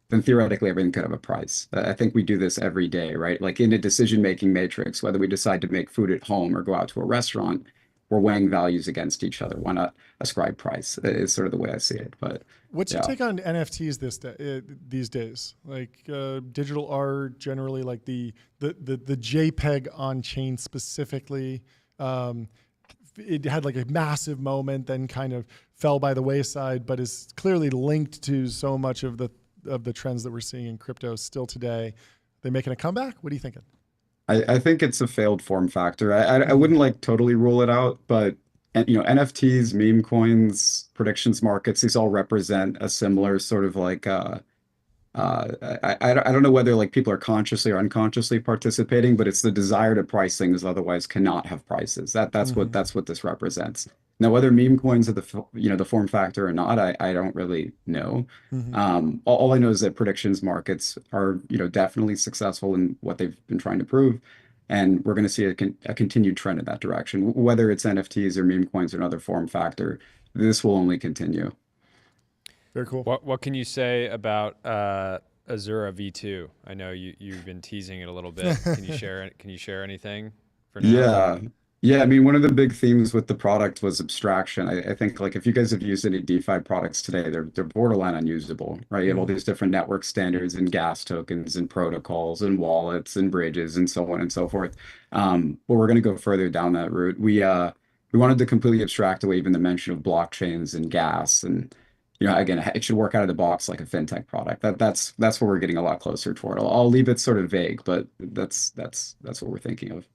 then theoretically everything could have a price. I think we do this every day, right? Like in a decision-making matrix, whether we decide to make food at home or go out to a restaurant, we're weighing values against each other. Why not ascribe price? Is sort of the way I see it. But what's your take on NFTs these days? Like digital art, generally, like the JPEG on chain specifically. It had like a massive moment, then kind of fell by the wayside, but is clearly linked to so much of the trends that we're seeing in crypto still today. They making a comeback? What are you thinking? I think it's a failed form factor. I wouldn't like totally rule it out, but NFTs, meme coins, predictions markets, these all represent a similar sort of like I don't know whether like people are consciously or unconsciously participating, but it's the desire to price things otherwise cannot have prices. That's what this represents. Now, whether meme coins are the form factor or not, I don't really know. All I know is that predictions markets are definitely successful in what they've been trying to prove, and we're going to see a continued trend in that direction. Whether it's NFTs or meme coins or another form factor, this will only continue. Very cool. What can you say about Azura V2? I know you've been teasing it a little bit. Can you share anything for now? Yeah. Yeah, I mean, one of the big themes with the product was abstraction. I think like if you guys have used any DeFi products today, they're borderline unusable, right? You have all these different network standards and gas tokens and protocols and wallets and bridges and so on and so forth. But we're going to go further down that route. We wanted to completely abstract away even the mention of blockchains and gas, and again, it should work out of the box like a fintech product. That's what we're getting a lot closer toward. I'll leave it sort of vague, but that's what we're thinking of.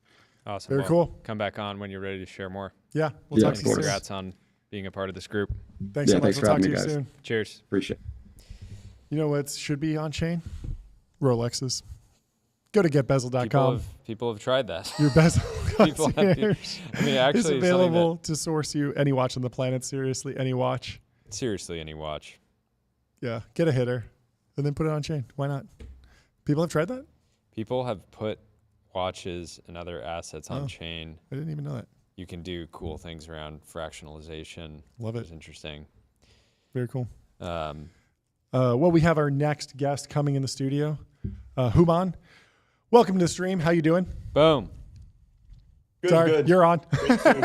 Awesome. Very cool. Come back on when you're ready to share more. Yeah, we'll talk to you soon. Congrats on being a part of this group. Thanks so much. Thanks we'll for talk to having you me, guys. soon. Cheers. Appreciate it. You know what should be on chain? Rolexes. Go to getbezel.com. People have tried that. Your bezel concierge actually, is available to source you any watch on the planet. Seriously, any watch. Seriously, any watch. Yeah, get a hitter and then put it on chain. Why not? People have tried that? People have put watches and other assets on chain. I didn't even know that. You can do cool things around fractionalization. Love it. It's interesting. Very cool. Well, we have our next guest coming in the studio. Human, welcome to the stream. How you doing? Boom. Good. You're on.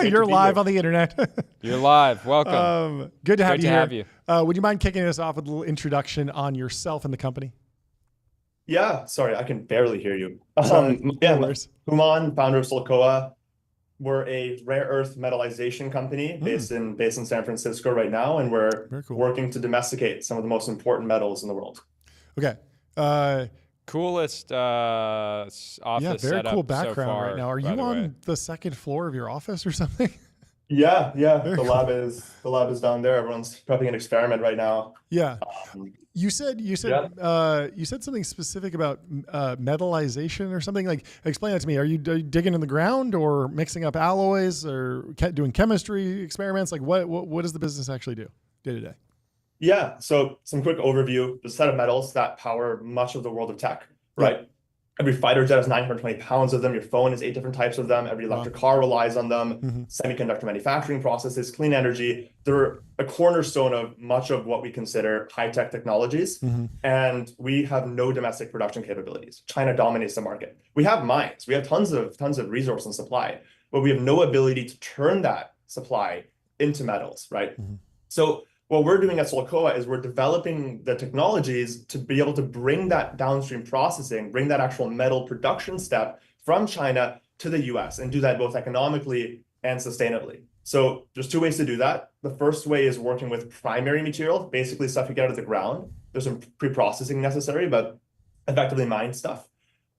You're live on the internet. You're live. Welcome. Good to have you here. Have you. Would you mind kicking us off with a little introduction on yourself and the company? Yeah, sorry, I can barely hear you. No Human, founder of Solcoa. We're a rare earth metallization company based in San Francisco right now, and we're working to domesticate some of the most important metals in the world. Okay. Coolest office very cool background so far, right now. Are you on the second floor of your office or something? Yeah. The lab is down there. Everyone's prepping an experiment right now. Yeah. You said something specific about metallization or something. Like, explain that to me. Are you digging in the ground or mixing up alloys or doing chemistry experiments? Like, what does the business actually do day to day? Yeah. So some quick overview. There's a set of metals that power much of the world of tech, right? Every fighter jet has 920 pounds of them. Your phone has 8 different types of them. Every electric car relies on them. Semiconductor manufacturing processes, clean energy. They're a cornerstone of much of what we consider high-tech technologies. And we have no domestic production capabilities. China dominates the market. We have mines. We have tons of resource and supply, but we have no ability to turn that supply into metals, right? So what we're doing at Solcoa is we're developing the technologies to be able to bring that downstream processing, bring that actual metal production step from China to the US and do that both economically and sustainably. So there's 2 ways to do that. The first way is working with primary material, basically stuff you get out of the ground. There's some pre-processing necessary, but effectively mined stuff.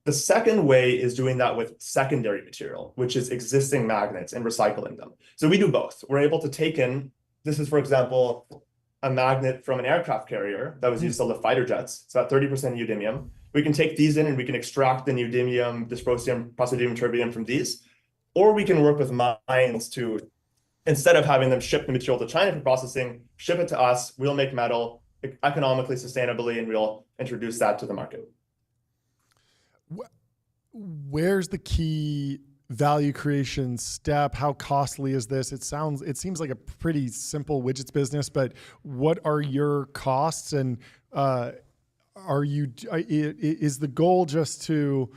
The second way is doing that with secondary material, which is existing magnets and recycling them. So we do both. We're able to take in, this is, for example, a magnet from an aircraft carrier that was used to lift fighter jets. It's about 30% neodymium. We can take these in and we can extract the neodymium, dysprosium, praseodymium, terbium from these. Or we can work with mines to, instead of having them ship the material to China for processing, ship it to us. We'll make metal economically, sustainably, and we'll introduce that to the market. Where's the key value creation step? How costly is this? It seems like a pretty simple widgets business, but what are your costs, and is the goal just to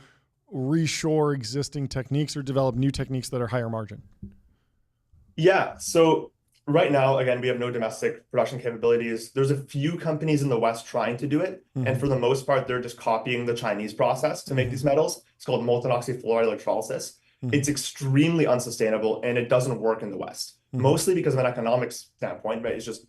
reshore existing techniques or develop new techniques that are higher margin? Yeah. So right now, again, we have no domestic production capabilities. There's a few companies in the West trying to do it. And for the most part, they're just copying the Chinese process to make these metals. It's called molten oxyfluoride electrolysis. It's extremely unsustainable and it doesn't work in the West, mostly because of an economics standpoint, right? It's just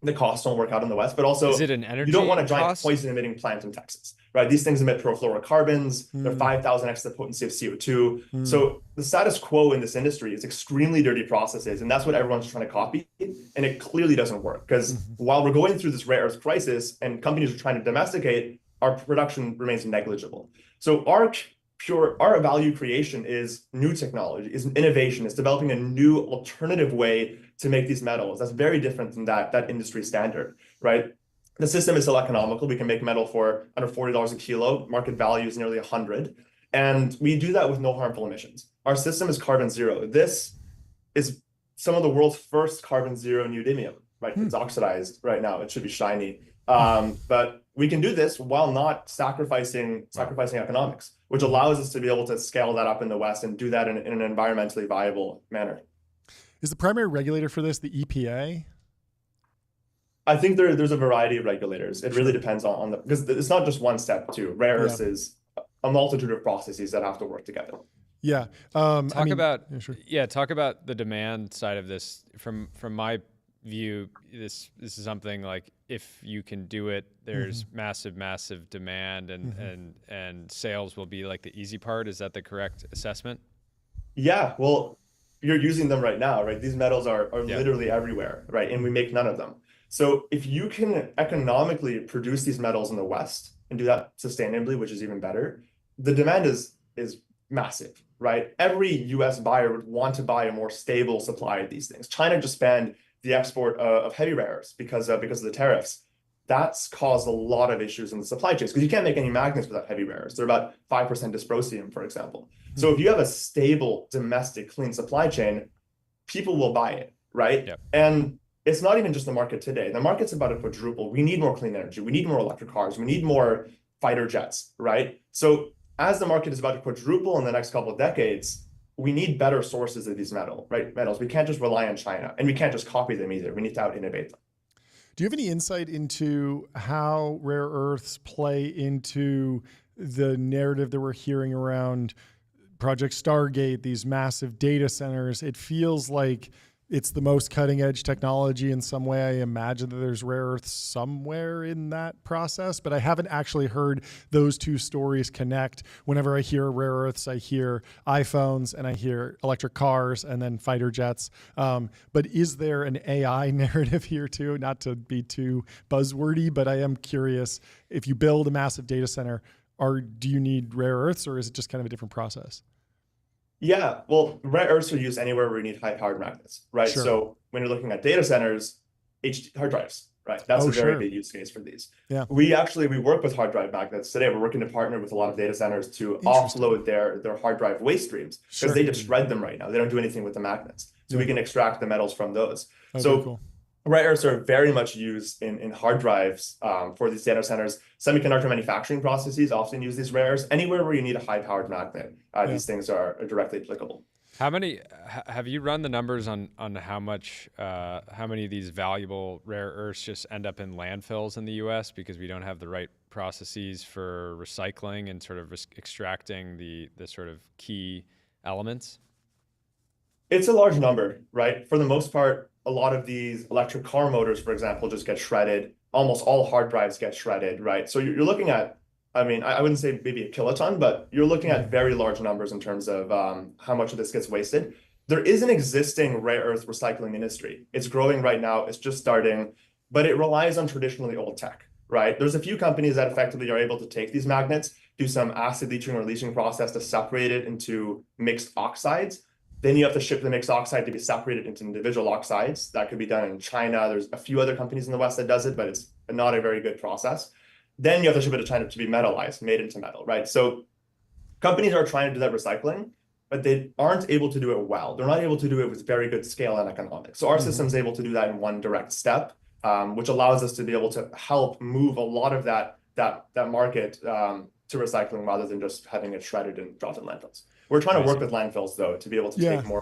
the costs don't work out in the West, but also is it an energy you don't want a giant poison emitting plant in Texas, right? These things emit perfluorocarbons. They're 5,000x the potency of CO2. So the status quo in this industry is extremely dirty processes. And that's what everyone's trying to copy. And it clearly doesn't work because while we're going through this rare earth crisis and companies are trying to domesticate, our production remains negligible. So our value creation is new technology, is innovation, is developing a new alternative way to make these metals. That's very different than that industry standard, right? The system is still economical. We can make metal for under $40 a kilo. Market value is nearly 100. And we do that with no harmful emissions. Our system is carbon zero. This is some of the world's first carbon zero neodymium, right? It's oxidized right now. It should be shiny. But we can do this while not sacrificing economics, which allows us to be able to scale that up in the West and do that in an environmentally viable manner. Is the primary regulator for this the EPA? I think there's a variety of regulators. It really depends on because it's not just one step too. Rare earths is a multitude of processes that have to work together. Yeah. Talk about the demand side of this. From my view, this is something like if you can do it, there's massive demand, and sales will be like the easy part. Is that the correct assessment? Yeah. Well, you're using them right now, right? These metals are literally everywhere, right? And we make none of them. So if you can economically produce these metals in the West and do that sustainably, which is even better, the demand is massive, right? Every US buyer would want to buy a more stable supply of these things. China just banned the export of heavy rare earths because of the tariffs. That's caused a lot of issues in the supply chains because you can't make any magnets without heavy rare earths. They're about 5% dysprosium, for example. So if you have a stable, domestic, clean supply chain, people will buy it, right? Yep. And it's not even just the market today. The market's about to quadruple. We need more clean energy. We need more electric cars. We need more fighter jets, right? So as the market is about to quadruple in the next couple of decades, we need better sources of these metals. We can't just rely on China, and we can't just copy them either. We need to out-innovate them. Do you have any insight into how rare earths play into the narrative that we're hearing around Project Stargate, these massive data centers? It feels like it's the most cutting edge technology in some way. I imagine that there's rare earths somewhere in that process, but I haven't actually heard those two stories connect. Whenever I hear rare earths, I hear iPhones and I hear electric cars and then fighter jets. But is there an AI narrative here too? Not to be too buzzwordy, but I am curious, if you build a massive data center, do you need rare earths, or is it just kind of a different process? Yeah, well, rare earths are used anywhere where you need high-powered magnets, right? Sure. So when you're looking at data centers, hard drives, right? That's a very big use case for these. Yeah. We work with hard drive magnets today. We're working to partner with a lot of data centers to offload their hard drive waste streams because they just shred them right now. They don't do anything with the magnets. So we can extract the metals from those. Cool. Rare earths are very much used in hard drives for these data centers. Semiconductor manufacturing processes often use these rare earths. Anywhere where you need a high-powered magnet, these things are directly applicable. How many have you run the numbers on how many of these valuable rare earths just end up in landfills in the U.S. because we don't have the right processes for recycling and sort of extracting the sort of key elements? It's a large number, right? For the most part, a lot of these electric car motors, for example, just get shredded. Almost all hard drives get shredded, right? So you're looking at, I wouldn't say maybe a kiloton, but you're looking at very large numbers in terms of how much of this gets wasted. There is an existing rare earth recycling industry. It's growing right now. It's just starting, but it relies on traditionally old tech, right? There's a few companies that effectively are able to take these magnets, do some acid leaching or leaching process to separate it into mixed oxides. Then you have to ship the mixed oxide to be separated into individual oxides. That could be done in China. There's a few other companies in the West that does it, but it's not a very good process. Then you have to ship it to China to be metallized, made into metal, right? So companies are trying to do that recycling, but they aren't able to do it well. They're not able to do it with very good scale and economics. So our system is able to do that in one direct step, which allows us to be able to help move a lot of that market to recycling rather than just having it shredded and dropped in landfills. We're trying to work with landfills though to be able to take more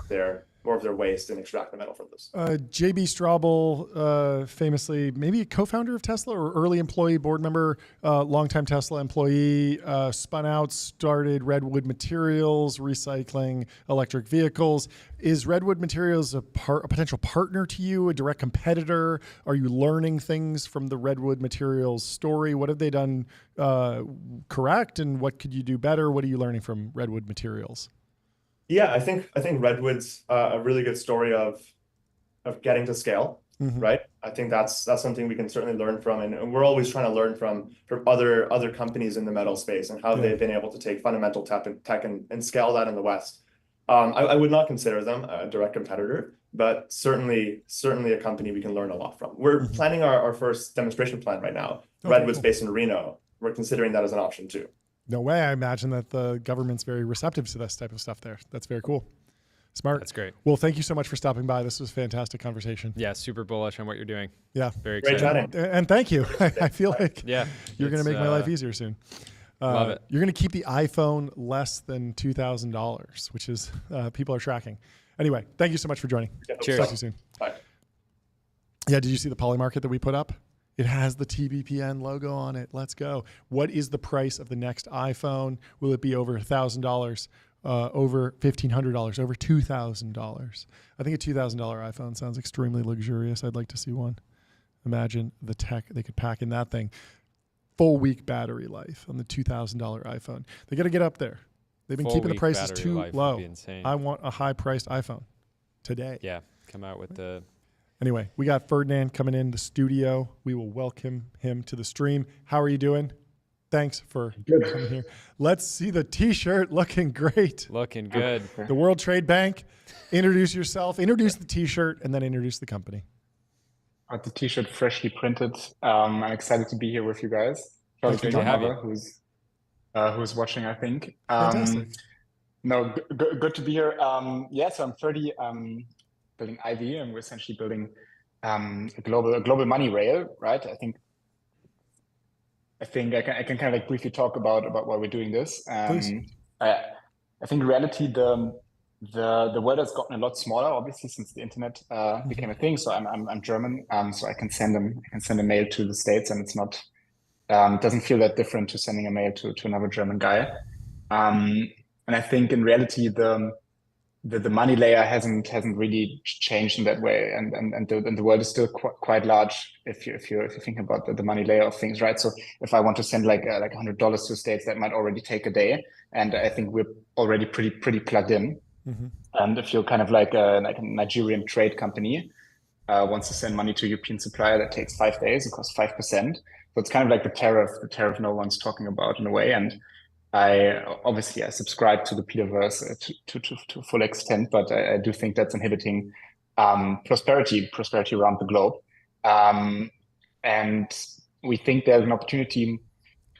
of their waste and extract the metal from those. JB Straubel, famously maybe a co-founder of Tesla or early employee, board member, longtime Tesla employee, spun out, started Redwood Materials, recycling electric vehicles. Is Redwood Materials a potential partner to you, a direct competitor? Are you learning things from the Redwood Materials story? What have they done correct, and what could you do better? What are you learning from Redwood Materials? Yeah, I think Redwood's a really good story of getting to scale, right? I think that's something we can certainly learn from, and we're always trying to learn from other companies in the metal space and how they've been able to take fundamental tech and scale that in the West. I would not consider them a direct competitor, but certainly a company we can learn a lot from. We're planning our first demonstration plant right now. Redwood's based in Reno. We're considering that as an option too. No way. I imagine that the government's very receptive to this type of stuff there. That's very cool. Smart. That's great. Well, thank you so much for stopping by. This was a fantastic conversation. Yeah, super bullish on what you're doing. Yeah. Very Great excited. chatting. And thank you. I feel like Yeah, you're going to make my life easier soon. Love it. You're going to keep the iPhone less than $2,000, which is people are tracking. Anyway, thank you so much for joining. Cheers. Talk to you soon. Bye. Yeah, did you see the Polymarket that we put up? It has the TBPN logo on it. Let's go. What is the price of the next iPhone? Will it be over $1,000, over $1,500, over $2,000? I think a $2,000 iPhone sounds extremely luxurious. I'd like to see one. Imagine the tech they could pack in that thing. Full week battery life on the $2,000 iPhone. They got to get up there. They've been keeping the prices too low. I want a high-priced iPhone today. Yeah, come out with the... Anyway, we got Ferdinand coming in the studio. We will welcome him to the stream. How are you doing? Thanks for coming here. Let's see the T-shirt looking great. Looking good. The World Trade Bank. Introduce yourself, introduce the T-shirt, and then introduce the company. The T-shirt freshly printed. I'm excited to be here with you guys. Good to have you. Who's watching, I think. Fantastic. No, good to be here. Yeah, so I'm 30. Building Ivy, and we're essentially building a global money rail, right? I think I can kind of like briefly talk about why we're doing this. I think in reality the world has gotten a lot smaller, obviously, since the internet became a thing. So I'm German, so I can send a mail to the States, and it's not doesn't feel that different to sending a mail to another German guy. And I think in reality the money layer hasn't really changed in that way, and the world is still quite large if you think about the money layer of things, right? So if I want to send like $100 to States, that might already take a day, and I think we're already pretty plugged in. Mm-hmm. And if you're kind of like a Nigerian trade company wants to send money to a European supplier, that takes 5 days. It costs 5%. So it's kind of like the tariff no one's talking about in a way. And I subscribe to the Peterverse to full extent, but I do think that's inhibiting prosperity around the globe. And we think there's an opportunity to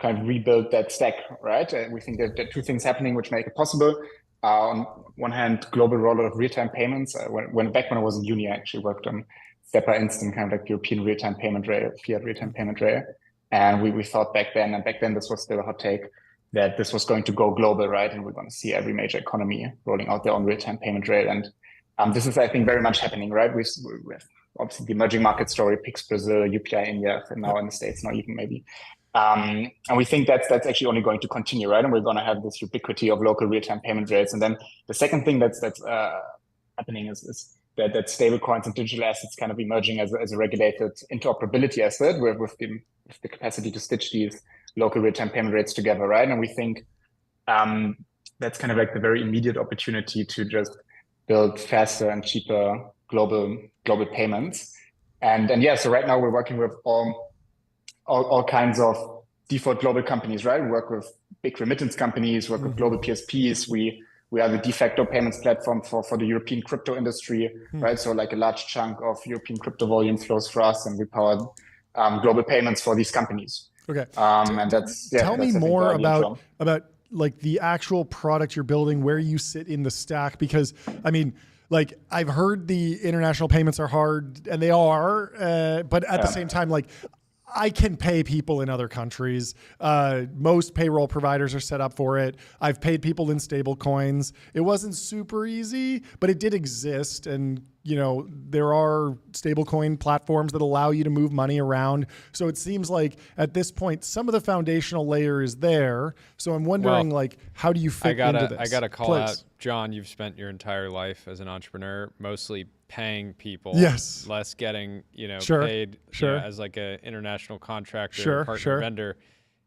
kind of rebuild that stack, right? We think that there are two things happening which make it possible. On one hand, global rollout of real-time payments. When I was in uni, I actually worked on SEPA Instant, kind of like European real-time payment rail, fiat real-time payment rail. And we thought back then this was still a hot take, that this was going to go global, right? And we're going to see every major economy rolling out their own real-time payment rail. And this is, I think, very much happening, right? We have obviously the emerging market story, Pix Brazil, UPI India, and now in the States, now even maybe. And we think that's actually only going to continue, right? And we're going to have this ubiquity of local real-time payment rails. And then the second thing that's happening is that stablecoins and digital assets kind of emerging as a regulated interoperability asset with the capacity to stitch these local real-time payment rates together, right? And we think that's kind of like the very immediate opportunity to just build faster and cheaper global payments. And yeah, so right now we're working with all kinds of default global companies, right? We work with big remittance companies, work with global PSPs. We are the de facto payments platform for the European crypto industry, right? So like a large chunk of European crypto volume flows for us, and we power global payments for these companies. Okay. And tell me more about like the actual product you're building, where you sit in the stack, because I mean, like I've heard the international payments are hard, and they are, but at the same time, like I can pay people in other countries. Most payroll providers are set up for it. I've paid people in stable coins. It wasn't super easy, but it did exist. And, you know, there are stablecoin platforms that allow you to move money around. So it seems like at this point, some of the foundational layer is there. So I'm wondering, like, how do you fit into this? I got to call out, John, you've spent your entire life as an entrepreneur, mostly paying people, less getting, paid as like an international contractor, partner, vendor.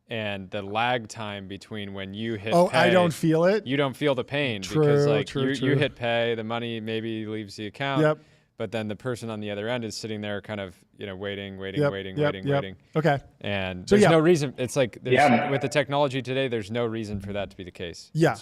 And the lag time between when you hit pay, I don't feel it. You don't feel the pain because like you hit pay, the money maybe leaves the account, but then the person on the other end is sitting there kind of, waiting. Okay. And there's no reason. It's like with the technology today, there's no reason for that to be the case. Yeah.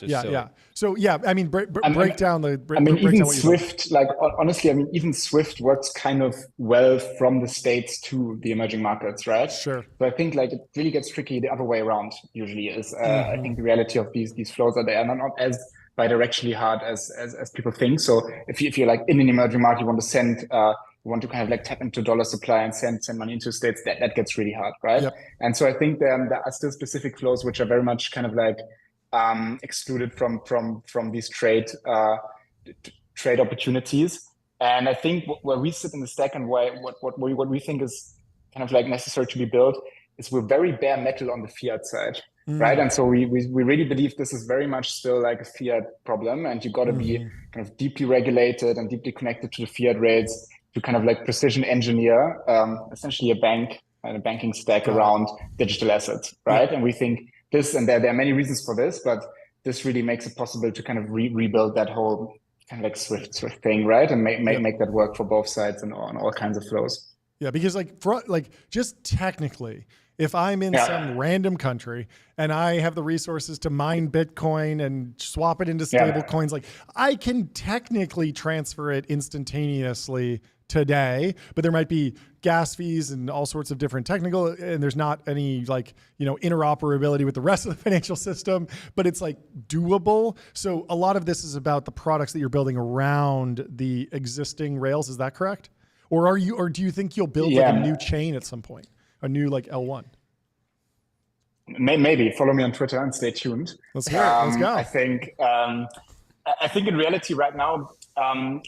So I mean, break down the. Even Swift, like honestly, even Swift works kind of well from the States to the emerging markets, right? Sure. So I think like it really gets tricky the other way around. Usually is I think the reality of these flows are they are not as bidirectionally hard as people think. So if you're like in an emerging market, you want to send, you want to kind of like tap into dollar supply and send money into states, that gets really hard, right? Yep. And so I think there are still specific flows which are very much kind of like excluded from these trade opportunities. And I think where we sit in the stack and what we think is kind of like necessary to be built is we're very bare metal on the fiat side, right? And so we really believe this is very much still like a fiat problem, and you got to be kind of deeply regulated and deeply connected to the fiat rails to kind of like precision engineer essentially a bank and a banking stack around digital assets, right? And we think this, and there are many reasons for this, but this really makes it possible to kind of rebuild that whole kind of like Swift thing, right? And make that work for both sides and on all kinds of flows. Yeah, because just technically, if I'm in some random country and I have the resources to mine Bitcoin and swap it into stable coins, like I can technically transfer it instantaneously today, but there might be gas fees and all sorts of different technical, and there's not any interoperability with the rest of the financial system, but it's like doable. So a lot of this is about the products that you're building around the existing rails. Is that correct? Or do you think you'll build like a new chain at some point, a new like L1? Maybe follow me on Twitter and stay tuned. Let's hear it. Let's go. I think in reality right now,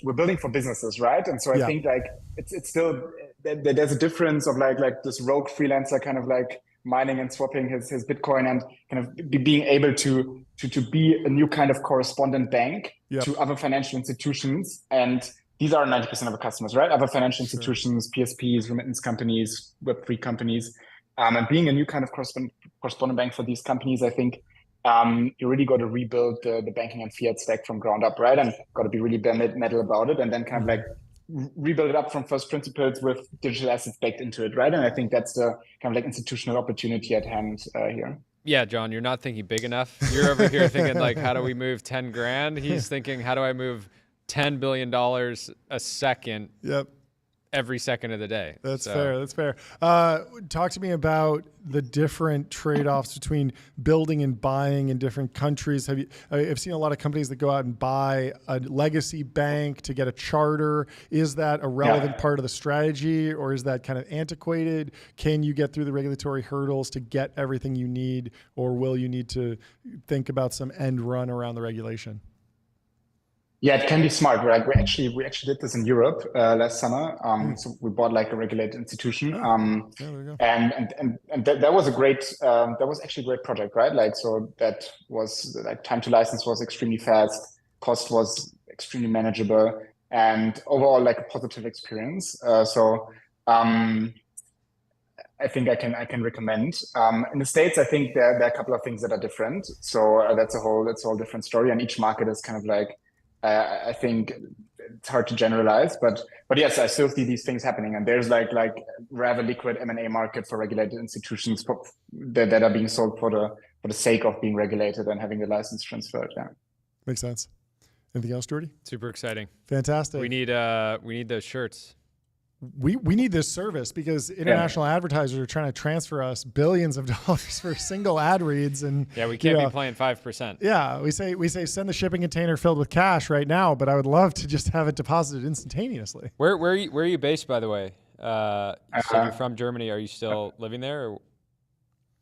we're building for businesses, right? And so I think like it's still there's a difference of like this rogue freelancer kind of like mining and swapping his Bitcoin and kind of being able to be a new kind of correspondent bank to other financial institutions. And these are 90% of our customers, right? Other financial institutions, PSPs, remittance companies, Web3 companies, and being a new kind of correspondent bank for these companies, I think you really got to rebuild the banking and fiat stack from ground up, right? And got to be really bare metal about it, and then kind of like rebuild it up from first principles with digital assets baked into it, right? And I think that's the kind of like institutional opportunity at hand here. Yeah, John, you're not thinking big enough. You're over here thinking like, how do we move 10 grand? He's thinking, how do I move $10 billion a second? Yep. Every second of the day. That's fair. That's fair. Talk to me about the different trade-offs between building and buying in different countries. I've seen a lot of companies that go out and buy a legacy bank to get a charter. Is that a relevant part of the strategy, or is that kind of antiquated? Can you get through the regulatory hurdles to get everything you need, or will you need to think about some end run around the regulation? Yeah, it can be smart. Right? We actually did this in Europe last summer. So we bought like a regulated institution, and that was actually a great project, right? Like, so that was like time to license was extremely fast, cost was extremely manageable, and overall like a positive experience. I think I can recommend. In the States, I think there are a couple of things that are different. So that's a whole different story, and each market is kind of like. I think it's hard to generalize, but yes, I still see these things happening, and there's like rather liquid M&A market for regulated institutions that are being sold for the sake of being regulated and having the license transferred. Yeah, makes sense. Anything else, Jordy? Super exciting. Fantastic. We need those shirts. We need this service because international advertisers are trying to transfer us billions of dollars for single ad reads, and we can't be playing 5%. Yeah, we say send the shipping container filled with cash right now, but I would love to just have it deposited instantaneously. Where are you based, by the way? You said you're from Germany. Are you still living there? Or?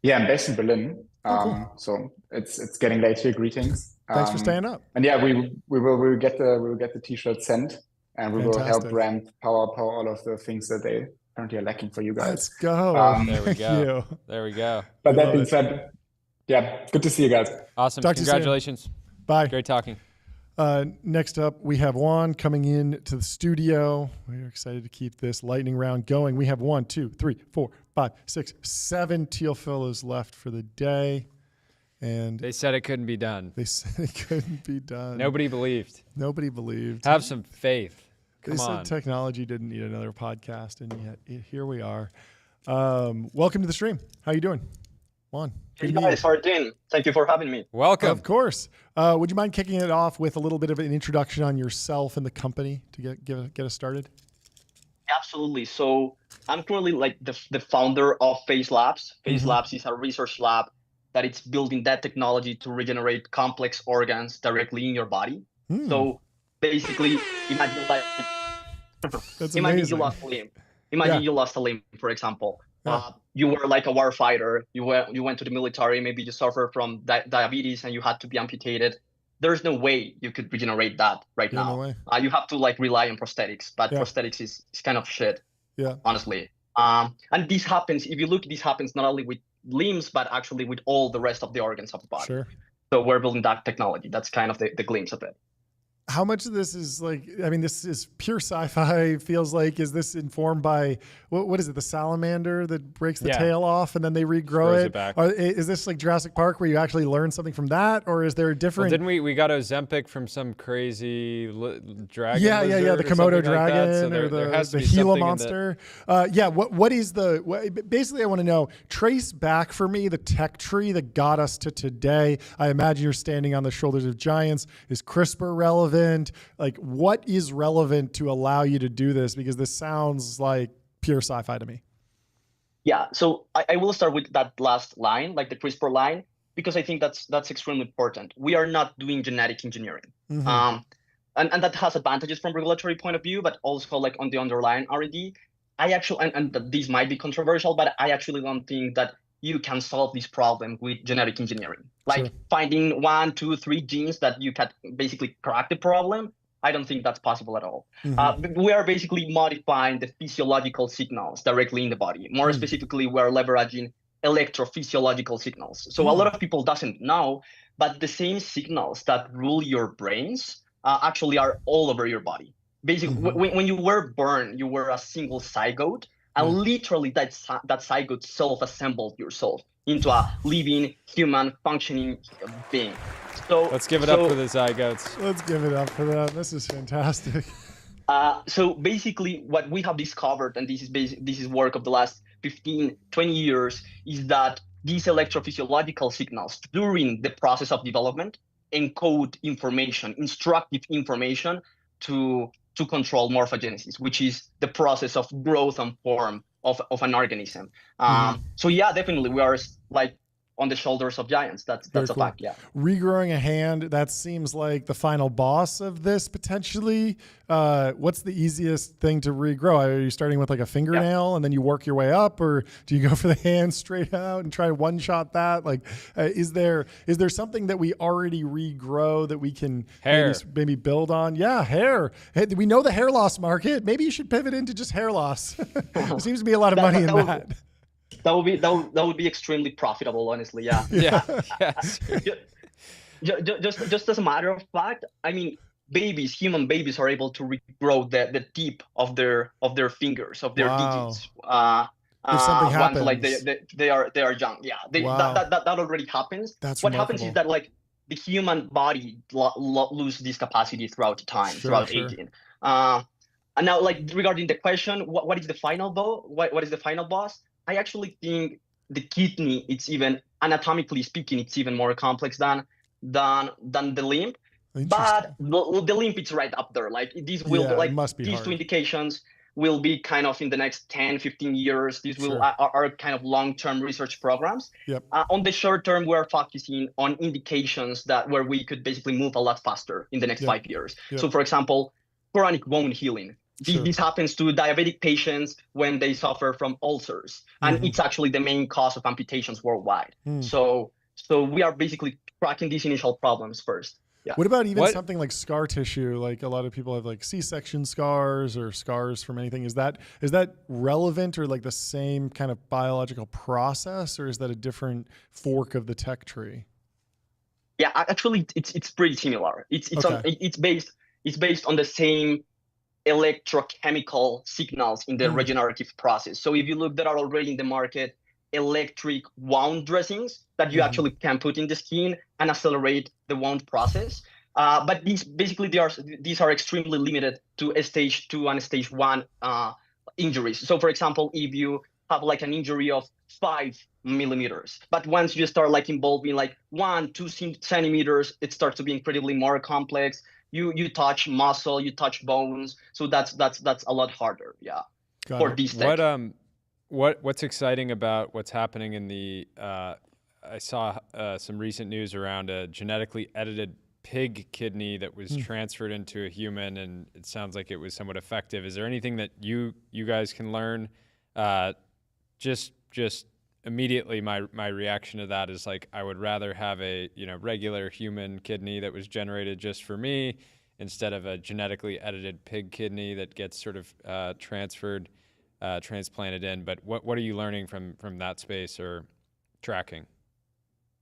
Yeah, I'm based in Berlin. Cool. So it's getting late here. Greetings. Thanks for staying up. And yeah, we will get the t-shirt sent. And we will help brand power all of the things that they currently are lacking for you guys. Let's go. There we go. There we go. But that being said, good to see you guys. Awesome. Congratulations. Bye. Great talking. Next up, we have Juan coming in to the studio. We're excited to keep this lightning round going. We have 1, 2, 3, 4, 5, 6, 7 teal fellows left for the day. And they said it couldn't be done. They said it couldn't be done. Nobody believed. Have some faith. They said technology didn't need another podcast, and yet here we are. Welcome to the stream. How you doing, Juan? Hey guys, how are you doing? Thank you for having me. Welcome. Of course. Would you mind kicking it off with a little bit of an introduction on yourself and the company to get us started? Absolutely. So I'm currently like the founder of Face Labs. Face Labs is a research lab that it's building that technology to regenerate complex organs directly in your body. So basically, imagine like imagine you lost a limb. Imagine you lost a limb, for example. You were like a war fighter. You went to the military. Maybe you suffer from diabetes and you had to be amputated. There's no way you could regenerate that right now. No way. You have to like rely on prosthetics, but prosthetics is kind of shit. Yeah. Honestly. And this happens, if you look, this happens not only with limbs, but actually with all the rest of the organs of the body. Sure. So we're building that technology. That's kind of the glimpse of it. How much of this is like, I mean, this is pure sci-fi, feels like. Is this informed by, what is it, the salamander that breaks the tail off and then they regrow it? Back. Is this like Jurassic Park where you actually learn something from that? Or is there a different... Well, didn't we got Ozempic from some crazy dragon? Yeah, the Komodo dragon like or the Gila monster. What is the... Basically, I want to know, trace back for me the tech tree that got us to today. I imagine you're standing on the shoulders of giants. Is CRISPR relevant? Like, what is relevant to allow you to do this? Because this sounds like pure sci-fi to me. Yeah, so I will start with that last line, like the CRISPR line, because I think that's extremely important. We are not doing genetic engineering. Mm-hmm. And that has advantages from regulatory point of view, but also like on the underlying R&D. I actually, and this might be controversial, but I actually don't think that you can solve this problem with genetic engineering. Like finding 1, 2, 3 genes that you can basically crack the problem. I don't think that's possible at all. Mm-hmm. We are basically modifying the physiological signals directly in the body. More specifically, we're leveraging electrophysiological signals. So a lot of people doesn't know, but the same signals that rule your brains actually are all over your body. Basically, when you were born, you were a single zygote. And literally that zygote self-assembled yourself into a living, human, functioning being. So let's give it up for the zygotes. Let's give it up for them. This is fantastic. So basically what we have discovered, and this is work of the last 15, 20 years, is that these electrophysiological signals during the process of development encode information, instructive information to control morphogenesis, which is the process of growth and form of an organism. So yeah, definitely we are like on the shoulders of giants. That's a fact. Yeah. Regrowing a hand, that seems like the final boss of this potentially. What's the easiest thing to regrow? Are you starting with like a fingernail and then you work your way up, or do you go for the hand straight out and try to one shot that? Like, is there something that we already regrow that we can maybe build on? Yeah, hair. Hey, we know the hair loss market. Maybe you should pivot into just hair loss. There seems to be a lot of money in that. That would be extremely profitable, honestly. Yeah. Just as a matter of fact, I mean, human babies are able to regrow the tip of their fingers, of their digits. If something happens, like they are young. Yeah, that already happens. That's what remarkable. Happens is that like the human body lose this capacity throughout time, throughout aging. And now, like regarding the question, what is the final what is the final boss? I actually think the kidney, it's even anatomically speaking, it's even more complex than the limb. But the limb is right up there. Like these will these two indications will be kind of in the next 10, 15 years. These are kind of long-term research programs. Yep. On the short term, we're focusing on indications where we could basically move a lot faster in the next 5 years. Yep. So for example, chronic wound healing. This happens to diabetic patients when they suffer from ulcers, and it's actually the main cause of amputations worldwide. So we are basically cracking these initial problems first. Yeah. What about even something like scar tissue? Like a lot of people have like C-section scars or scars from anything. Is that relevant or like the same kind of biological process, or is that a different fork of the tech tree? Yeah, actually, it's pretty similar. It's based on the same electrochemical signals in the regenerative process. So if you look, there are already in the market electric wound dressings that you actually can put in the skin and accelerate the wound process. But these are extremely limited to a stage 2 and stage 1 injuries. So for example, if you have like an injury of 5 millimeters, but once you start like involving like 1-2 centimeters, it starts to be incredibly more complex. You touch muscle, you touch bones, so that's a lot harder. Yeah, for these tech. What's exciting about what's happening in the I saw some recent news around a genetically edited pig kidney that was transferred into a human, and it sounds like it was somewhat effective. Is there anything that you guys can learn? Just immediately, my reaction to that is like, I would rather have a regular human kidney that was generated just for me instead of a genetically edited pig kidney that gets sort of transplanted in. But what are you learning from that space or tracking?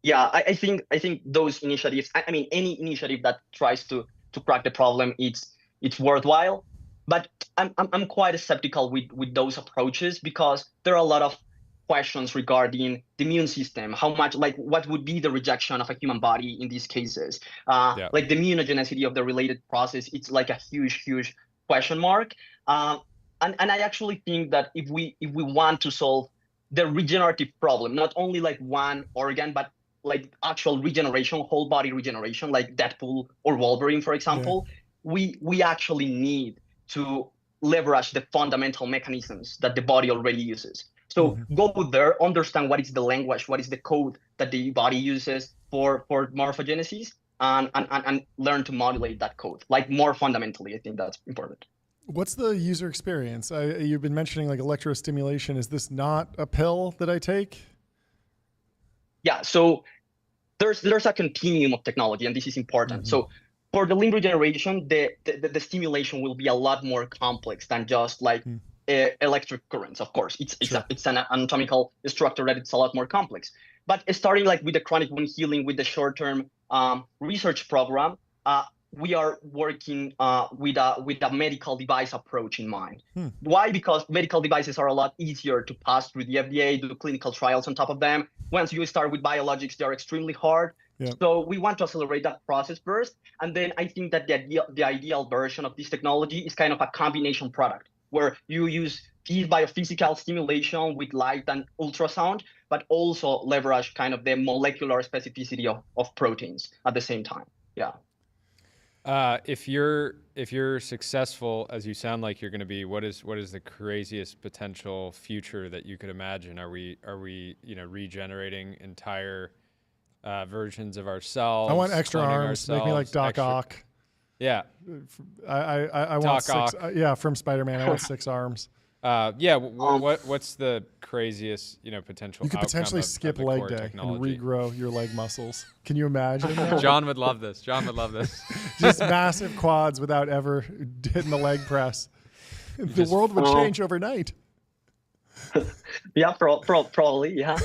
Yeah, I think those initiatives, I mean, any initiative that tries to crack the problem, it's worthwhile. But I'm quite skeptical with those approaches, because there are a lot of questions regarding the immune system. How much, like, what would be the rejection of a human body in these cases? Like the immunogenicity of the related process, it's like a huge question mark. And I actually think that if we want to solve the regenerative problem, not only like one organ, but like actual regeneration, whole body regeneration, like Deadpool or Wolverine, for example, we actually need to leverage the fundamental mechanisms that the body already uses. So go there, understand what is the language, what is the code that the body uses for morphogenesis, and learn to modulate that code, like more fundamentally. I think that's important. What's the user experience? You've been mentioning like electrostimulation. Is this not a pill that I take? Yeah, so there's a continuum of technology, and this is important. So for the limb regeneration, the stimulation will be a lot more complex than just like electric currents. Of course, it's an anatomical structure that it's a lot more complex. But starting like with the chronic wound healing, with the short-term research program, we are working with a medical device approach in mind. Why? Because medical devices are a lot easier to pass through the FDA, do clinical trials on top of them. Once you start with biologics, they are extremely hard. So we want to accelerate that process first. And then I think that the ideal version of this technology is kind of a combination product, where you use deep biophysical stimulation with light and ultrasound, but also leverage kind of the molecular specificity of proteins at the same time. Yeah. If you're successful, as you sound like you're going to be, what is the craziest potential future that you could imagine? Are we regenerating entire versions of ourselves? I want extra arms. Make me like Doc Ock. Yeah. I want six. From Spider-Man. I want 6 arms. What's the craziest potential? You could potentially skip leg day technology and regrow your leg muscles. Can you imagine that? John would love this. Just massive quads without ever hitting the leg press. The world would change overnight. Yeah, probably. Yeah.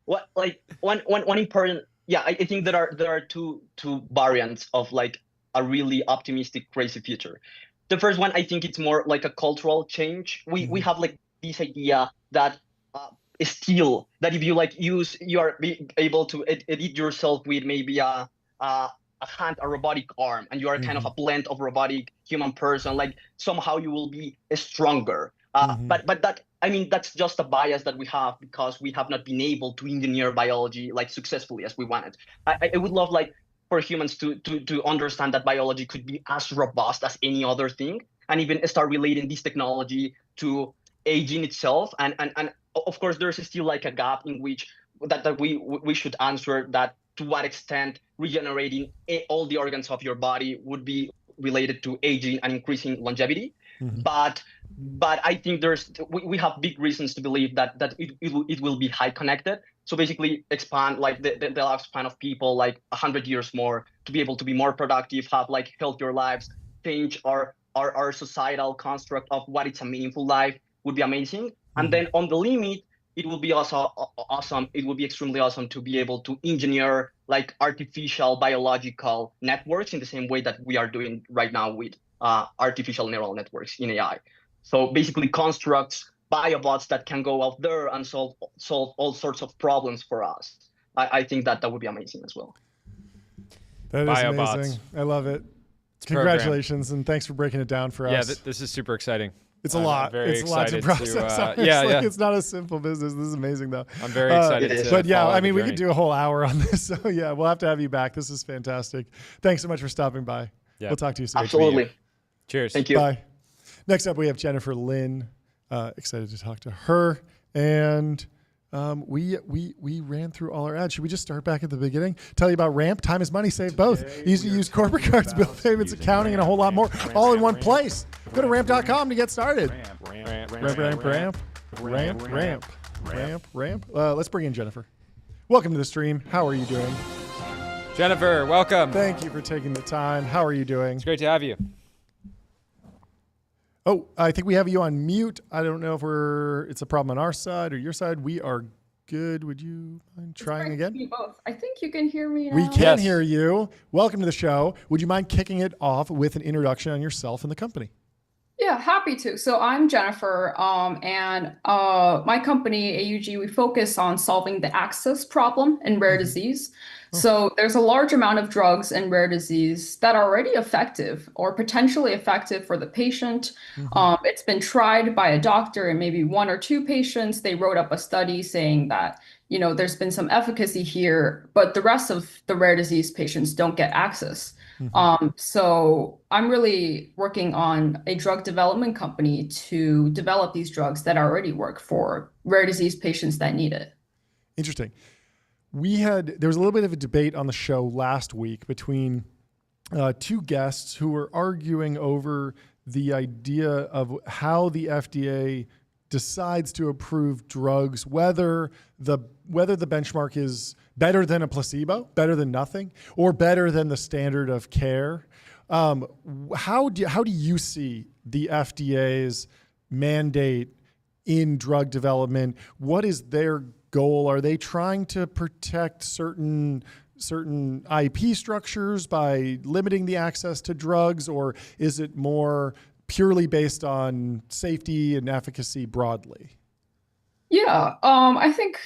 One important. Yeah, I think there are two variants of like a really optimistic, crazy future. The first one, I think it's more like a cultural change. We have like this idea that still that if you like you are able to edit yourself with maybe a robotic arm, and you are kind of a blend of robotic human person, like somehow you will be stronger. But that, I mean, that's just a bias that we have because we have not been able to engineer biology like successfully as we wanted. I would love like for humans to understand that biology could be as robust as any other thing, and even start relating this technology to aging itself. And of course, there's still like a gap in which that we should answer that to what extent regenerating all the organs of your body would be related to aging and increasing longevity. But I think we have big reasons to believe that it will be high connected. So basically expand like the lifespan of people like 100 years more to be able to be more productive, have like healthier lives, change our societal construct of what it's a meaningful life would be amazing. And then on the limit, it will be also awesome. It will be extremely awesome to be able to engineer like artificial biological networks in the same way that we are doing right now with artificial neural networks in AI. So basically constructs, biobots that can go out there and solve all sorts of problems for us. I think that would be amazing as well. That is amazing. I love it. Congratulations, and thanks for breaking it down for us. Yeah, this is super exciting. It's a lot. It's a lot to process. It's not a simple business. This is amazing, though. I'm very excited. But yeah, I mean, we could do a whole hour on this. So yeah, we'll have to have you back. This is fantastic. Thanks so much for stopping by. Yeah. We'll talk to you soon. Absolutely. Cheers. Thank you. Bye. Next up, we have Jennifer Lin. Excited to talk to her. And We ran through all our ads. Should we just start back at the beginning? Tell you about Ramp, time is money, save both. Easy to use corporate cards, bill payments, accounting, and a whole lot more, all in one place. Go to ramp.com to get started. Ramp. Let's bring in Jennifer. Welcome to the stream. How are you doing? Jennifer, welcome. Thank you for taking the time. How are you doing? It's great to have you. Oh, I think we have you on mute. I don't know if it's a problem on our side or your side. We are good. Would you mind trying again? Both. I think you can hear me now. We can hear you. Welcome to the show. Would you mind kicking it off with an introduction on yourself and the company? Yeah, happy to. So I'm Jennifer, and my company, AUG, we focus on solving the access problem in rare disease. So there's a large amount of drugs in rare disease that are already effective or potentially effective for the patient. It's been tried by a doctor in maybe 1 or 2 patients. They wrote up a study saying that, there's been some efficacy here, but the rest of the rare disease patients don't get access. So I'm really working on a drug development company to develop these drugs that already work for rare disease patients that need it. Interesting. There was a little bit of a debate on the show last week between 2 guests who were arguing over the idea of how the FDA decides to approve drugs, whether the benchmark is better than a placebo, better than nothing, or better than the standard of care. How do you see the FDA's mandate in drug development? What is their goal? Are they trying to protect certain IP structures by limiting the access to drugs, or is it more purely based on safety and efficacy broadly? Yeah, I think,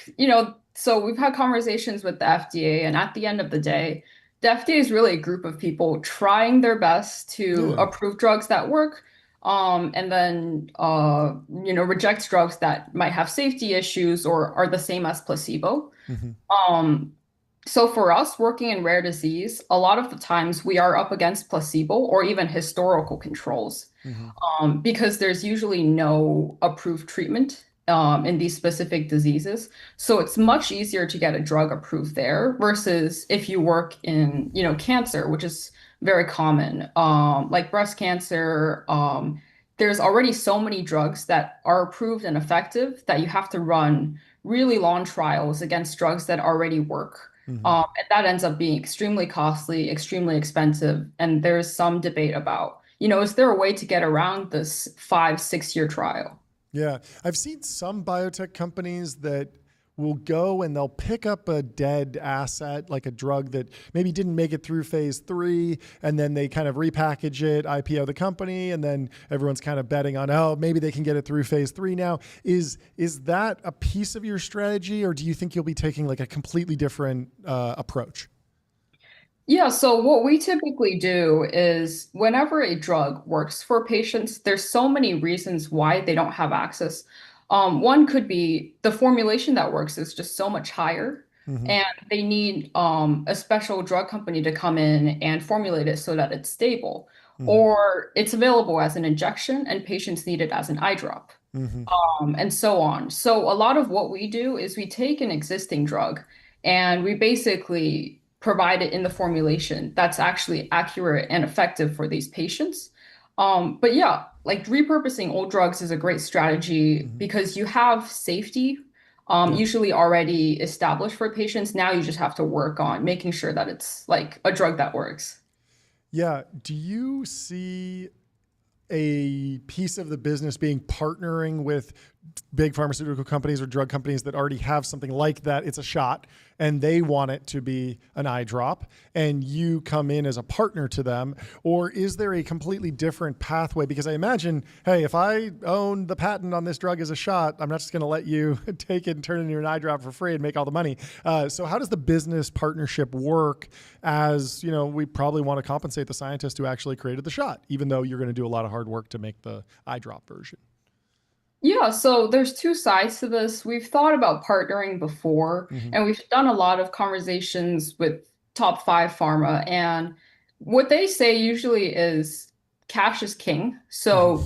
so we've had conversations with the FDA, and at the end of the day, the FDA is really a group of people trying their best to approve drugs that work, and then, reject drugs that might have safety issues or are the same as placebo. So for us working in rare disease, a lot of the times we are up against placebo or even historical controls, because there's usually no approved treatment in these specific diseases. So it's much easier to get a drug approved there versus if you work in, cancer, which is very common, like breast cancer. There's already so many drugs that are approved and effective that you have to run really long trials against drugs that already work. And that ends up being extremely costly, extremely expensive. And there's some debate about, is there a way to get around this 5-6 year trial? Yeah, I've seen some biotech companies that will go and they'll pick up a dead asset, like a drug that maybe didn't make it through phase 3, and then they kind of repackage it, IPO the company, and then everyone's kind of betting on, maybe they can get it through phase 3 now. Is that a piece of your strategy, or do you think you'll be taking like a completely different approach? Yeah, so what we typically do is whenever a drug works for patients, there's so many reasons why they don't have access. One could be the formulation that works is just so much higher, and they need a special drug company to come in and formulate it so that it's stable, or it's available as an injection and patients need it as an eye drop, and so on. So a lot of what we do is we take an existing drug and we basically provide it in the formulation that's actually accurate and effective for these patients. But yeah, like repurposing old drugs is a great strategy because you have safety usually already established for patients. Now you just have to work on making sure that it's like a drug that works. Yeah. Do you see a piece of the business being partnering with big pharmaceutical companies or drug companies that already have something like that? It's a shot and they want it to be an eye drop and you come in as a partner to them? Or is there a completely different pathway? Because I imagine, hey, if I own the patent on this drug as a shot, I'm not just going to let you take it and turn it into an eye drop for free and make all the money. So how does the business partnership work? As you know, we probably want to compensate the scientist who actually created the shot, even though you're going to do a lot of hard work to make the eye drop version. Yeah, so there's 2 sides to this. We've thought about partnering before, and we've done a lot of conversations with top 5 pharma. And what they say usually is cash is king. So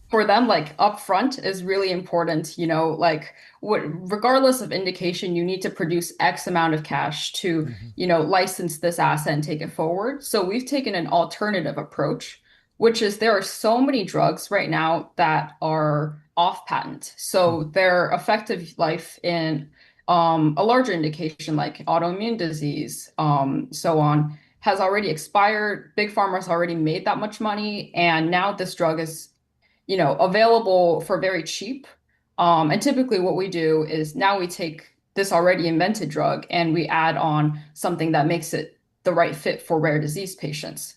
for them, like upfront is really important. You know, like regardless of indication, you need to produce X amount of cash to, you know, license this asset and take it forward. So we've taken an alternative approach, which is there are so many drugs right now that are off patent. So their effective life in a larger indication like autoimmune disease, so on, has already expired. Big Pharma's already made that much money, and now this drug is, you know, available for very cheap. And typically what we do is now we take this already invented drug and we add on something that makes it the right fit for rare disease patients.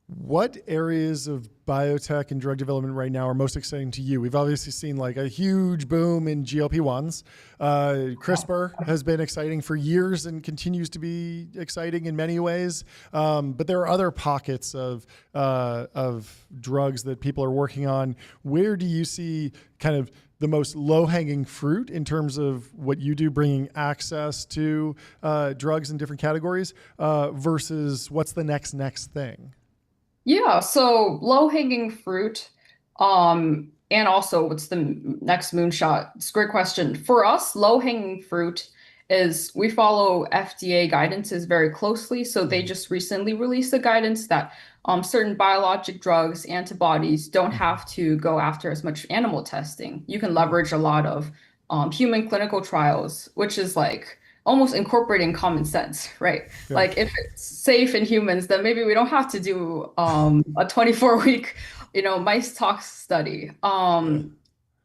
What areas of biotech and drug development right now are most exciting to you? We've obviously seen like a huge boom in GLP-1s. CRISPR has been exciting for years and continues to be exciting in many ways. But there are other pockets of drugs that people are working on. Where do you see kind of the most low-hanging fruit in terms of what you do, bringing access to drugs in different categories versus what's the next thing? Yeah, so low-hanging fruit, and also what's the next moonshot? It's a great question. For us, low-hanging fruit is we follow FDA guidances very closely. So they just recently released a guidance that certain biologic drugs, antibodies don't have to go after as much animal testing. You can leverage a lot of human clinical trials, which is like almost incorporating common sense, right? Yeah. Like if it's safe in humans, then maybe we don't have to do a 24-week, you know, mice tox study.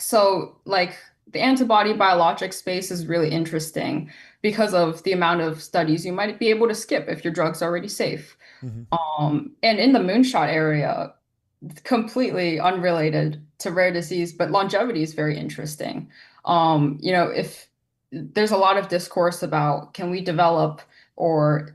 So like the antibody biologic space is really interesting because of the amount of studies you might be able to skip if your drug's already safe. And in the moonshot area, completely unrelated to rare disease, but longevity is very interesting. You know, if there's a lot of discourse about can we develop or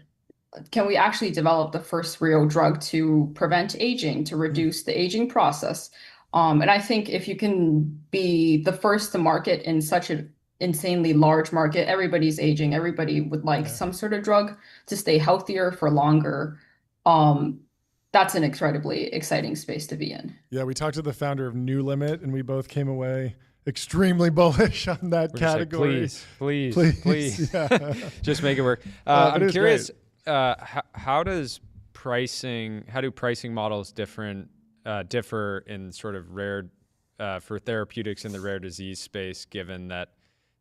can we actually develop the first real drug to prevent aging, to reduce the aging process? And I think if you can be the first to market in such an insanely large market, everybody's aging, everybody would like some sort of drug to stay healthier for longer. That's an incredibly exciting space to be in. Yeah, we talked to the founder of New Limit and we both came away extremely bullish on that category. Like, please. Yeah. Just make it work. I'm curious, how do pricing models differ in sort of rare, for therapeutics in the rare disease space, given that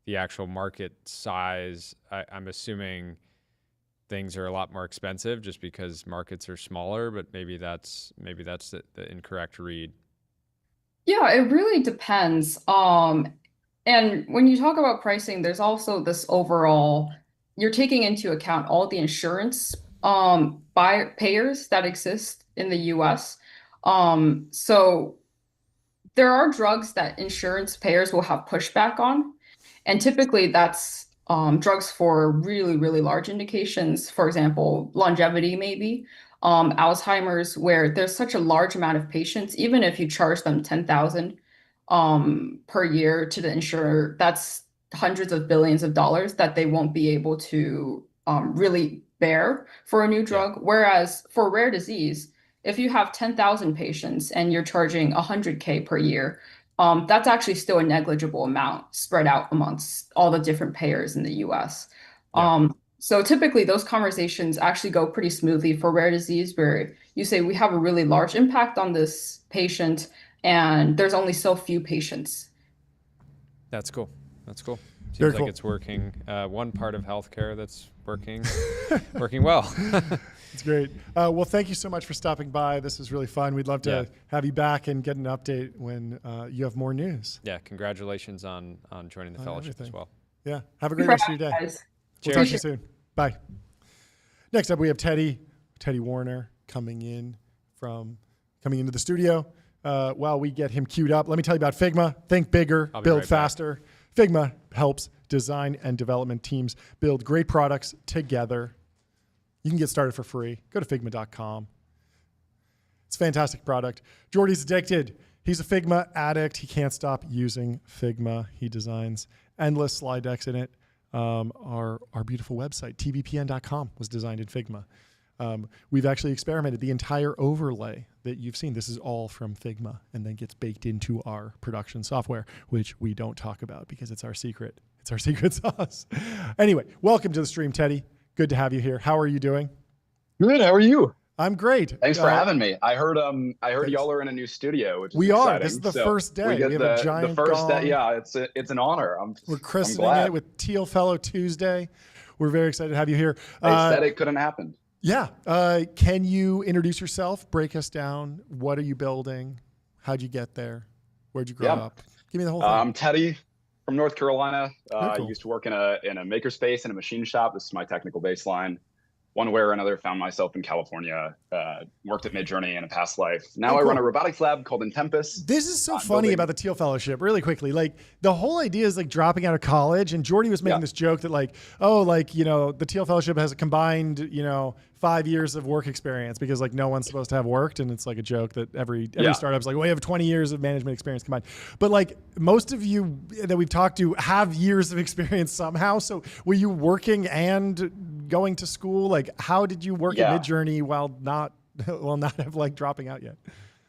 the actual market size, I'm assuming things are a lot more expensive just because markets are smaller, but maybe that's the incorrect read. Yeah, it really depends. And when you talk about pricing, there's also this overall, you're taking into account all the insurance payers that exist in the US. So there are drugs that insurance payers will have pushback on. And typically that's drugs for really, really large indications. For example, longevity maybe. Alzheimer's, where there's such a large amount of patients, even if you charge them $10,000 per year to the insurer, that's hundreds of billions of dollars that they won't be able to really bear for a new drug. Whereas for rare disease, if you have 10,000 patients and you're charging $100K per year, that's actually still a negligible amount spread out amongst all the different payers in the US. So typically those conversations actually go pretty smoothly for rare disease, where you say we have a really large impact on this patient and there's only so few patients. That's cool. Seems Very like cool. It's working. One part of healthcare that's working well. It's great. Well, thank you so much for stopping by. This was really fun. We'd love to have you back and get an update when you have more news. Yeah, congratulations on joining the fellowship as well. Yeah, have a great rest of your day. We'll talk to you soon. Bye. Next up, we have Teddy Warner coming into the studio. While we get him queued up, let me tell you about Figma. Think bigger, build faster. Figma helps design and development teams build great products together. You can get started for free. Go to Figma.com. It's a fantastic product. Jordy's addicted. He's a Figma addict. He can't stop using Figma. He designs endless slide decks in it. Our beautiful website, TBPN.com, was designed in Figma. We've actually experimented the entire overlay that you've seen. This is all from Figma and then gets baked into our production software, which we don't talk about because it's our secret. It's our secret sauce. Anyway, welcome to the stream, Teddy. Good to have you here. How are you doing? Good. How are you? I'm great. Thanks for having me. I heard y'all are in a new studio, which is exciting. This is the first day. We have a giant first gong. day. Yeah, it's an honor. We're christening it with Teal Fellow Tuesday. We're very excited to have you here. They said it couldn't happen. Yeah. Can you introduce yourself? Break us down. What are you building? How'd you get there? Where'd you grow up? Give me the whole thing. I'm Teddy from North Carolina. Cool. I used to work in a makerspace and a machine shop. This is my technical baseline. One way or another, found myself in California, worked at Midjourney in a past life. Now I run a robotics lab called Intempus. This is so funny about the Teal Fellowship, really quickly. Like, the whole idea is like dropping out of college, and Jordy was making this joke that the Teal Fellowship has a combined, 5 years of work experience because like no one's supposed to have worked, and it's like a joke that every startup's like, well, you have 20 years of management experience combined. But like most of you that we've talked to have years of experience somehow. So were you working and going to school? Like, how did you work at Midjourney while not have like dropping out yet?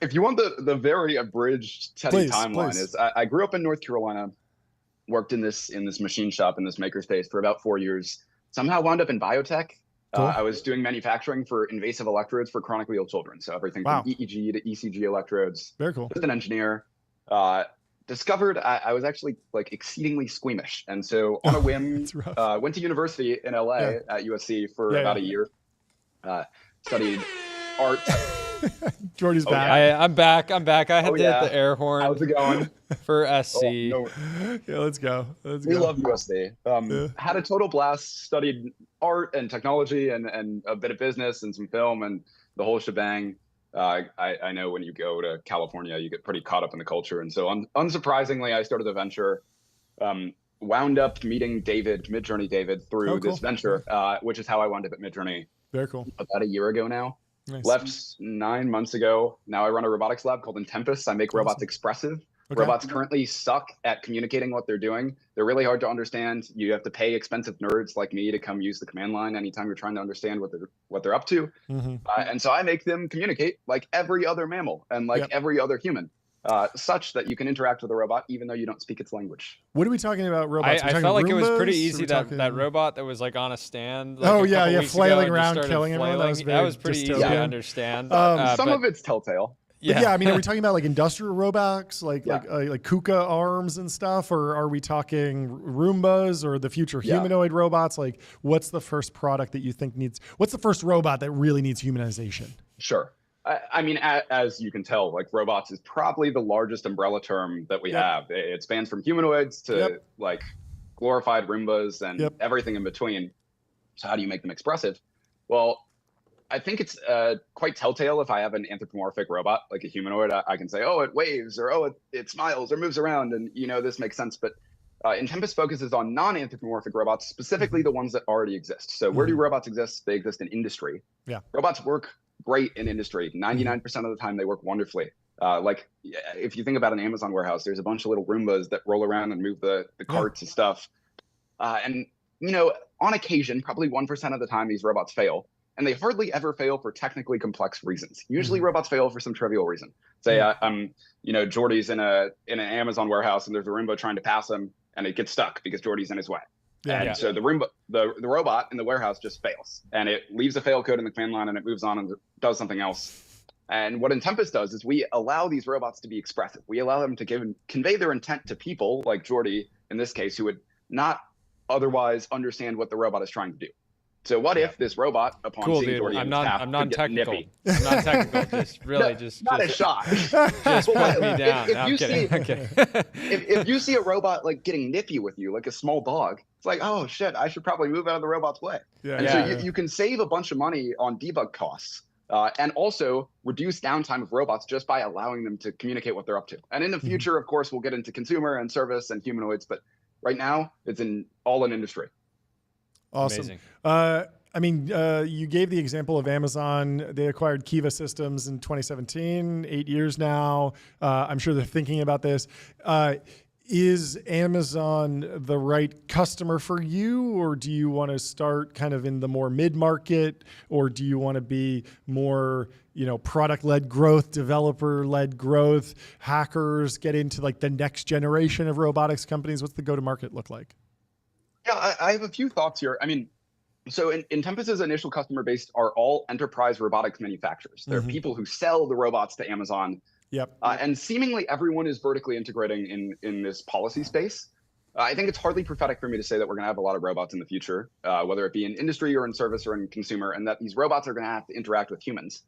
If you want the very abridged Teddy timeline, is I grew up in North Carolina, worked in this machine shop in this makerspace for about 4 years. Somehow wound up in biotech. Cool. I was doing manufacturing for invasive electrodes for chronically ill children. So everything from EEG to ECG electrodes. Very cool. Just an engineer. Discovered I was actually like exceedingly squeamish. And so on a whim, went to university in LA at USC for about a year. Studied art. Jordy's back. I'm back. I had to hit the air horn. How's it going? For SC. Yeah, let's go. We love USC. Had a total blast. Studied art and technology and a bit of business and some film and the whole shebang. I know when you go to California, you get pretty caught up in the culture. And so unsurprisingly, I started a venture, wound up meeting Midjourney David through this venture, which is how I wound up at Midjourney. Very cool. About a year ago now. Nice. Left 9 months ago. Now I run a robotics lab called Intempus. I make robots expressive. Okay. Robots currently suck at communicating what they're doing. They're really hard to understand. You have to pay expensive nerds like me to come use the command line anytime you're trying to understand what they're up to. Mm-hmm. And so I make them communicate like every other mammal and like every other human, such that you can interact with a robot even though you don't speak its language. What are we talking about? Robots? I felt like it was pretty easy that robot that was like on a stand. Like flailing around, killing everyone. That was pretty easy to understand. Some of it's telltale. Yeah, I mean, are we talking about like industrial robots, like KUKA arms and stuff, or are we talking Roombas or the future humanoid robots? Like, what's the first product that you think what's the first robot that really needs humanization? Sure. I mean, as you can tell, like robots is probably the largest umbrella term that we have. It spans from humanoids to like glorified Roombas and everything in between. So how do you make them expressive? Well, I think it's quite telltale if I have an anthropomorphic robot, like a humanoid. I can say, oh, it waves, or it smiles or moves around, and this makes sense. But Intempus focuses on non-anthropomorphic robots, specifically the ones that already exist. So where do robots exist? They exist in industry. Yeah, robots work great in industry. 99% of the time, they work wonderfully. Like if you think about an Amazon warehouse, there's a bunch of little Roombas that roll around and move the carts and stuff. And on occasion, probably 1% of the time, these robots fail. And they hardly ever fail for technically complex reasons. Usually robots fail for some trivial reason. Say, Jordy's in an Amazon warehouse and there's a Roomba trying to pass him and it gets stuck because Jordy's in his way. So the Roomba, the robot in the warehouse just fails and it leaves a fail code in the command line and it moves on and does something else. And what Intempus does is we allow these robots to be expressive. We allow them to convey their intent to people like Jordy in this case, who would not otherwise understand what the robot is trying to do. So what if this robot, upon seeing Jordy in his path, I'm not technical. Nippy? I'm not technical. Just really, not a shot. Just put me down. If you see a robot like getting nippy with you, like a small dog, it's like, oh shit, I should probably move out of the robot's way. So you can save a bunch of money on debug costs, and also reduce downtime of robots just by allowing them to communicate what they're up to. And in the future, of course, we'll get into consumer and service and humanoids, but right now it's all in industry. Awesome. You gave the example of Amazon. They acquired Kiva Systems in 2017, 8 years now. I'm sure they're thinking about this. Is Amazon the right customer for you, or do you want to start kind of in the more mid-market, or do you want to be more, product-led growth, developer-led growth, hackers, get into like the next generation of robotics companies? What's the go-to-market look like? Yeah, I have a few thoughts here. I mean, so in Tempest's initial customer base are all enterprise robotics manufacturers. They're people who sell the robots to Amazon. Yep. And seemingly everyone is vertically integrating in this policy space. I think it's hardly prophetic for me to say that we're going to have a lot of robots in the future, whether it be in industry or in service or in consumer, and that these robots are going to have to interact with humans.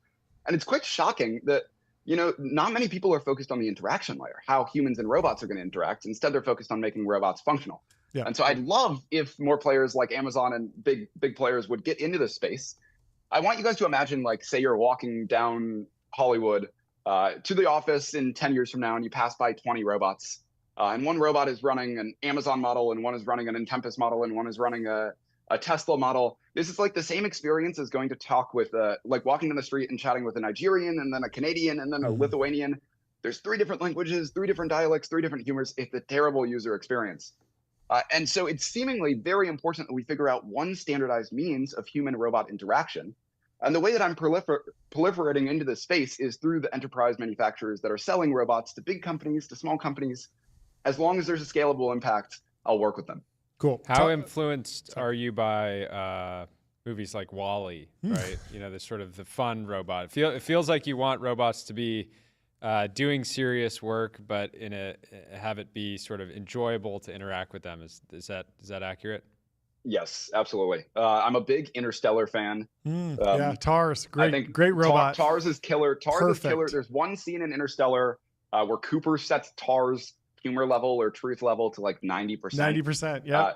And it's quite shocking that, not many people are focused on the interaction layer, how humans and robots are going to interact. Instead, they're focused on making robots functional. Yeah. And so I'd love if more players like Amazon and big players would get into this space. I want you guys to imagine, like, say you're walking down Hollywood to the office in 10 years from now, and you pass by 20 robots. And one robot is running an Amazon model, and one is running an Intempest model, and one is running a Tesla model. This is like the same experience as going to talk with, like walking down the street and chatting with a Nigerian, and then a Canadian, and then a Lithuanian. There's 3 different languages, 3 different dialects, 3 different humors. It's a terrible user experience. And so it's seemingly very important that we figure out one standardized means of human-robot interaction. And the way that I'm proliferating into this space is through the enterprise manufacturers that are selling robots to big companies, to small companies. As long as there's a scalable impact, I'll work with them. Cool. How influenced are you by movies like WALL-E, right? The sort of the fun robot. It feels like you want robots to be doing serious work, but have it be sort of enjoyable to interact with them. Is that accurate? Yes, absolutely. I'm a big Interstellar fan. Yeah, TARS, great robot. TARS is killer. TARS is killer. There's one scene in Interstellar where Cooper sets TARS humor level or truth level to like 90%. 90%, yeah.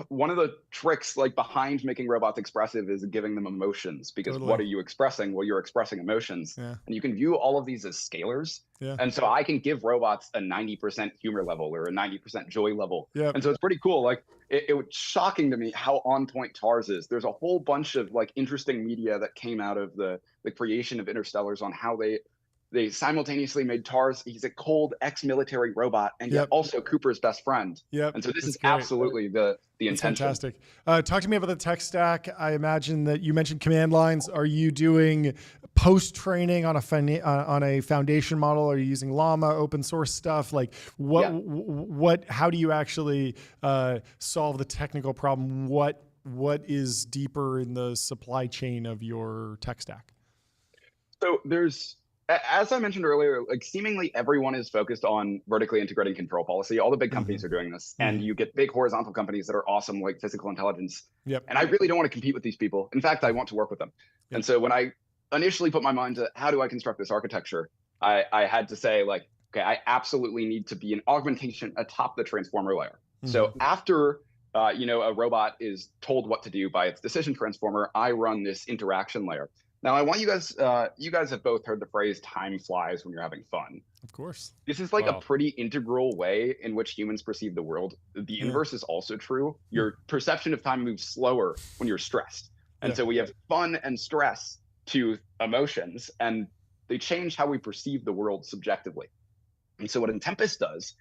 One of the tricks like behind making robots expressive is giving them emotions, because what are you expressing? Well, you're expressing emotions. Yeah. And you can view all of these as scalars. Yeah. And so I can give robots a 90% humor level or a 90% joy level. Yep. And so it's pretty cool. Like it was shocking to me how on point TARS is. There's a whole bunch of like interesting media that came out of the creation of Interstellars on how they simultaneously made TARS. He's a cold ex-military robot, and yet also Cooper's best friend. Yep. And so this is absolutely the intention. Fantastic. Talk to me about the tech stack. I imagine that you mentioned command lines. Are you doing post-training on a foundation model? Are you using Llama, open source stuff? Like how do you actually solve the technical problem? What is deeper in the supply chain of your tech stack? So as I mentioned earlier, like seemingly everyone is focused on vertically integrating control policy. All the big companies are doing this, and you get big horizontal companies that are awesome, like physical intelligence. Yep. And I really don't want to compete with these people. In fact, I want to work with them. Yep. And so when I initially put my mind to how do I construct this architecture, I had to say like, okay, I absolutely need to be an augmentation atop the transformer layer. So after a robot is told what to do by its decision transformer, I run this interaction layer. Now, I want you guys have both heard the phrase time flies when you're having fun. Of course. This is like a pretty integral way in which humans perceive the world. The inverse is also true. Your perception of time moves slower when you're stressed. And so we have fun and stress to emotions, and they change how we perceive the world subjectively. And so what Intempest does,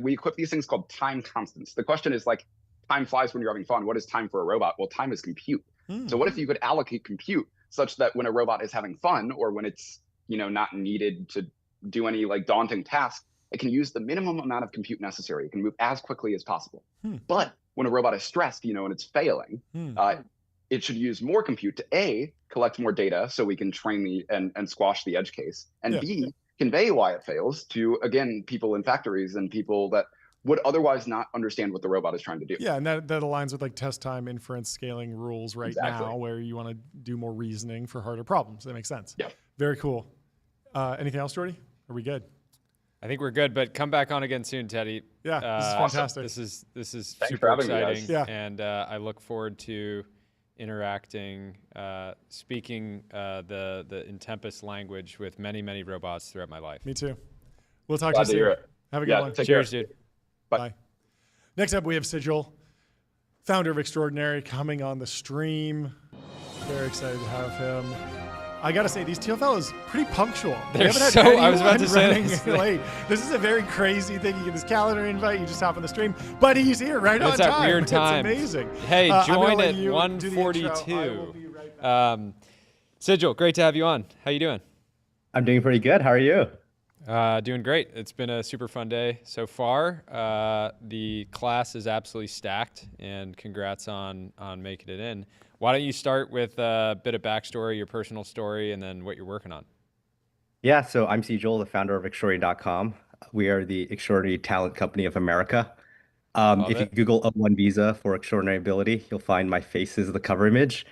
we equip these things called time constants. The question is like, time flies when you're having fun. What is time for a robot? Well, time is compute. So what if you could allocate compute such that when a robot is having fun, or when it's not needed to do any like daunting task, it can use the minimum amount of compute necessary. It can move as quickly as possible. But when a robot is stressed, and it's failing, it should use more compute to collect more data so we can train and squash the edge case, and B, convey why it fails to, again, people in factories and people that would otherwise not understand what the robot is trying to do. Yeah, and that aligns with like test time inference scaling rules now, where you want to do more reasoning for harder problems. That makes sense. Yeah. Very cool. Anything else, Jordy? Are we good? I think we're good, but come back on again soon, Teddy. Yeah, this is fantastic. This is Thanks super for having exciting. me, guys. And I look forward to interacting, speaking the Intempest language with many, many robots throughout my life. Me too. We'll talk to you soon. Have a good one. Cheers, dude. Bye. Next up, we have Sigil, founder of Extraordinary, coming on the stream. Very excited to have him. I gotta say, these teal fellows pretty punctual. They're so. I was about to say late. This is a very crazy thing. You get this calendar invite, you just hop on the stream, but he's here right on time. It's that weird time. It's amazing. Hey, join at 1:42. Sigil, great to have you on. How you doing? I'm doing pretty good. How are you? Doing great. It's been a super fun day so far. The class is absolutely stacked, and congrats on making it in. Why don't you start with a bit of backstory, your personal story, and then what you're working on? Yeah, so I'm Sigil, the founder of Extraordinary.com. We are the Extraordinary Talent Company of America. If you Google O1 Visa for extraordinary ability, you'll find my face as the cover image.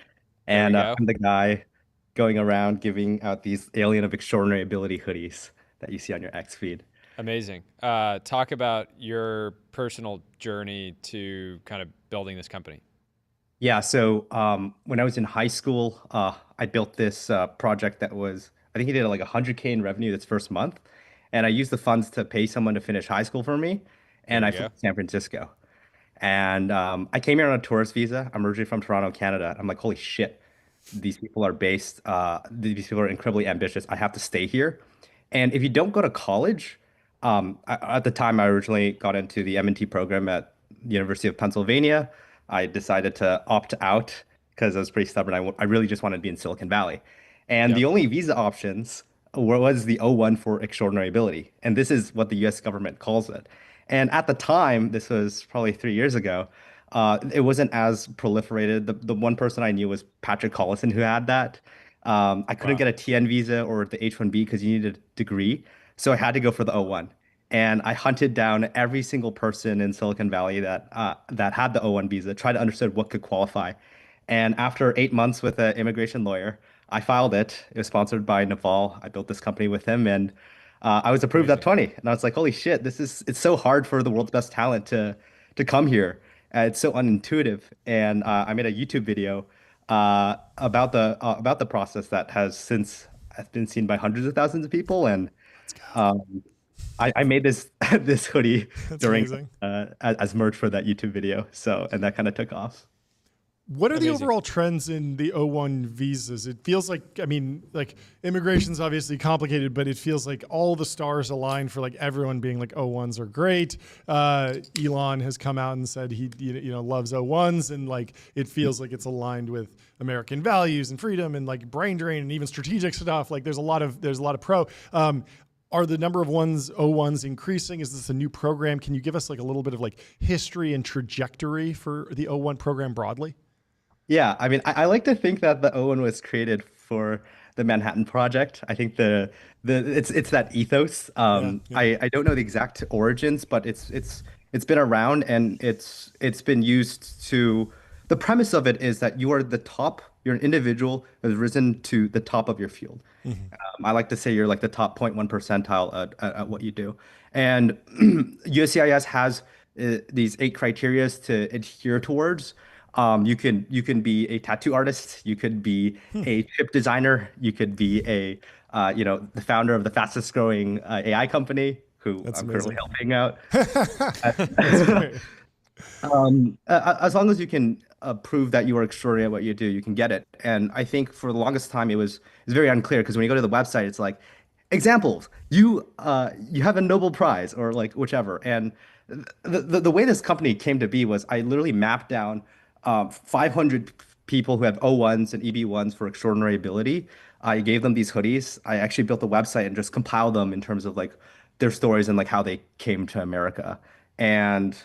And I'm the guy going around giving out these Alien of Extraordinary Ability hoodies that you see on your X feed. Amazing. Talk about your personal journey to kind of building this company. Yeah, so when I was in high school, I built this project that was, I think he did like 100K in revenue this first month. And I used the funds to pay someone to finish high school for me. And I flew to San Francisco. And I came here on a tourist visa. I'm originally from Toronto, Canada. I'm like, holy shit, these people are these people are incredibly ambitious. I have to stay here. And if you don't go to college, at the time I originally got into the M&T program at the University of Pennsylvania. I decided to opt out because I was pretty stubborn. I really just wanted to be in Silicon Valley. And the only visa options was the O1 for extraordinary ability. And this is what the US government calls it. And at the time, this was probably 3 years ago, it wasn't as proliferated. The one person I knew was Patrick Collison who had that. I couldn't get a TN visa or the H-1B because you needed a degree. So I had to go for the O1. And I hunted down every single person in Silicon Valley that had the O1 visa, tried to understand what could qualify. And after 8 months with an immigration lawyer, I filed it. It was sponsored by Naval. I built this company with him, and I was approved at 20. And I was like, holy shit, it's so hard for the world's best talent to come here. It's so unintuitive. And I made a YouTube video about the process that has since been seen by hundreds of thousands of people. And I made this hoodie during as merch for that YouTube video. And that kind of took off. What are the overall trends in the O1 visas? It feels like, I mean, like immigration's obviously complicated, but it feels like all the stars align for like everyone being like O1s are great. Elon has come out and said he loves O1s, and like it feels like it's aligned with American values and freedom and like brain drain and even strategic stuff. Like there's a lot of pro. Are the number of O1s increasing? Is this a new program? Can you give us like a little bit of like history and trajectory for the O1 program broadly? Yeah, I mean, I like to think that the O1 was created for the Manhattan Project. I think it's that ethos. I don't know the exact origins, but it's been around, and it's been used to. The premise of it is that you are the top. You're an individual that has risen to the top of your field. I like to say you're like the top 0.1 percentile at what you do. And USCIS has these 8 criteria to adhere towards. You can be a tattoo artist, you could be a chip designer, you could be the founder of the fastest growing AI company who I'm currently helping out. As long as you can prove that you are extraordinary at what you do, you can get it. And I think for the longest time it's very unclear, because when you go to the website, it's like examples. You have a Nobel Prize or like whichever. And the way this company came to be was I literally mapped down 500 people who have O1s and EB1s for extraordinary ability. I gave them these hoodies. I actually built a website and just compiled them in terms of like their stories and like how they came to America. And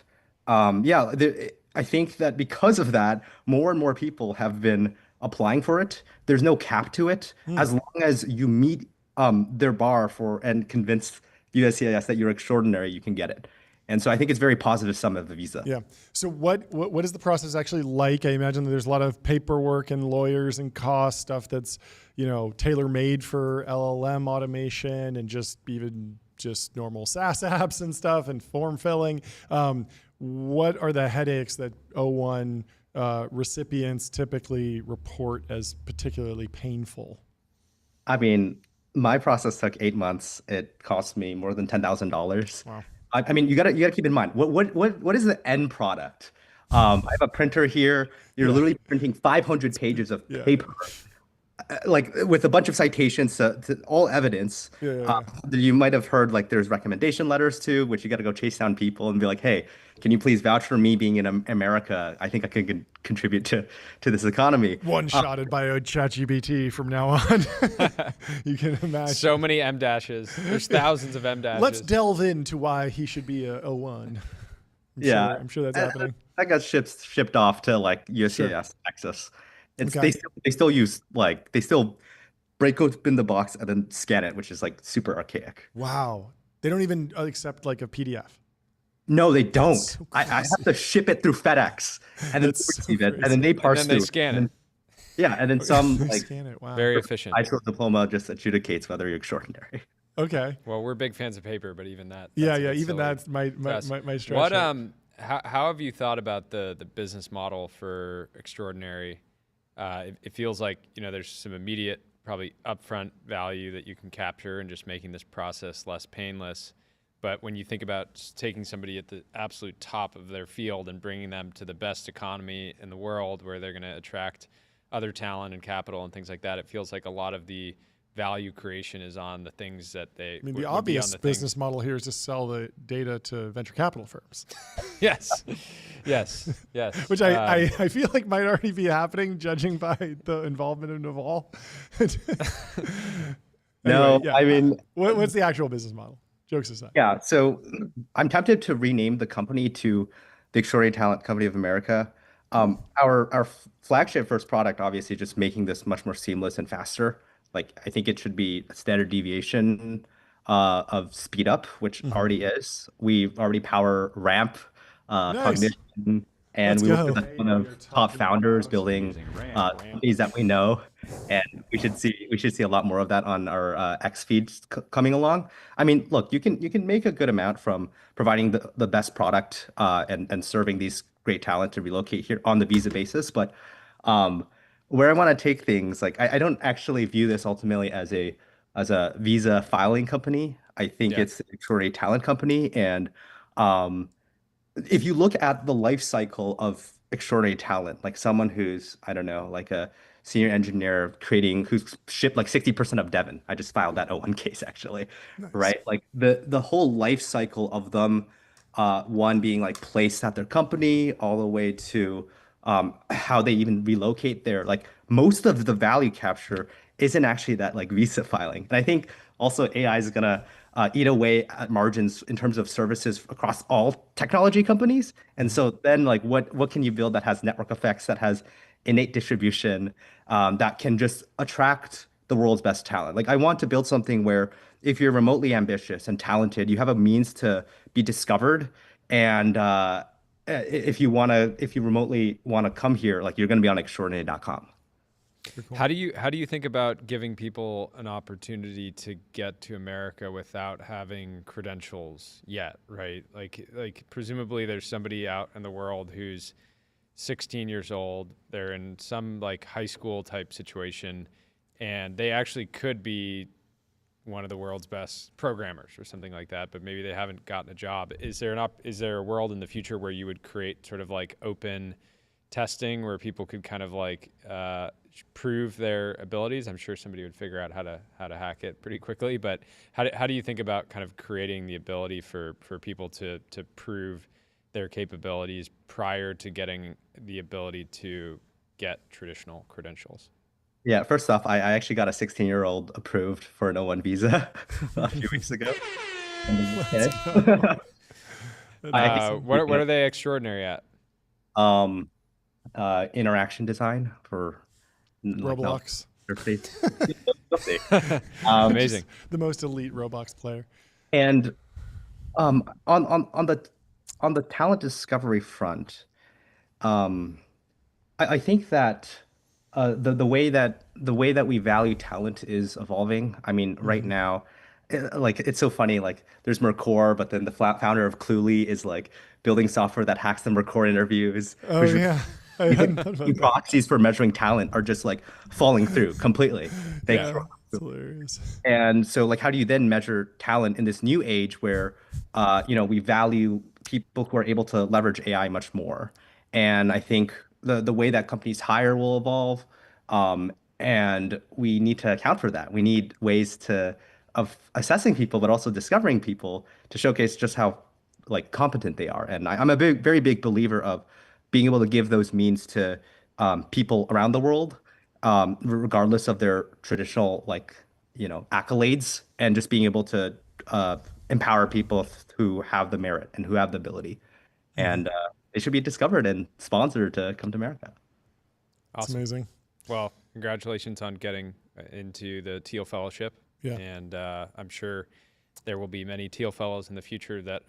I think that because of that, more and more people have been applying for it. There's no cap to it. As long as you meet their bar and convince USCIS that you're extraordinary, you can get it. And so I think it's very positive sum of the visa. Yeah. So what is the process actually like? I imagine that there's a lot of paperwork and lawyers and cost stuff that's, tailor-made for LLM automation and just normal SaaS apps and stuff and form filling. What are the headaches that O1 recipients typically report as particularly painful? I mean, my process took 8 months. It cost me more than $10,000. Wow. I mean, you gotta keep in mind what is the end product? I have a printer here. You're literally printing 500 pages of paper. like with a bunch of citations to all evidence. You might have heard like there's recommendation letters too, which you got to go chase down people and be like, hey, can you please vouch for me being in America? I think I can contribute to this economy. One-shotted by ChatGPT from now on. You can imagine. So many M dashes. There's thousands of M dashes. Let's delve into why he should be a one. I'm sure that's happening. That got shipped off to like USCIS, Texas. They still use like they still break open the box and then scan it, which is like super archaic. Wow, they don't even accept like a PDF. No, they don't. So I have to ship it through FedEx and then receive it, and then they parse and then they scan it. And then some like scan it. Wow. Very efficient. High school diploma just adjudicates whether you're extraordinary. Okay. Well, we're big fans of paper, but even that. Even that's my stretch. What how have you thought about the business model for extraordinary? It feels like, there's some immediate, probably upfront value that you can capture and just making this process less painless. But when you think about taking somebody at the absolute top of their field and bringing them to the best economy in the world where they're going to attract other talent and capital and things like that, it feels like a lot of the value creation is on the things that they. I mean, the obvious business model here is to sell the data to venture capital firms. Yes. Which I feel like might already be happening, judging by the involvement of Naval. I mean, what's the actual business model? Jokes aside. Yeah, so I'm tempted to rename the company to the Extraordinary Talent Company of America. Our flagship first product, obviously, just making this much more seamless and faster. Like, I think it should be a standard deviation of speed up, which already is. We already power ramp, cognition, and we work with a ton of top founders building companies that we know. And we should see a lot more of that on our X feeds coming along. I mean, look, you can make a good amount from providing the best product and serving these great talent to relocate here on the visa basis, but where I want to take things, like I don't actually view this ultimately as a visa filing company. I think it's an extraordinary talent company. And if you look at the life cycle of extraordinary talent, like someone who's, I don't know, like a senior engineer who's shipped like 60% of Devon. I just filed that O1 case actually, right? Like the whole life cycle of them, one being like placed at their company all the way to how they even relocate there. Like most of the value capture isn't actually that like visa filing. And I think also AI is gonna eat away at margins in terms of services across all technology companies. And so then like what can you build that has network effects, that has innate distribution, that can just attract the world's best talent? Like I want to build something where if you're remotely ambitious and talented, you have a means to be discovered. And if you remotely want to come here, like you're going to be on extraordinary.com. Cool. How do you think about giving people an opportunity to get to America without having credentials yet, right? Like presumably there's somebody out in the world who's 16 years old, they're in some like high school type situation, and they actually could be one of the world's best programmers or something like that, but maybe they haven't gotten a job. Is there a world in the future where you would create sort of like open testing where people could kind of like prove their abilities? I'm sure somebody would figure out how to hack it pretty quickly, but how do you think about kind of creating the ability for people to prove their capabilities prior to getting the ability to get traditional credentials? Yeah, first off, I actually got a 16-year-old approved for an O1 visa a few weeks ago. What are they extraordinary at? Interaction design for Roblox. Amazing. The most elite Roblox player. And on the talent discovery front, I think that the way that we value talent is evolving. I mean, right now, like it's so funny. Like there's Mercor, but then the founder of Cluely is like building software that hacks the Mercor interviews. Oh yeah. Proxies for measuring talent are just like falling through completely. It's hilarious. And so like, how do you then measure talent in this new age where, we value people who are able to leverage AI much more? And I think the way that companies hire will evolve. And we need to account for that. We need ways of assessing people, but also discovering people to showcase just how like competent they are. And I'm a very big believer of being able to give those means to people around the world, regardless of their traditional accolades, and just being able to empower people who have the merit and who have the ability, and they should be discovered and sponsored to come to America. That's amazing. Well, congratulations on getting into the Teal Fellowship. Yeah. And I'm sure there will be many Teal Fellows in the future that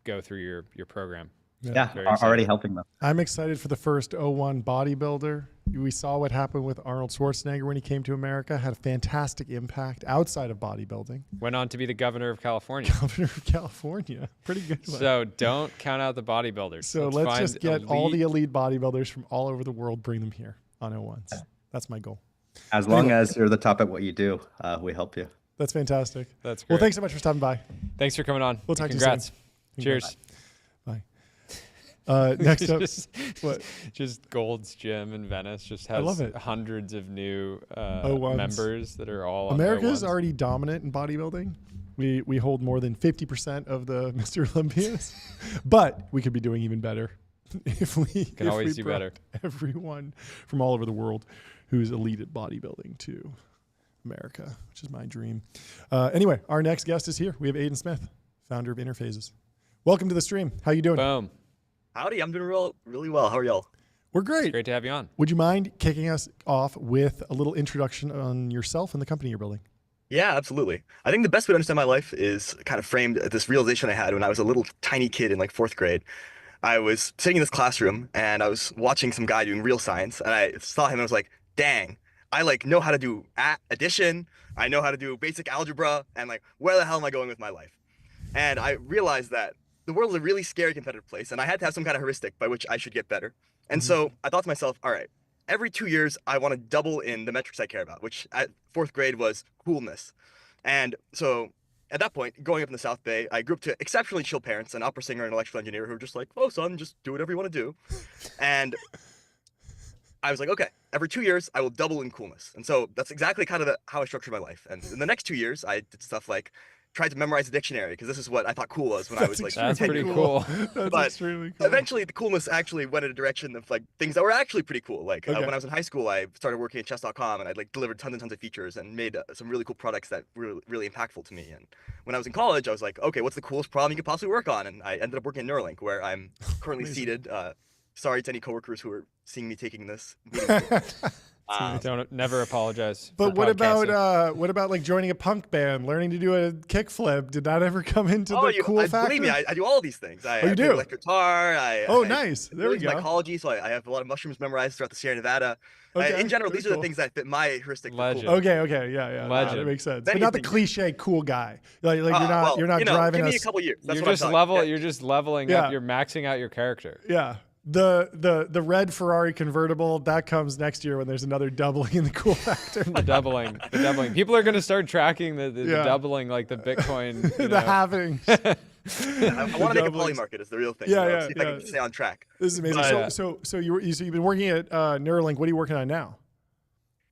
go through your program. Yeah, already helping them. I'm excited for the first 01 bodybuilder. We saw what happened with Arnold Schwarzenegger when he came to America, had a fantastic impact outside of bodybuilding. Went on to be the governor of California. Governor of California. Pretty good one. So don't count out the bodybuilders. So let's just get all the elite bodybuilders from all over the world, bring them here on 01s. That's my goal. As long as you're the top at what you do, we help you. That's fantastic. That's great. Well, thanks so much for stopping by. Thanks for coming on. We'll talk Congrats. to you soon. Cheers. Bye. Next up, just Gold's Gym in Venice just has hundreds of new members that are all America on is already dominant in bodybuilding. We hold more than 50% of the Mr. Olympias, but we could be doing even better if we can always do better. Everyone from all over the world who's elite at bodybuilding to America, which is my dream. Anyway, our next guest is here. We have Aiden Smith, founder of Interphases. Welcome to the stream. How you doing? Boom. Howdy, I'm doing really well. How are y'all? We're great. It's great to have you on. Would you mind kicking us off with a little introduction on yourself and the company you're building? Yeah, absolutely. I think the best way to understand my life is kind of framed at this realization I had when I was a little tiny kid in like 4th grade. I was sitting in this classroom and I was watching some guy doing real science, and I saw him and I was like, dang, I like know how to do addition. I know how to do basic algebra, and like, where the hell am I going with my life? And I realized that the world is a really scary competitive place, and I had to have some kind of heuristic by which I should get better. And so I thought to myself, all right, every 2 years, I want to double in the metrics I care about, which at 4th grade was coolness. And so at that point, growing up in the South Bay, I grew up to exceptionally chill parents, an opera singer and an electrical engineer who were just like, oh, son, just do whatever you want to do. And I was like, okay, every 2 years, I will double in coolness. And so that's exactly kind of how I structured my life. And in the next 2 years, I did stuff like tried to memorize the dictionary, because this is what I thought cool was when I was like that's pretty cool. But extremely cool. Eventually the coolness actually went in a direction of like things that were actually pretty cool. Like when I was in high school, I started working at chess.com, and I like delivered tons and tons of features and made some really cool products that were really impactful to me. And when I was in college, I was like, okay, what's the coolest problem you could possibly work on? And I ended up working at Neuralink, where I'm currently seated. Sorry to any coworkers who are seeing me taking this meeting. Don't never apologize. But what about like joining a punk band, learning to do a kickflip? Did that ever come into the cool factor? Believe me, I do all these things. I do? play electric guitar. Nice. There we go. Mycology, so I have a lot of mushrooms memorized throughout the Sierra Nevada. In general, these are the things that fit my heuristic. Legend. Cool. Okay, yeah. That makes sense. But not the cliche cool guy. Like you're not driving give us. me a couple years. That's You're just leveling up. You're maxing out your character. Yeah. The red Ferrari convertible that comes next year when there's another doubling in the cool factor. the doubling. People are going to start tracking the doubling, like the Bitcoin. The halving. I want to make a poly market is the real thing. See if I can stay on track. This is amazing. So you've been working at Neuralink. What are you working on now?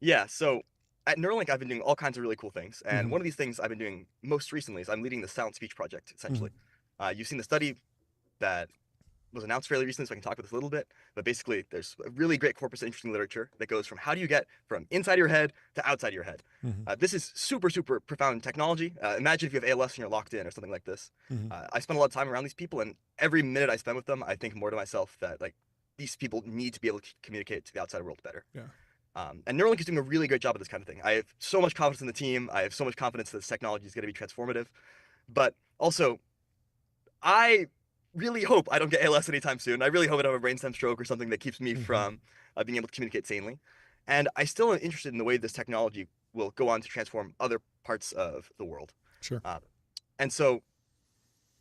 Yeah. So at Neuralink, I've been doing all kinds of really cool things, and one of these things I've been doing most recently is I'm leading the Sound Speech Project. Essentially, you've seen the study that was announced fairly recently, so I can talk about this a little bit. But basically, there's a really great corpus of interesting literature that goes from how do you get from inside your head to outside your head. This is super, super profound technology. Imagine if you have ALS and you're locked in or something like this. I spend a lot of time around these people, and every minute I spend with them, I think more to myself that like these people need to be able to communicate to the outside world better. And Neuralink is doing a really great job of this kind of thing. I have so much confidence in the team. I have so much confidence that this technology is going to be transformative. But also, I really hope I don't get ALS anytime soon. I really hope I don't have a brainstem stroke or something that keeps me from being able to communicate sanely. And I still am interested in the way this technology will go on to transform other parts of the world. Sure. And so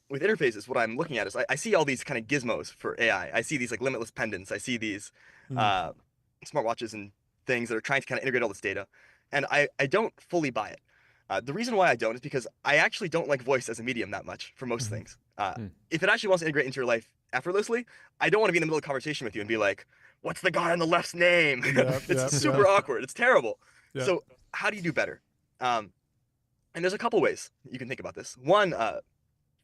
with interfaces, what I'm looking at is I see all these kind of gizmos for AI. I see these like limitless pendants. I see these smartwatches and things that are trying to kind of integrate all this data. And I don't fully buy it. The reason why I don't is because I actually don't like voice as a medium that much for most things. If it actually wants to integrate into your life effortlessly, I don't want to be in the middle of a conversation with you and be like, what's the guy on the left's name? It's super awkward. It's terrible. So how do you do better? And there's a couple ways you can think about this. One,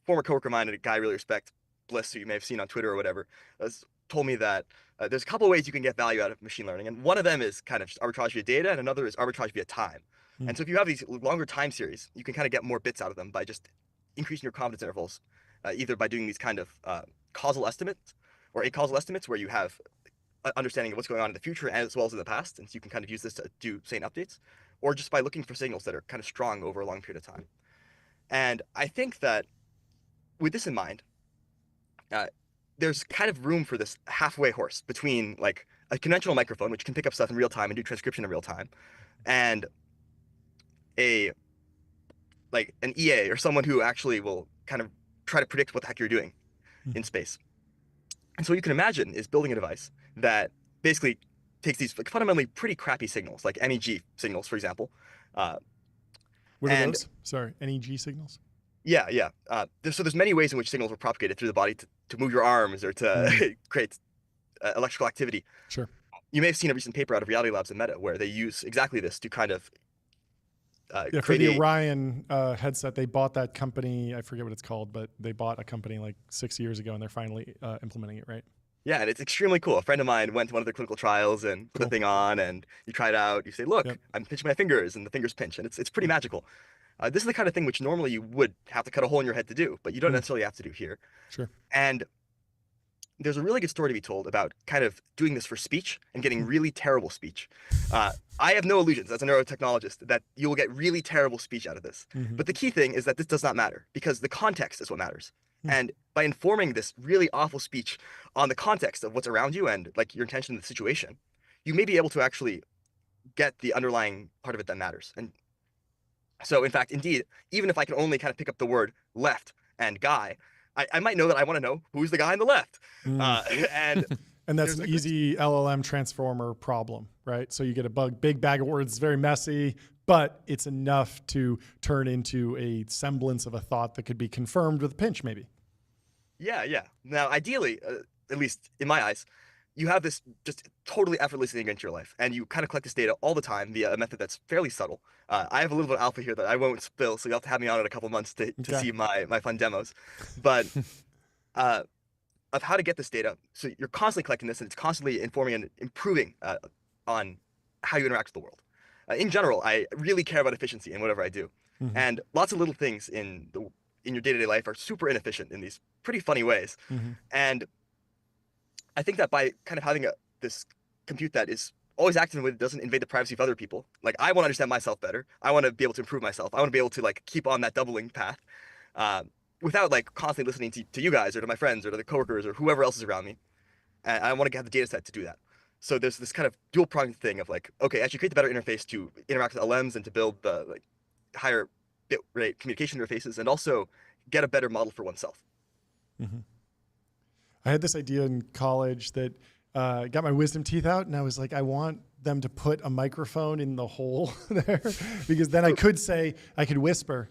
former coworker of mine, a guy I really respect, Bliss, who you may have seen on Twitter or whatever, has told me that there's a couple ways you can get value out of machine learning. And one of them is kind of just arbitrage via data, and another is arbitrage via time. And so if you have these longer time series, you can kind of get more bits out of them by just increasing your confidence intervals, either by doing these kind of causal estimates or acausal estimates where you have an understanding of what's going on in the future as well as in the past. And so you can kind of use this to do sane updates, or just by looking for signals that are kind of strong over a long period of time. And I think that with this in mind, there's kind of room for this halfway horse between like a conventional microphone, which can pick up stuff in real time and do transcription in real time, and an EA or someone who actually will kind of try to predict what the heck you're doing in space. And so what you can imagine is building a device that basically takes these like fundamentally pretty crappy signals, like MEG signals, for example. What are those? Sorry, MEG signals? Yeah. So there's many ways in which signals are propagated through the body to move your arms or to create electrical activity. Sure. You may have seen a recent paper out of Reality Labs and Meta where they use exactly this to kind of for the Orion headset, they bought that company. I forget what it's called, but they bought a company like 6 years ago, and they're finally implementing it, right? Yeah, and it's extremely cool. A friend of mine went to one of their clinical trials and put the thing on, and you try it out. You say, look, I'm pinching my fingers, and the fingers pinch, and it's pretty magical. This is the kind of thing which normally you would have to cut a hole in your head to do, but you don't necessarily have to do here. Sure. And there's a really good story to be told about kind of doing this for speech and getting really terrible speech. I have no illusions as a neurotechnologist that you will get really terrible speech out of this. But the key thing is that this does not matter because the context is what matters. And by informing this really awful speech on the context of what's around you and like your intention in the situation, you may be able to actually get the underlying part of it that matters. And so in fact, indeed, even if I can only kind of pick up the word left and guy, I might know that I want to know who's the guy on the left. And that's an easy LLM transformer problem, right? So you get a big bag of words, very messy, but it's enough to turn into a semblance of a thought that could be confirmed with a pinch, maybe. Yeah. Now, ideally, at least in my eyes, you have this just totally effortlessly into your life, and you kind of collect this data all the time via a method that's fairly subtle. I have a little bit of alpha here that I won't spill, so you'll have to have me on in a couple months to see my fun demos. But of how to get this data, so you're constantly collecting this, and it's constantly informing and improving on how you interact with the world. In general, I really care about efficiency in whatever I do, and lots of little things in your day-to-day life are super inefficient in these pretty funny ways, and I think that by kind of having this compute that is always active in a way that doesn't invade the privacy of other people, like I want to understand myself better. I want to be able to improve myself. I want to be able to like keep on that doubling path without like constantly listening to you guys or to my friends or to the coworkers or whoever else is around me. And I want to have the data set to do that. So there's this kind of dual pronged thing of like, okay, actually create the better interface to interact with LMs and to build the like higher bit rate communication interfaces, and also get a better model for oneself. I had this idea in college that got my wisdom teeth out, and I was like, I want them to put a microphone in the hole there, because then I could whisper,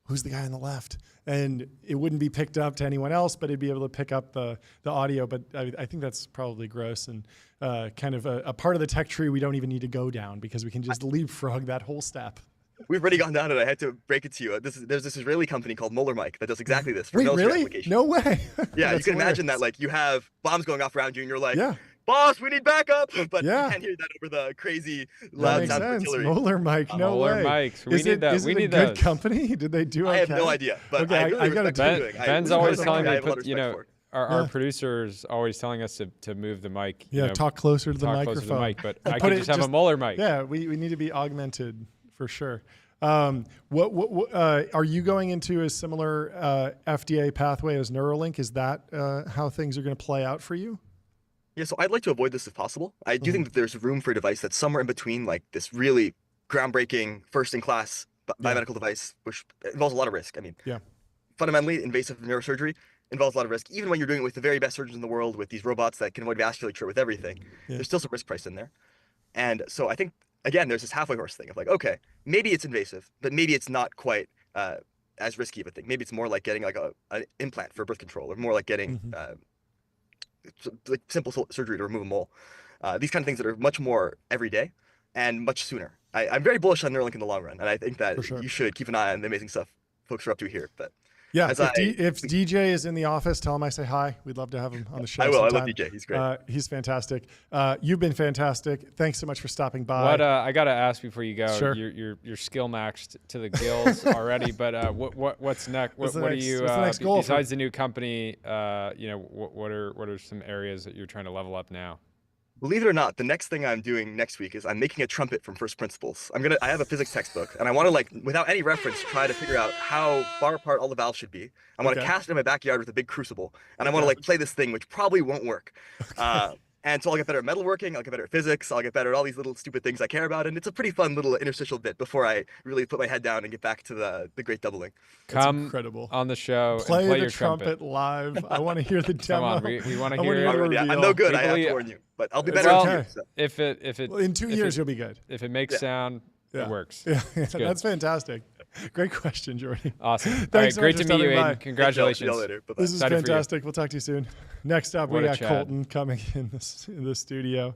who's the guy on the left? And it wouldn't be picked up to anyone else, but it'd be able to pick up the audio. But I think that's probably gross and kind of a part of the tech tree we don't even need to go down, because we can just leapfrog that whole step. We've already gone down it. I had to break it to you. There's this Israeli company called Molar Mic that does exactly this for military applications. No way. Yeah, you can imagine that like you have bombs going off around you and you're like, boss, we need backup. But you can't hear that over the crazy loud sound of artillery. Molar Mic, no Molar way. Mics. We need that. Is we it need a good company? Did they do okay? I have no idea. But okay, I got to Ben's always telling me, our producer's always telling us to move the mic. Yeah, talk closer to the microphone. But I could just have a Molar mic. Yeah, we need to be augmented for sure. What are you going into a similar FDA pathway as Neuralink? Is that how things are going to play out for you? Yeah, so I'd like to avoid this if possible. I do think that there's room for a device that's somewhere in between, like this really groundbreaking, first-in-class biomedical device, which involves a lot of risk. I mean, fundamentally, invasive neurosurgery involves a lot of risk. Even when you're doing it with the very best surgeons in the world, with these robots that can avoid vasculature with everything, there's still some risk price in there. And so I think, again, there's this halfway horse thing of like, okay, maybe it's invasive, but maybe it's not quite as risky of a thing. Maybe it's more like getting like an implant for birth control, or more like getting like simple surgery to remove a mole. These kind of things that are much more everyday and much sooner. I'm very bullish on Neuralink in the long run, and I think that you should keep an eye on the amazing stuff folks are up to here. But yeah, if DJ is in the office, tell him I say hi. We'd love to have him on the show. I will. Sometime. I love DJ. He's great. He's fantastic. You've been fantastic. Thanks so much for stopping by. What I gotta ask before you go. Sure. You're skill maxed to the gills already. But what's next? What are you besides the new company? What are some areas that you're trying to level up now? Believe it or not, the next thing I'm doing next week is I'm making a trumpet from first principles. I have a physics textbook, and I want to, like, without any reference, try to figure out how far apart all the valves should be. I want to cast it in my backyard with a big crucible, and I want to, like, play this thing, which probably won't work. And so I'll get better at metalworking, I'll get better at physics, I'll get better at all these little stupid things I care about, and it's a pretty fun little interstitial bit before I really put my head down and get back to the great doubling. Come incredible. On the show play and play the your trumpet live. I want to hear the demo. Come on, we want to hear it. I'm no good, I have to warn you, but I'll be better in 2 years. So. If it in 2 years you'll be good. If it makes sound, it works. Yeah, that's fantastic. Great question, Jordy. Awesome. Thanks All right, so great much to meet you, Aiden. Congratulations. See you later. Bye-bye. This is fantastic. We'll talk to you soon. Next up, we got Chad. Colton coming in the studio.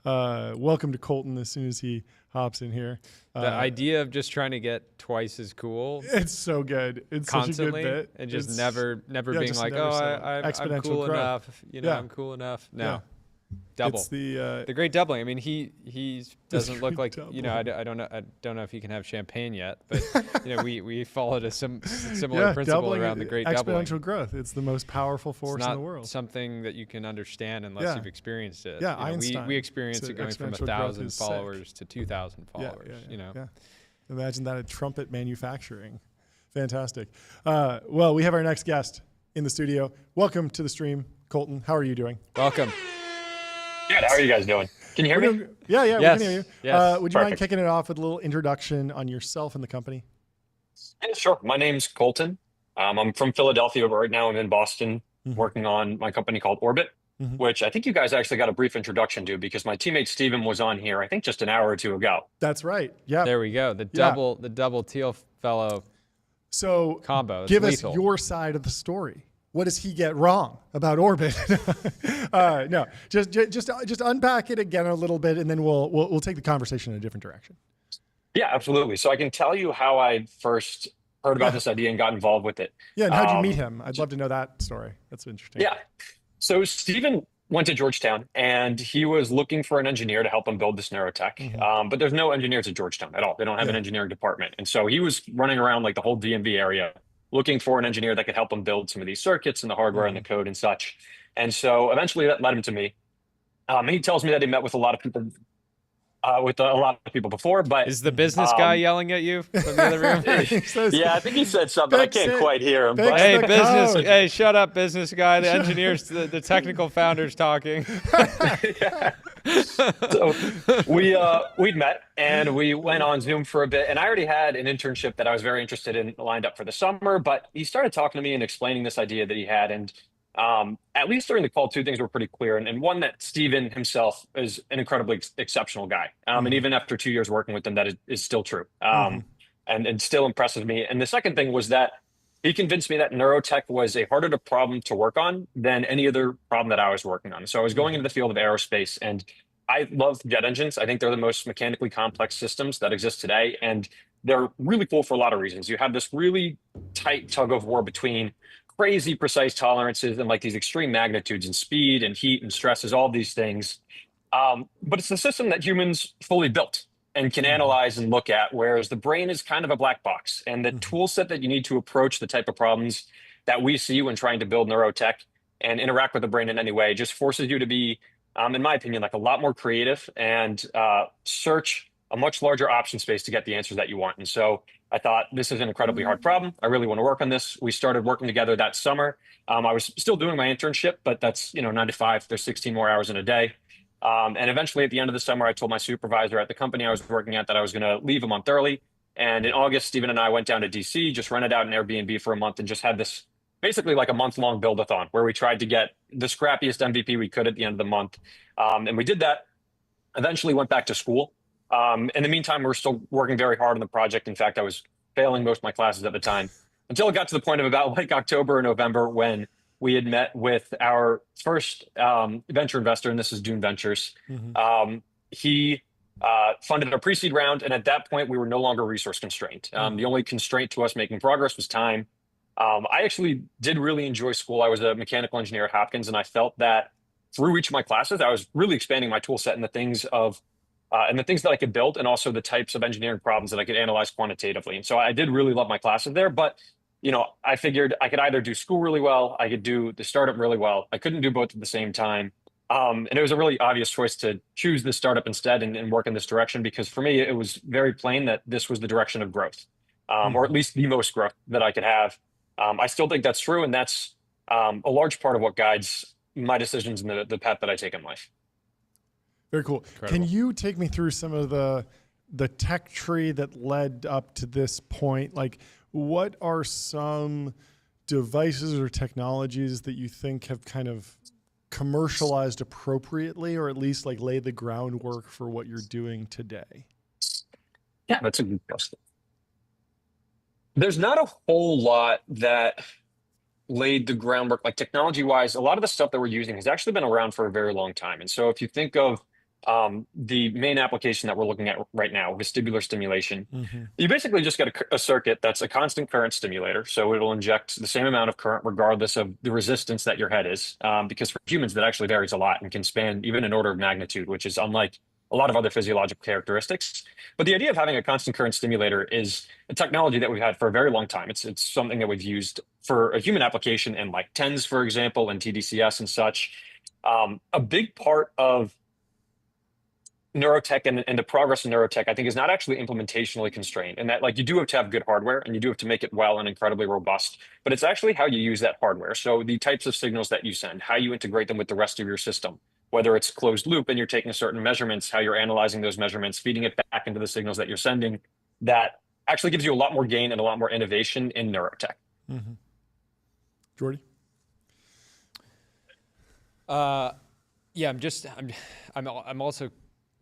Welcome to Colton as soon as he hops in here. The idea of just trying to get twice as cool. It's so good. It's constantly, such a good bit. And just never being like, I'm cool enough. I'm cool enough. No. Yeah. Double. It's the great doubling. I mean, he doesn't look like I don't know if he can have champagne yet, but we followed a similar principle around the great doubling. Exponential growth. It's the most powerful force in the world. Something that you can understand unless you've experienced it. Yeah, Einstein. We experienced it going from 1,000 followers to 2,000 followers. Imagine that at trumpet manufacturing. Fantastic. Well, we have our next guest in the studio. Welcome to the stream, Colton. How are you doing? Welcome. Good. How are you guys doing? Can you hear me? Yeah, yes. We can hear you. Yes. Would you mind kicking it off with a little introduction on yourself and the company? Yeah, sure. My name's Colton. I'm from Philadelphia, but right now I'm in Boston working on my company called Orbit, which I think you guys actually got a brief introduction to because my teammate Steven was on here, I think just an hour or two ago. That's right. Yeah. There we go. The double Teal fellow combo. Give us your side of the story. What does he get wrong about Orbit? No, just unpack it again a little bit, and then we'll take the conversation in a different direction. Yeah, absolutely. So I can tell you how I first heard about this idea and got involved with it. Yeah, and how'd you meet him? I'd love to know that story. That's interesting. Yeah. So Steven went to Georgetown, and he was looking for an engineer to help him build this neurotech. But there's no engineers at Georgetown at all. They don't have an engineering department. And so he was running around like the whole DMV area looking for an engineer that could help him build some of these circuits and the hardware and the code and such. And so eventually that led him to me. He tells me that he met with a lot of people before, but is the business guy yelling at you from the other room? Yeah, I think he said something. I can't quite hear him. But. Hey, hey, shut up, business guy. The engineers, the technical founder's talking. So we'd met and we went on Zoom for a bit, and I already had an internship that I was very interested in lined up for the summer, but he started talking to me and explaining this idea that he had. And at least during the call, two things were pretty clear. And one, that Steven himself is an incredibly exceptional guy. And even after 2 years working with him, that is still true. And still impresses me. And the second thing was that he convinced me that neurotech was a harder problem to work on than any other problem that I was working on. So I was going into the field of aerospace, and I love jet engines. I think they're the most mechanically complex systems that exist today. And they're really cool for a lot of reasons. You have this really tight tug of war between crazy precise tolerances and like these extreme magnitudes and speed and heat and stresses, all these things. But it's a system that humans fully built and can analyze and look at, whereas the brain is kind of a black box. And the tool set that you need to approach the type of problems that we see when trying to build neurotech and interact with the brain in any way just forces you to be, in my opinion, like a lot more creative and search a much larger option space to get the answers that you want. And so I thought, this is an incredibly hard problem. I really want to work on this. We started working together that summer. I was still doing my internship, but that's 9 to 5. There's 16 more hours in a day. And eventually at the end of the summer, I told my supervisor at the company I was working at that I was going to leave a month early. And in August, Steven and I went down to DC, just rented out an Airbnb for a month and just had this basically like a month-long build-a-thon where we tried to get the scrappiest MVP we could at the end of the month. And we did that, eventually went back to school. In the meantime, we were still working very hard on the project. In fact, I was failing most of my classes at the time until it got to the point of about like October or November when we had met with our first venture investor, and this is Dune Ventures. He funded our pre-seed round, and at that point, we were no longer resource constrained. The only constraint to us making progress was time. I actually did really enjoy school. I was a mechanical engineer at Hopkins, and I felt that through each of my classes, I was really expanding my tool set and the things that I could build, and also the types of engineering problems that I could analyze quantitatively. And so I did really love my classes there, but I figured I could either do school really well, I could do the startup really well. I couldn't do both at the same time. And it was a really obvious choice to choose the startup instead and work in this direction, because for me, it was very plain that this was the direction of growth, or at least the most growth that I could have. I still think that's true, and that's a large part of what guides my decisions and the path that I take in life. Very cool. Incredible. Can you take me through some of the tech tree that led up to this point? Like, what are some devices or technologies that you think have kind of commercialized appropriately, or at least like lay the groundwork for what you're doing today? Yeah, that's a good question. There's not a whole lot that laid the groundwork, like technology-wise. A lot of the stuff that we're using has actually been around for a very long time. And so if you think of the main application that we're looking at right now, vestibular stimulation, you basically just get a circuit that's a constant current stimulator. So it'll inject the same amount of current regardless of the resistance that your head is, because for humans that actually varies a lot and can span even an order of magnitude, which is unlike a lot of other physiological characteristics. But the idea of having a constant current stimulator is a technology that we've had for a very long time. It's something that we've used for a human application in like TENS, for example, and TDCS and such. A big part of neurotech and the progress in neurotech, I think, is not actually implementationally constrained, and that like you do have to have good hardware and you do have to make it well and incredibly robust, but it's actually how you use that hardware. So the types of signals that you send, how you integrate them with the rest of your system, whether it's closed loop and you're taking certain measurements, how you're analyzing those measurements, feeding it back into the signals that you're sending, that actually gives you a lot more gain and a lot more innovation in neurotech. Jordy? Yeah, I'm also,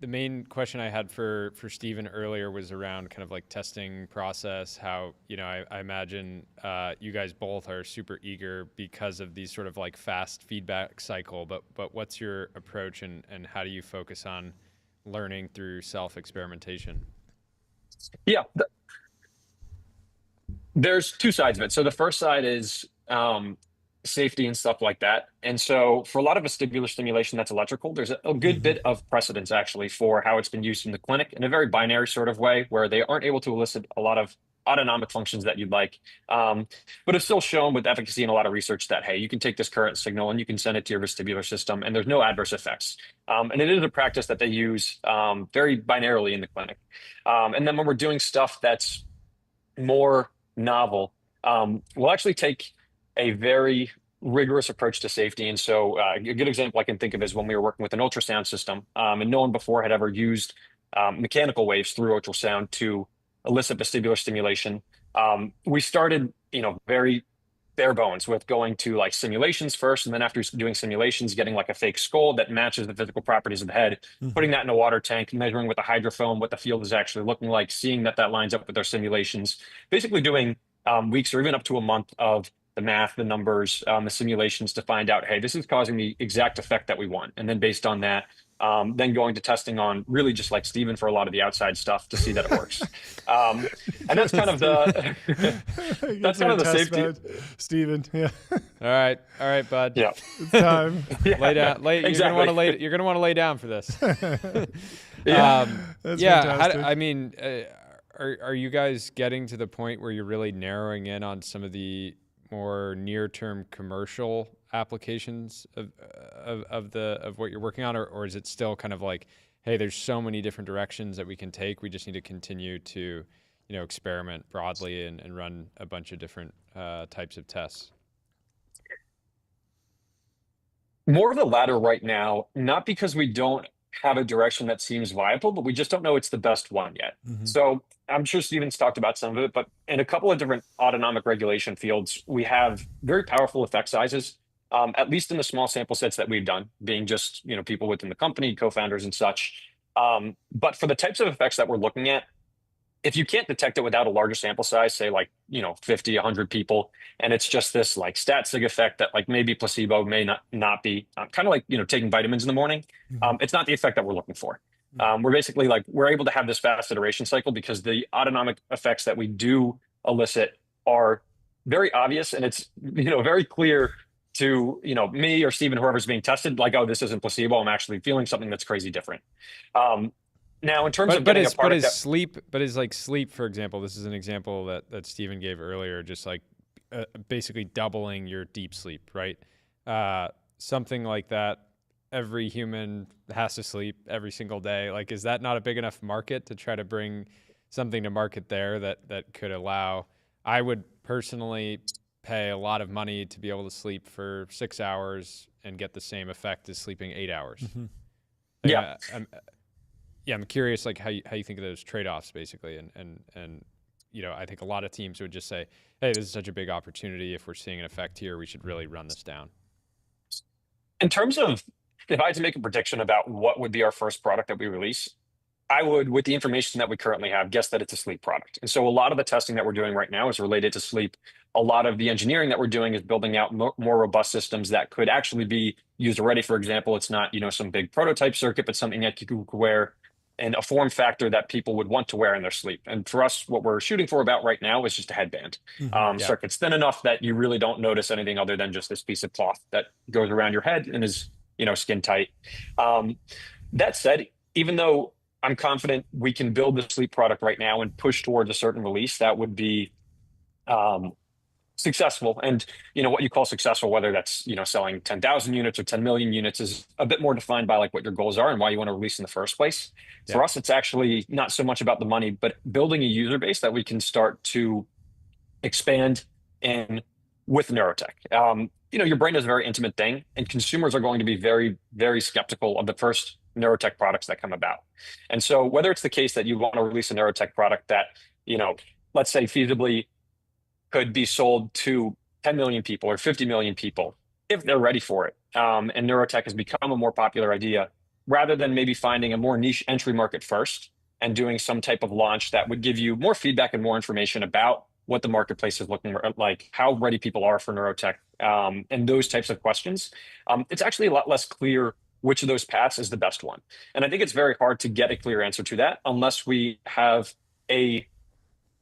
the main question I had for Steven earlier was around kind of like testing process, how, I imagine you guys both are super eager because of these sort of like fast feedback cycle, but what's your approach and how do you focus on learning through self-experimentation? Yeah, there's two sides of it. So the first side is safety and stuff like that. And so for a lot of vestibular stimulation that's electrical, there's a good bit of precedence actually for how it's been used in the clinic in a very binary sort of way, where they aren't able to elicit a lot of autonomic functions that you'd like. But it's still shown with efficacy in a lot of research that, hey, you can take this current signal and you can send it to your vestibular system and there's no adverse effects. And it is a practice that they use very binarily in the clinic. And then when we're doing stuff that's more novel, we'll actually take a very rigorous approach to safety. And so a good example I can think of is when we were working with an ultrasound system, and no one before had ever used mechanical waves through ultrasound to elicit vestibular stimulation. We started, very bare bones with going to like simulations first, and then after doing simulations, getting like a fake skull that matches the physical properties of the head, putting that in a water tank, measuring with a hydrophone what the field is actually looking like, seeing that lines up with our simulations, basically doing weeks or even up to a month of the math, the numbers, the simulations to find out, hey, this is causing the exact effect that we want. And then based on that, then going to testing on really just like Steven for a lot of the outside stuff to see that it works. And that's kind of the safety. Steven, yeah. All right, bud. Yeah. It's time. Lay down. Exactly. You're gonna want to lay down for this. That's fantastic. Are you guys getting to the point where you're really narrowing in on some of the more near-term commercial applications of what you're working on, or is it still kind of like, hey, there's so many different directions that we can take, we just need to continue to experiment broadly and run a bunch of different types of tests? More of the latter right now, not because we don't have a direction that seems viable, but we just don't know it's the best one yet. So I'm sure Steven's talked about some of it, but in a couple of different autonomic regulation fields, we have very powerful effect sizes, at least in the small sample sets that we've done, being just people within the company, co-founders and such. But for the types of effects that we're looking at, if you can't detect it without a larger sample size, say like, 50, 100 people, and it's just this like stat sig effect that like maybe placebo may not be, kind of like, taking vitamins in the morning. It's not the effect that we're looking for. We're basically like, we're able to have this fast iteration cycle because the autonomic effects that we do elicit are very obvious, and it's, very clear to, me or Steven, whoever's being tested, like, oh, this isn't placebo. I'm actually feeling something that's crazy different. Now, in terms of getting a product is like sleep, for example, this is an example that Steven gave earlier, just like basically doubling your deep sleep, right? Something like that, every human has to sleep every single day. Like, is that not a big enough market to try to bring something to market there that could allow, I would personally pay a lot of money to be able to sleep for 6 hours and get the same effect as sleeping 8 hours. Yeah. I'm curious, like how you think of those trade-offs, basically, and I think a lot of teams would just say, "Hey, this is such a big opportunity. If we're seeing an effect here, we should really run this down." In terms of, if I had to make a prediction about what would be our first product that we release, I would, with the information that we currently have, guess that it's a sleep product. And so a lot of the testing that we're doing right now is related to sleep. A lot of the engineering that we're doing is building out more robust systems that could actually be used already. For example, it's not, some big prototype circuit, but something that you could wear and a form factor that people would want to wear in their sleep. And for us, what we're shooting for about right now is just a headband. Circuit's thin enough that you really don't notice anything other than just this piece of cloth that goes around your head and is, skin tight. That said, even though I'm confident we can build the sleep product right now and push towards a certain release that would be successful. And, what you call successful, whether that's, selling 10,000 units or 10 million units, is a bit more defined by like what your goals are and why you want to release in the first place. For us, it's actually not so much about the money, but building a user base that we can start to expand in with neurotech. Your brain is a very intimate thing, and consumers are going to be very, very skeptical of the first neurotech products that come about. And so whether it's the case that you want to release a neurotech product that, let's say feasibly could be sold to 10 million people or 50 million people, if they're ready for it, and neurotech has become a more popular idea, rather than maybe finding a more niche entry market first and doing some type of launch that would give you more feedback and more information about what the marketplace is looking like, how ready people are for neurotech, and those types of questions. It's actually a lot less clear which of those paths is the best one. And I think it's very hard to get a clear answer to that unless we have a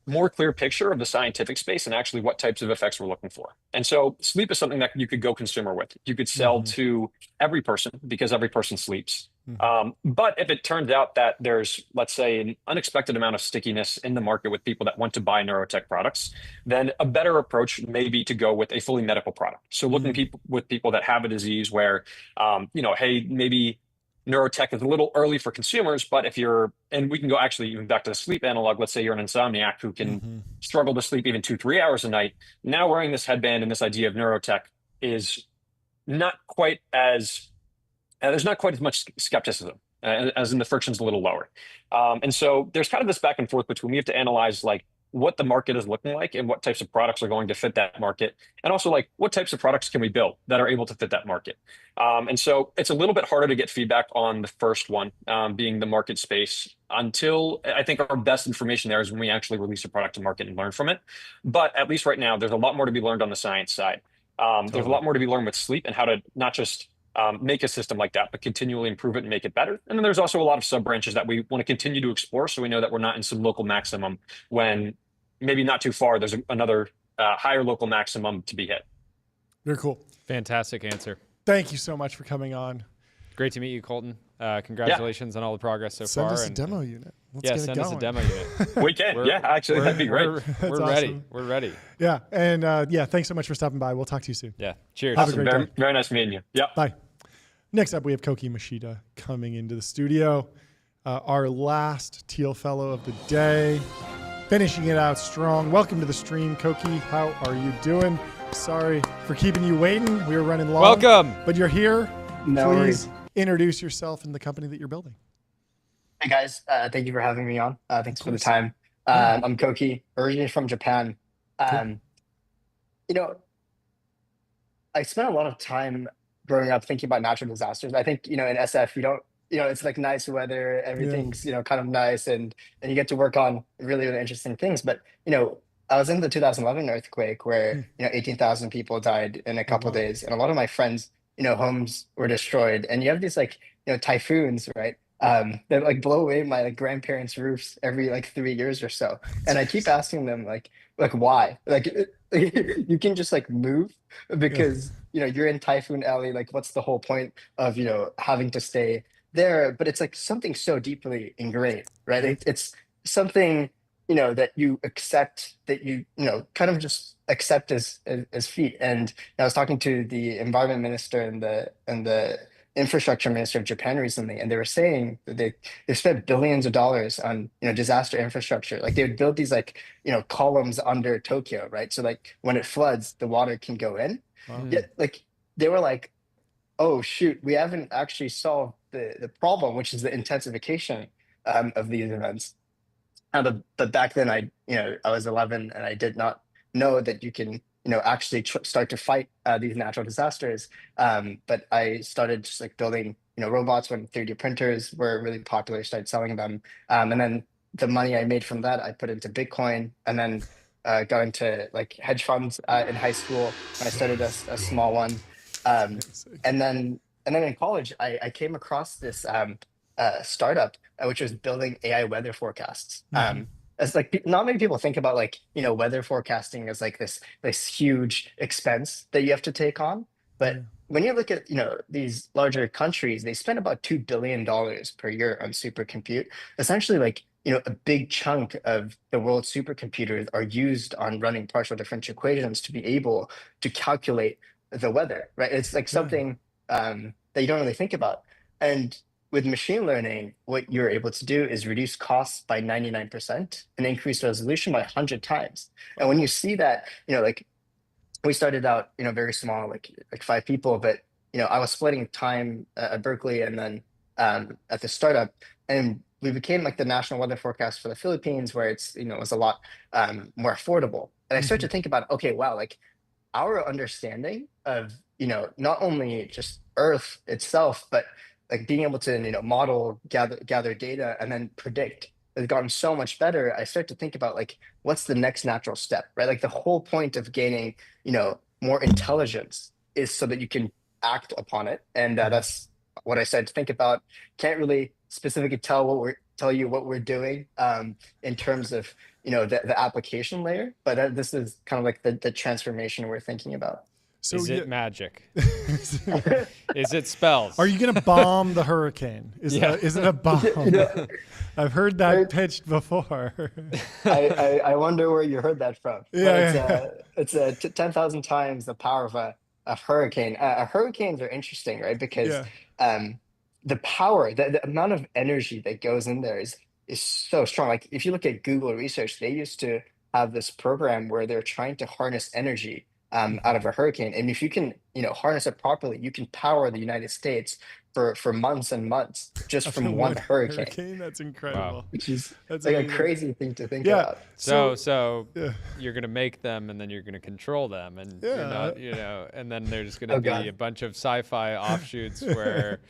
more clear picture of the scientific space and actually what types of effects we're looking for. And so sleep is something that you could go consumer with. You could sell to every person because every person sleeps. But if it turns out that there's, let's say, an unexpected amount of stickiness in the market with people that want to buy neurotech products, then a better approach may be to go with a fully medical product. So looking with people that have a disease where, hey, maybe neurotech is a little early for consumers, but if you're, and we can go actually even back to the sleep analog, let's say you're an insomniac who can struggle to sleep even 2-3 hours a night. Now wearing this headband and this idea of neurotech is not quite as, there's not quite as much skepticism, as in the friction's a little lower. And so there's kind of this back and forth between, we have to analyze like what the market is looking like and what types of products are going to fit that market. And also like what types of products can we build that are able to fit that market. And so it's a little bit harder to get feedback on the first one, being the market space, until I think our best information there is when we actually release a product to market and learn from it. But at least right now, there's a lot more to be learned on the science side. There's a lot more to be learned with sleep and how to not just make a system like that, but continually improve it and make it better. And then there's also a lot of sub branches that we want to continue to explore, so we know that we're not in some local maximum when maybe not too far there's another higher local maximum to be hit. Very cool. Fantastic answer. Thank you so much for coming on. Great to meet you, Colton. Congratulations on all the progress so send far. Send us a demo unit. Let's get send it us going. a demo unit. We can. Actually, that'd be great. We're ready. Awesome. We're ready. Yeah. And thanks so much for stopping by. We'll talk to you soon. Yeah. Cheers. Have a great day. Very nice meeting you. Yeah. Bye. Next up, we have Koki Mashita coming into the studio. Our last Teal Fellow of the day. Finishing it out strong. Welcome to the stream, Koki. How are you doing? Sorry for keeping you waiting. We were running long. Welcome. But you're here. No Please worries. Introduce yourself and the company that you're building. Hey guys, thank you for having me on. Thanks for the time. I'm Koki, originally from Japan. I spent a lot of time growing up thinking about natural disasters. I think, in SF, it's like nice weather, everything's, kind of nice, and you get to work on really, really interesting things. But, I was in the 2011 earthquake where, 18,000 people died in a couple of days. And a lot of my friends, homes were destroyed. And you have these like, typhoons, right? That like blow away my like grandparents' roofs every like 3 years or so. And I keep asking them like why? Like you can just like move because you're in Typhoon Alley. Like what's the whole point of having to stay there? But it's like something so deeply ingrained, right? It's something that you accept, that kind of just accept as feet. And I was talking to the environment minister and the infrastructure minister of Japan recently, and they were saying that they spent billions of dollars on disaster infrastructure. Like they would build these like columns under Tokyo, right? So like when it floods, the water can go in. Yet like they were like, oh shoot, we haven't actually solved the problem, which is the intensification of these events. But back then I was 11 and I did not know that you can actually start to fight these natural disasters. But I started just like building robots when 3D printers were really popular, started selling them. And then the money I made from that I put into Bitcoin, and then got into like hedge funds in high school when I started a small one. And then in college I came across this startup which was building AI weather forecasts. As like not many people think about like weather forecasting as like this huge expense that you have to take on, but when you look at these larger countries, they spend about $2 billion per year on supercompute. Essentially, like a big chunk of the world's supercomputers are used on running partial differential equations to be able to calculate the weather, right? It's like something that you don't really think about. And with machine learning, what you're able to do is reduce costs by 99% and increase resolution by 100 times. And when you see that, like we started out, very small, like 5 people, but I was splitting time at Berkeley and then at the startup, and we became like the national weather forecast for the Philippines, where it's it was a lot more affordable. And I started to think about, okay, wow, like our understanding of not only just Earth itself, but like being able to model, gather data, and then predict has gotten so much better. I start to think about like what's the next natural step, right? Like the whole point of gaining more intelligence is so that you can act upon it, and that's what I started to think about. Can't really specifically tell you what we're doing in terms of the application layer, but this is kind of like the transformation we're thinking about. So is it magic? Is it spells? Are you going to bomb the hurricane? Is it a bomb? I've heard that pitched before. I wonder where you heard that from. It's 10,000 times the power of a hurricane. Hurricanes are interesting, right? Because the power, the amount of energy that goes in there is so strong. Like if you look at Google research, they used to have this program where they're trying to harness energy out of a hurricane. And if you can, harness it properly, you can power the United States for months and months just from one hurricane. That's incredible. Wow. Which is like amazing. A crazy thing to think about. So you're going to make them, and then you're going to control them, and you're not, and then there's going to be a bunch of sci-fi offshoots where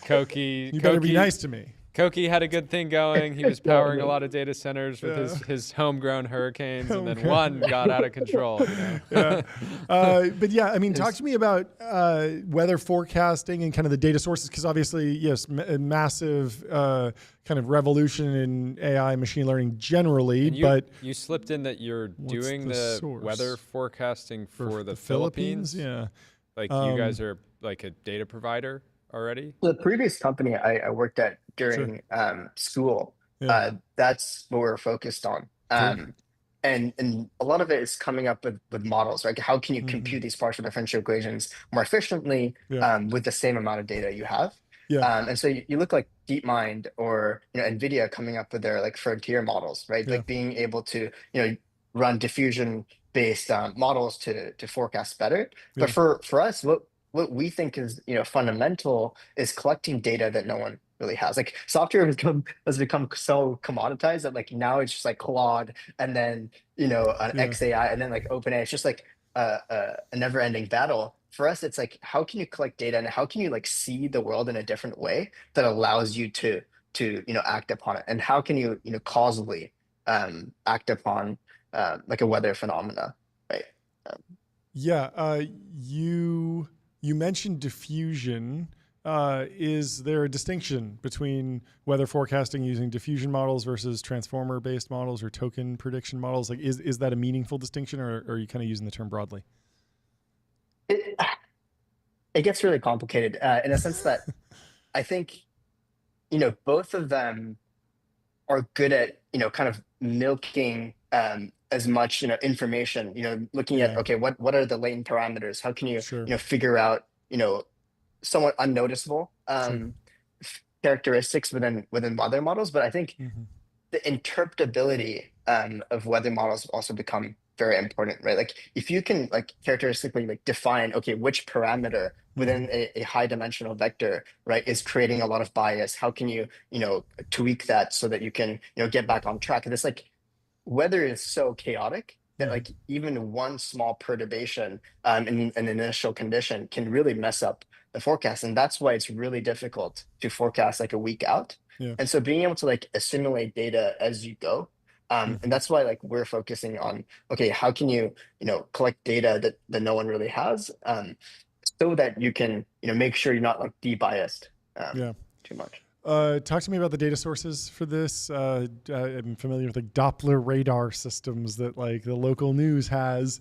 Koki. You better be nice to me. Koki had a good thing going. He was powering a lot of data centers with his homegrown hurricanes, and then one got out of control. But I mean, talk to me about weather forecasting and kind of the data sources, because obviously, yes, a massive kind of revolution in AI machine learning generally. But you slipped in that you're doing the weather forecasting for the Philippines. Yeah, like you guys are like a data provider already? The previous company I worked at during school, that's what we're focused on. And a lot of it is coming up with models, right? How can you compute these partial differential equations more efficiently with the same amount of data you have? And so you look like DeepMind or NVIDIA coming up with their like frontier models, right? Like being able to run diffusion based models to forecast better. But for us, what we think is fundamental is collecting data that no one really has. Like software has become so commoditized that like now it's just like Claude and then an XAI and then like OpenAI. It's just like a never-ending battle. for us, it's like, how can you collect data and how can you like see the world in a different way that allows you to act upon it? And how can you, causally act upon like a weather phenomena, right? You mentioned diffusion. Is there a distinction between weather forecasting using diffusion models versus transformer-based models or token prediction models? Like, is that a meaningful distinction, or are you kind of using the term broadly? It gets really complicated in a sense that I think, both of them are good at, kind of milking as much, information, looking at, okay, what are the latent parameters? How can you, figure out, somewhat unnoticeable characteristics within weather models. But I think the interpretability of weather models also become very important, right? Like if you can like characteristically like define, okay, which parameter within a high dimensional vector, right, is creating a lot of bias, how can you, tweak that so that you can, get back on track? And it's like weather is so chaotic that like even one small perturbation in an initial condition can really mess up the forecast. And that's why it's really difficult to forecast like a week out. And so being able to like assimilate data as you go, and that's why like we're focusing on, okay, how can you, collect data that no one really has, so that you can, make sure you're not like de-biased too much. Talk to me about the data sources for this. I'm familiar with like Doppler radar systems that like the local news has.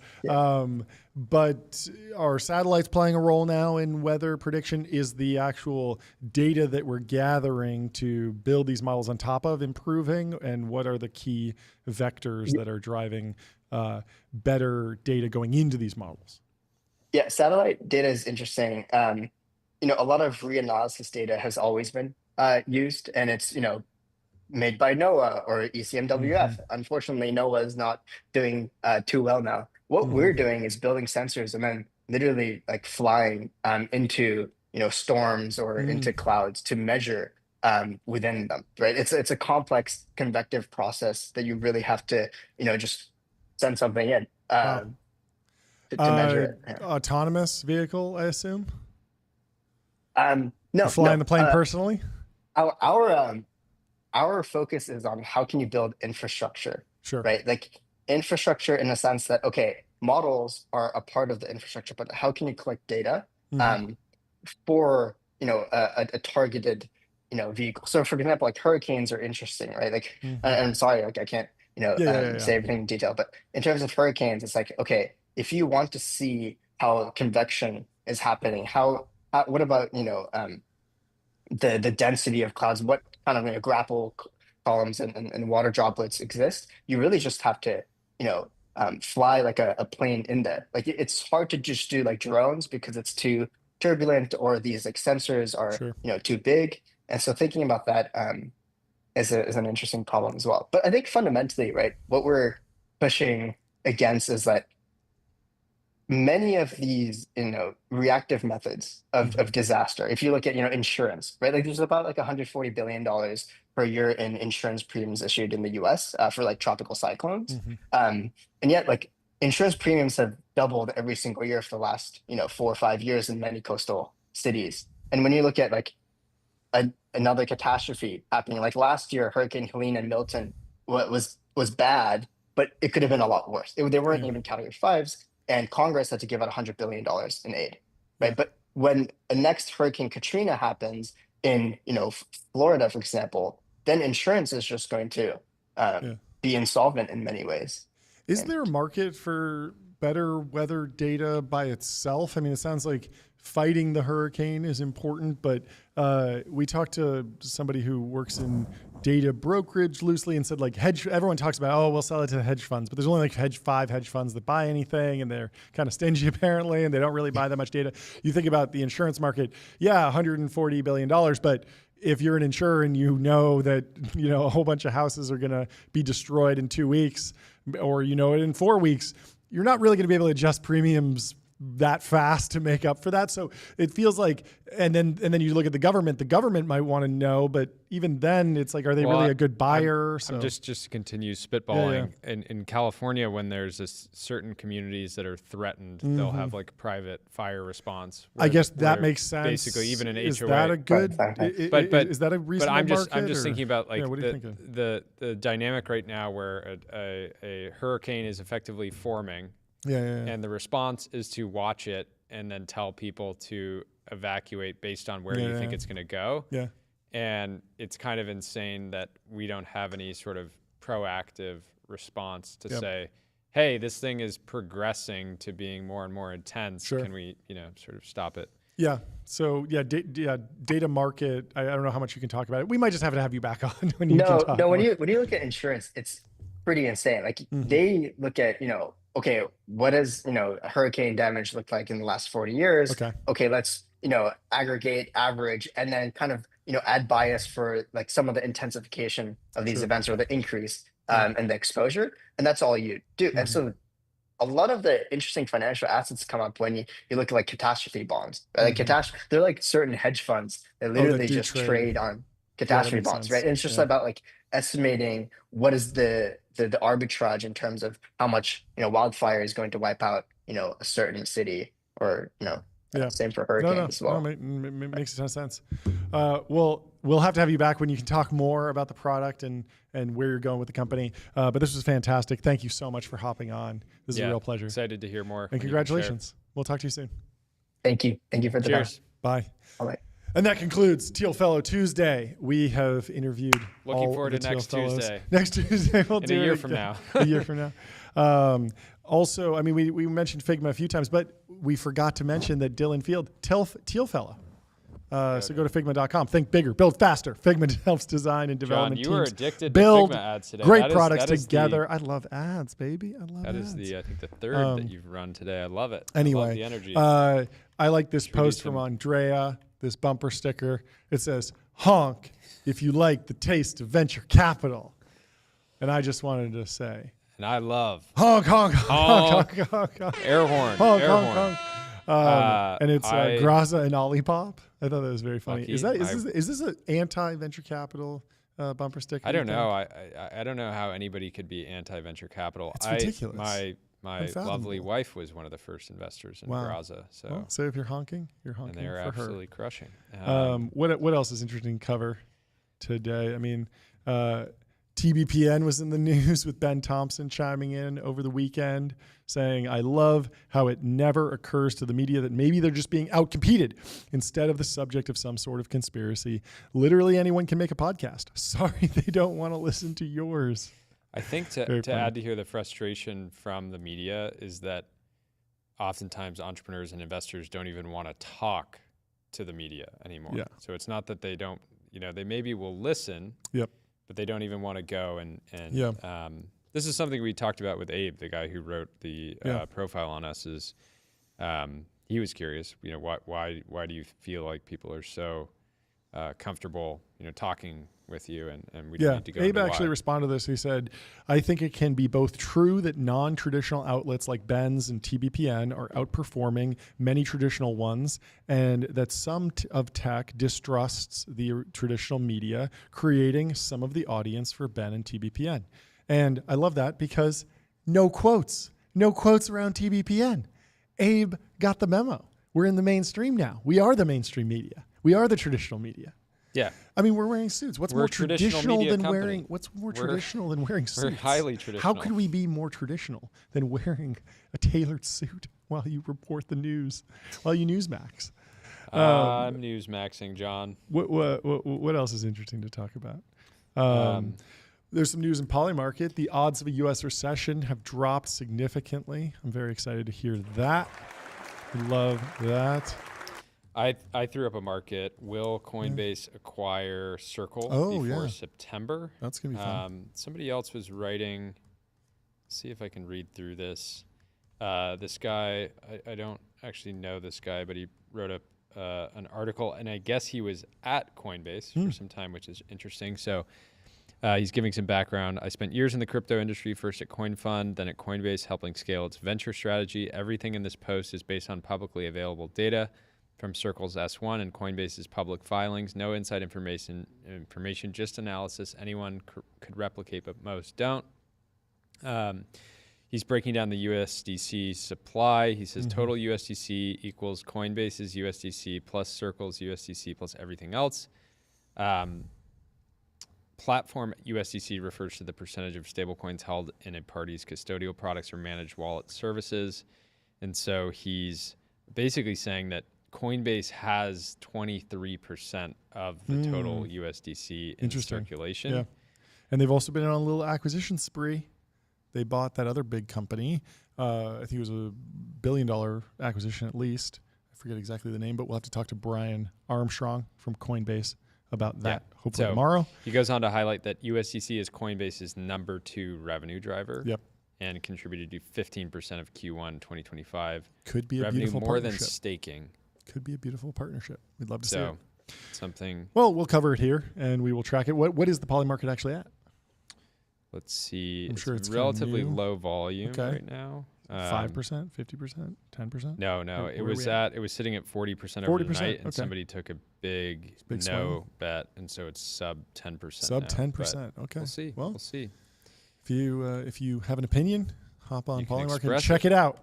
But are satellites playing a role now in weather prediction? Is the actual data that we're gathering to build these models on top of improving? And what are the key vectors that are driving better data going into these models? Yeah, satellite data is interesting. A lot of reanalysis data has always been used, and it's made by NOAA or ECMWF. Unfortunately, NOAA is not doing too well now. What we're doing is building sensors and then literally like flying into storms or into clouds to measure within them. Right? It's a complex convective process that you really have to just send something in to measure it. Yeah. Autonomous vehicle, I assume. No, you're flying the plane personally. Our focus is on how can you build infrastructure, sure, right? Like infrastructure in a sense that, okay, models are a part of the infrastructure, but how can you collect data for, a targeted, vehicle? So for example, like hurricanes are interesting, right? Like, I'm sorry, like I can't, say everything in detail, but in terms of hurricanes, it's like, okay, if you want to see how convection is happening, what about, the density of clouds, what kind of grapple columns and water droplets exist, you really just have to, fly like a plane in there. Like it's hard to just do like drones because it's too turbulent or these like sensors are, too big. And so thinking about that is an interesting problem as well. But I think fundamentally, right, what we're pushing against is that many of these, reactive methods of disaster, if you look at, insurance, right? Like there's about like $140 billion per year in insurance premiums issued in the US for like tropical cyclones. And yet like insurance premiums have doubled every single year for the last, 4 or 5 years in many coastal cities. And when you look at like another catastrophe happening, like last year, Hurricane Helene and Milton was bad, but it could have been a lot worse. They weren't even Category 5s. And Congress had to give out $100 billion in aid, right? But when a next Hurricane Katrina happens in, Florida, for example, then insurance is just going to be insolvent in many ways. Is there a market for better weather data by itself? I mean, it sounds like fighting the hurricane is important, but we talked to somebody who works in data brokerage loosely and said like everyone talks about, oh, we'll sell it to hedge funds, but there's only like 5 hedge funds that buy anything, and they're kind of stingy apparently, and they don't really buy that much data. You think about the insurance market, $140 billion, but if you're an insurer and you know that, a whole bunch of houses are going to be destroyed in 2 weeks, or in 4 weeks, you're not really going to be able to adjust premiums that fast to make up for that. So it feels like, and then you look at the government might want to know, but even then it's like, are they really a good buyer? I'm just to continue spitballing. In California, when there's certain communities that are threatened, they'll have like private fire response. I guess that makes sense. Basically, even an is HOA. That a good, but is that a reasonable market? I'm just thinking about like what are you thinking? the dynamic right now where a hurricane is effectively forming. And the response is to watch it and then tell people to evacuate based on where you think it's going to go. Yeah. And it's kind of insane that we don't have any sort of proactive response to say, hey, this thing is progressing to being more and more intense. Can we, sort of stop it? Yeah. So data market. I don't know how much you can talk about it. We might just have to have you back on when you can talk. No. When you look at insurance, it's pretty insane. Like they look at okay, what does hurricane damage look like in the last 40 years? Okay, let's aggregate, average, and then kind of add bias for like some of the intensification of these events or the increase and the exposure, and that's all you do. And so a lot of the interesting financial assets come up when you look at like catastrophe bonds. Like they're like certain hedge funds that literally just trade on catastrophe bonds, right? And it's just about like estimating what is the arbitrage in terms of how much wildfire is going to wipe out a certain city, or same for hurricanes as well. No, makes a ton of sense. We'll have to have you back when you can talk more about the product and where you're going with the company. But this was fantastic. Thank you so much for hopping on. This is a real pleasure. Excited to hear more. And congratulations. We'll talk to you soon. Thank you. Thank you for the time. Bye. All right. And that concludes Teal Fellow Tuesday. We have interviewed Looking forward to next Tuesday. Next Tuesday, we'll do it. A year from now. A year from now. Also, I mean, we mentioned Figma a few times, but we forgot to mention that Dylan Field, Teal Fellow. So go to Figma.com. Think bigger, build faster. Figma helps design and development teams. John, you were addicted build to Figma ads today. Great products together. I love ads, baby. I love ads. That is I think the third that you've run today. I love it. Anyway, I love the energy. I like this post from Andrea, this bumper sticker. It says, honk if you like the taste of venture capital. And I just wanted to say. And I love. Honk, honk, honk, honk, honk, honk. Air horn. Honk, air honk, horn. honk. And it's Graza and Olipop. I thought that was very funny. Lucky, is this an anti-venture capital bumper sticker? I don't know. I don't know how anybody could be anti-venture capital. It's ridiculous. My lovely wife was one of the first investors in Graza. So if you're honking, you're honking. And they're for absolutely her. Crushing. What else is interesting to cover today? I mean, TBPN was in the news with Ben Thompson chiming in over the weekend saying, I love how it never occurs to the media that maybe they're just being outcompeted instead of the subject of some sort of conspiracy. Literally anyone can make a podcast. Sorry, they don't want to listen to yours. I think to add to here, the frustration from the media is that oftentimes entrepreneurs and investors don't even want to talk to the media anymore. Yeah. So it's not that they don't, they maybe will listen. Yep. But they don't even want to go and this is something we talked about with Abe, the guy who wrote the profile on us. Is he was curious, why do you feel like people are so comfortable, talking with you, and we don't need to go. Abe actually responded to this. He said, I think it can be both true that non-traditional outlets like Ben's and TBPN are outperforming many traditional ones, and that some of tech distrusts the traditional media, creating some of the audience for Ben and TBPN. And I love that because no quotes around TBPN. Abe got the memo. We're in the mainstream now. We are the mainstream media. We are the traditional media. Yeah. I mean, we're wearing suits. What's more traditional than wearing suits? We're highly traditional. How could we be more traditional than wearing a tailored suit while you report the news, while you Newsmax? I'm Newsmaxing, John. What else is interesting to talk about? There's some news in Polymarket. The odds of a U.S. recession have dropped significantly. I'm very excited to hear that. Love that. I threw up a market. Will Coinbase acquire Circle before September? That's going to be fun. Somebody else was writing. Let's see if I can read through this. This guy, I don't actually know this guy, but he wrote up an article, and I guess he was at Coinbase for some time, which is interesting. So He's giving some background. I spent years in the crypto industry, first at CoinFund, then at Coinbase, helping scale its venture strategy. Everything in this post is based on publicly available data from Circle's S1 and Coinbase's public filings. No inside information, just analysis. Anyone could replicate, but most don't. He's breaking down the USDC supply. He says total USDC equals Coinbase's USDC plus Circle's USDC plus everything else. Platform USDC refers to the percentage of stablecoins held in a party's custodial products or managed wallet services. And so he's basically saying that Coinbase has 23% of the total USDC in circulation. Yeah. And they've also been on a little acquisition spree. They bought that other big company. I think it was $1 billion acquisition at least. I forget exactly the name, but we'll have to talk to Brian Armstrong from Coinbase about that hopefully tomorrow. He goes on to highlight that USDC is Coinbase's number 2 revenue driver. Yep. And contributed to 15% of Q1 2025. Could be a revenue beautiful more partnership. Than staking. Could be a beautiful partnership. We'd love to see it. Something. Well, we'll cover it here and we will track it. What is the poly market actually at? Let's see. I'm sure it's relatively kind of low volume right now. 5%, 50%, 10%? No. It was sitting at 40% overnight, and somebody took a big no bet, and so it's sub 10%. Sub 10%. Okay. We'll see. Well, we'll see. If you have an opinion, hop on Polymarket and check it out.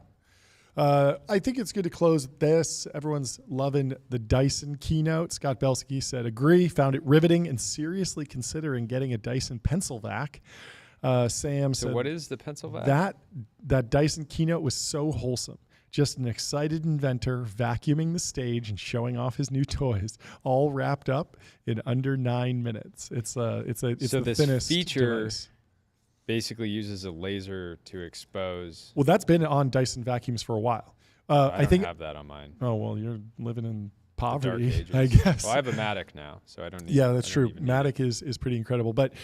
I think it's good to close this. Everyone's loving the Dyson keynote. Scott Belsky said, agree, found it riveting, and seriously considering getting a Dyson pencil vac. Sam said, what is the pencil vac? That Dyson keynote was so wholesome. Just an excited inventor vacuuming the stage and showing off his new toys, all wrapped up in under 9 minutes. It's the thinnest feature device. Basically uses a laser to expose. Well, that's been on Dyson vacuums for a while. I don't have that on mine. Oh, well, you're living in poverty, Dark ages. I guess. Well, I have a Matic now, so I don't need. Yeah, that's true. Matic is pretty incredible, but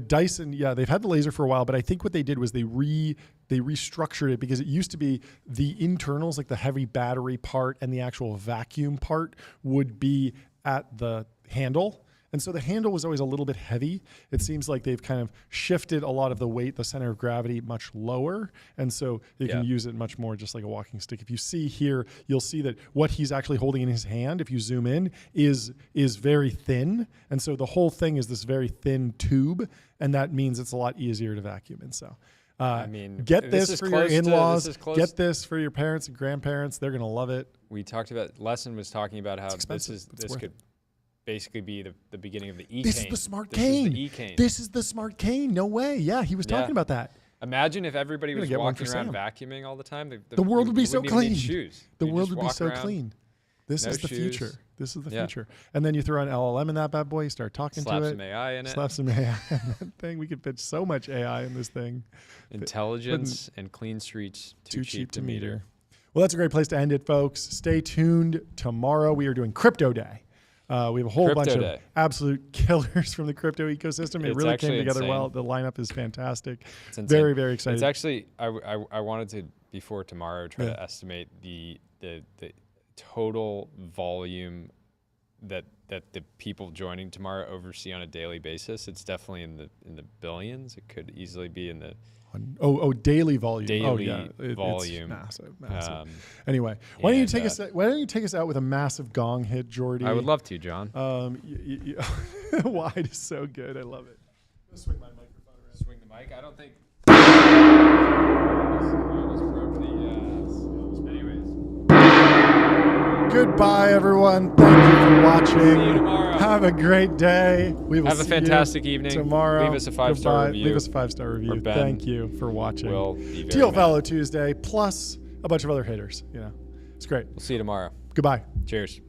Dyson, they've had the laser for a while, but I think what they did was they restructured it because it used to be the internals, like the heavy battery part and the actual vacuum part, would be at the handle. And so the handle was always a little bit heavy. It seems like they've kind of shifted a lot of the weight, the center of gravity, much lower. And so you can use it much more just like a walking stick. If you see here, you'll see that what he's actually holding in his hand, if you zoom in, is very thin. And so the whole thing is this very thin tube. And that means it's a lot easier to vacuum. And so get this for your in-laws. Get this for your parents and grandparents. They're going to love it. We talked about, Lesson was talking about how this could basically be the beginning of the e-cane. This is the smart cane. This is the smart cane. No way. Yeah, he was talking about that. Imagine if everybody was walking around vacuuming all the time. The world would be so clean. Shoes. The world would be so clean. This is the future. This is the future. And then you throw an LLM in that bad boy, you start talking to it. Slap some AI in it. Slap some AI in that thing. We could pitch so much AI in this thing. Intelligence and clean streets, too cheap to meter. Well, that's a great place to end it, folks. Stay tuned. Tomorrow we are doing Crypto Day. We have a whole bunch of absolute killers from the crypto ecosystem. It really came together well. The lineup is fantastic. It's very, very exciting. It's actually, I wanted to, before tomorrow, try to estimate the total volume that the people joining tomorrow oversee on a daily basis. It's definitely in the billions. It could easily be in the daily volume. Daily It's volume. massive. Anyway, why don't you take us out with a massive gong hit, Jordy? I would love to, John. Wide is so good. I love it. Let's swing my microphone around. Swing the mic. I don't think. Goodbye, everyone. Thank you for watching. See you tomorrow. Have a great day. We will have a fantastic evening tomorrow. Leave us a 5-star review. Leave us a 5-star review. Thank you for watching. We'll be very Teal Fellow Tuesday plus a bunch of other hitters. It's great. We'll see you tomorrow. Goodbye. Cheers.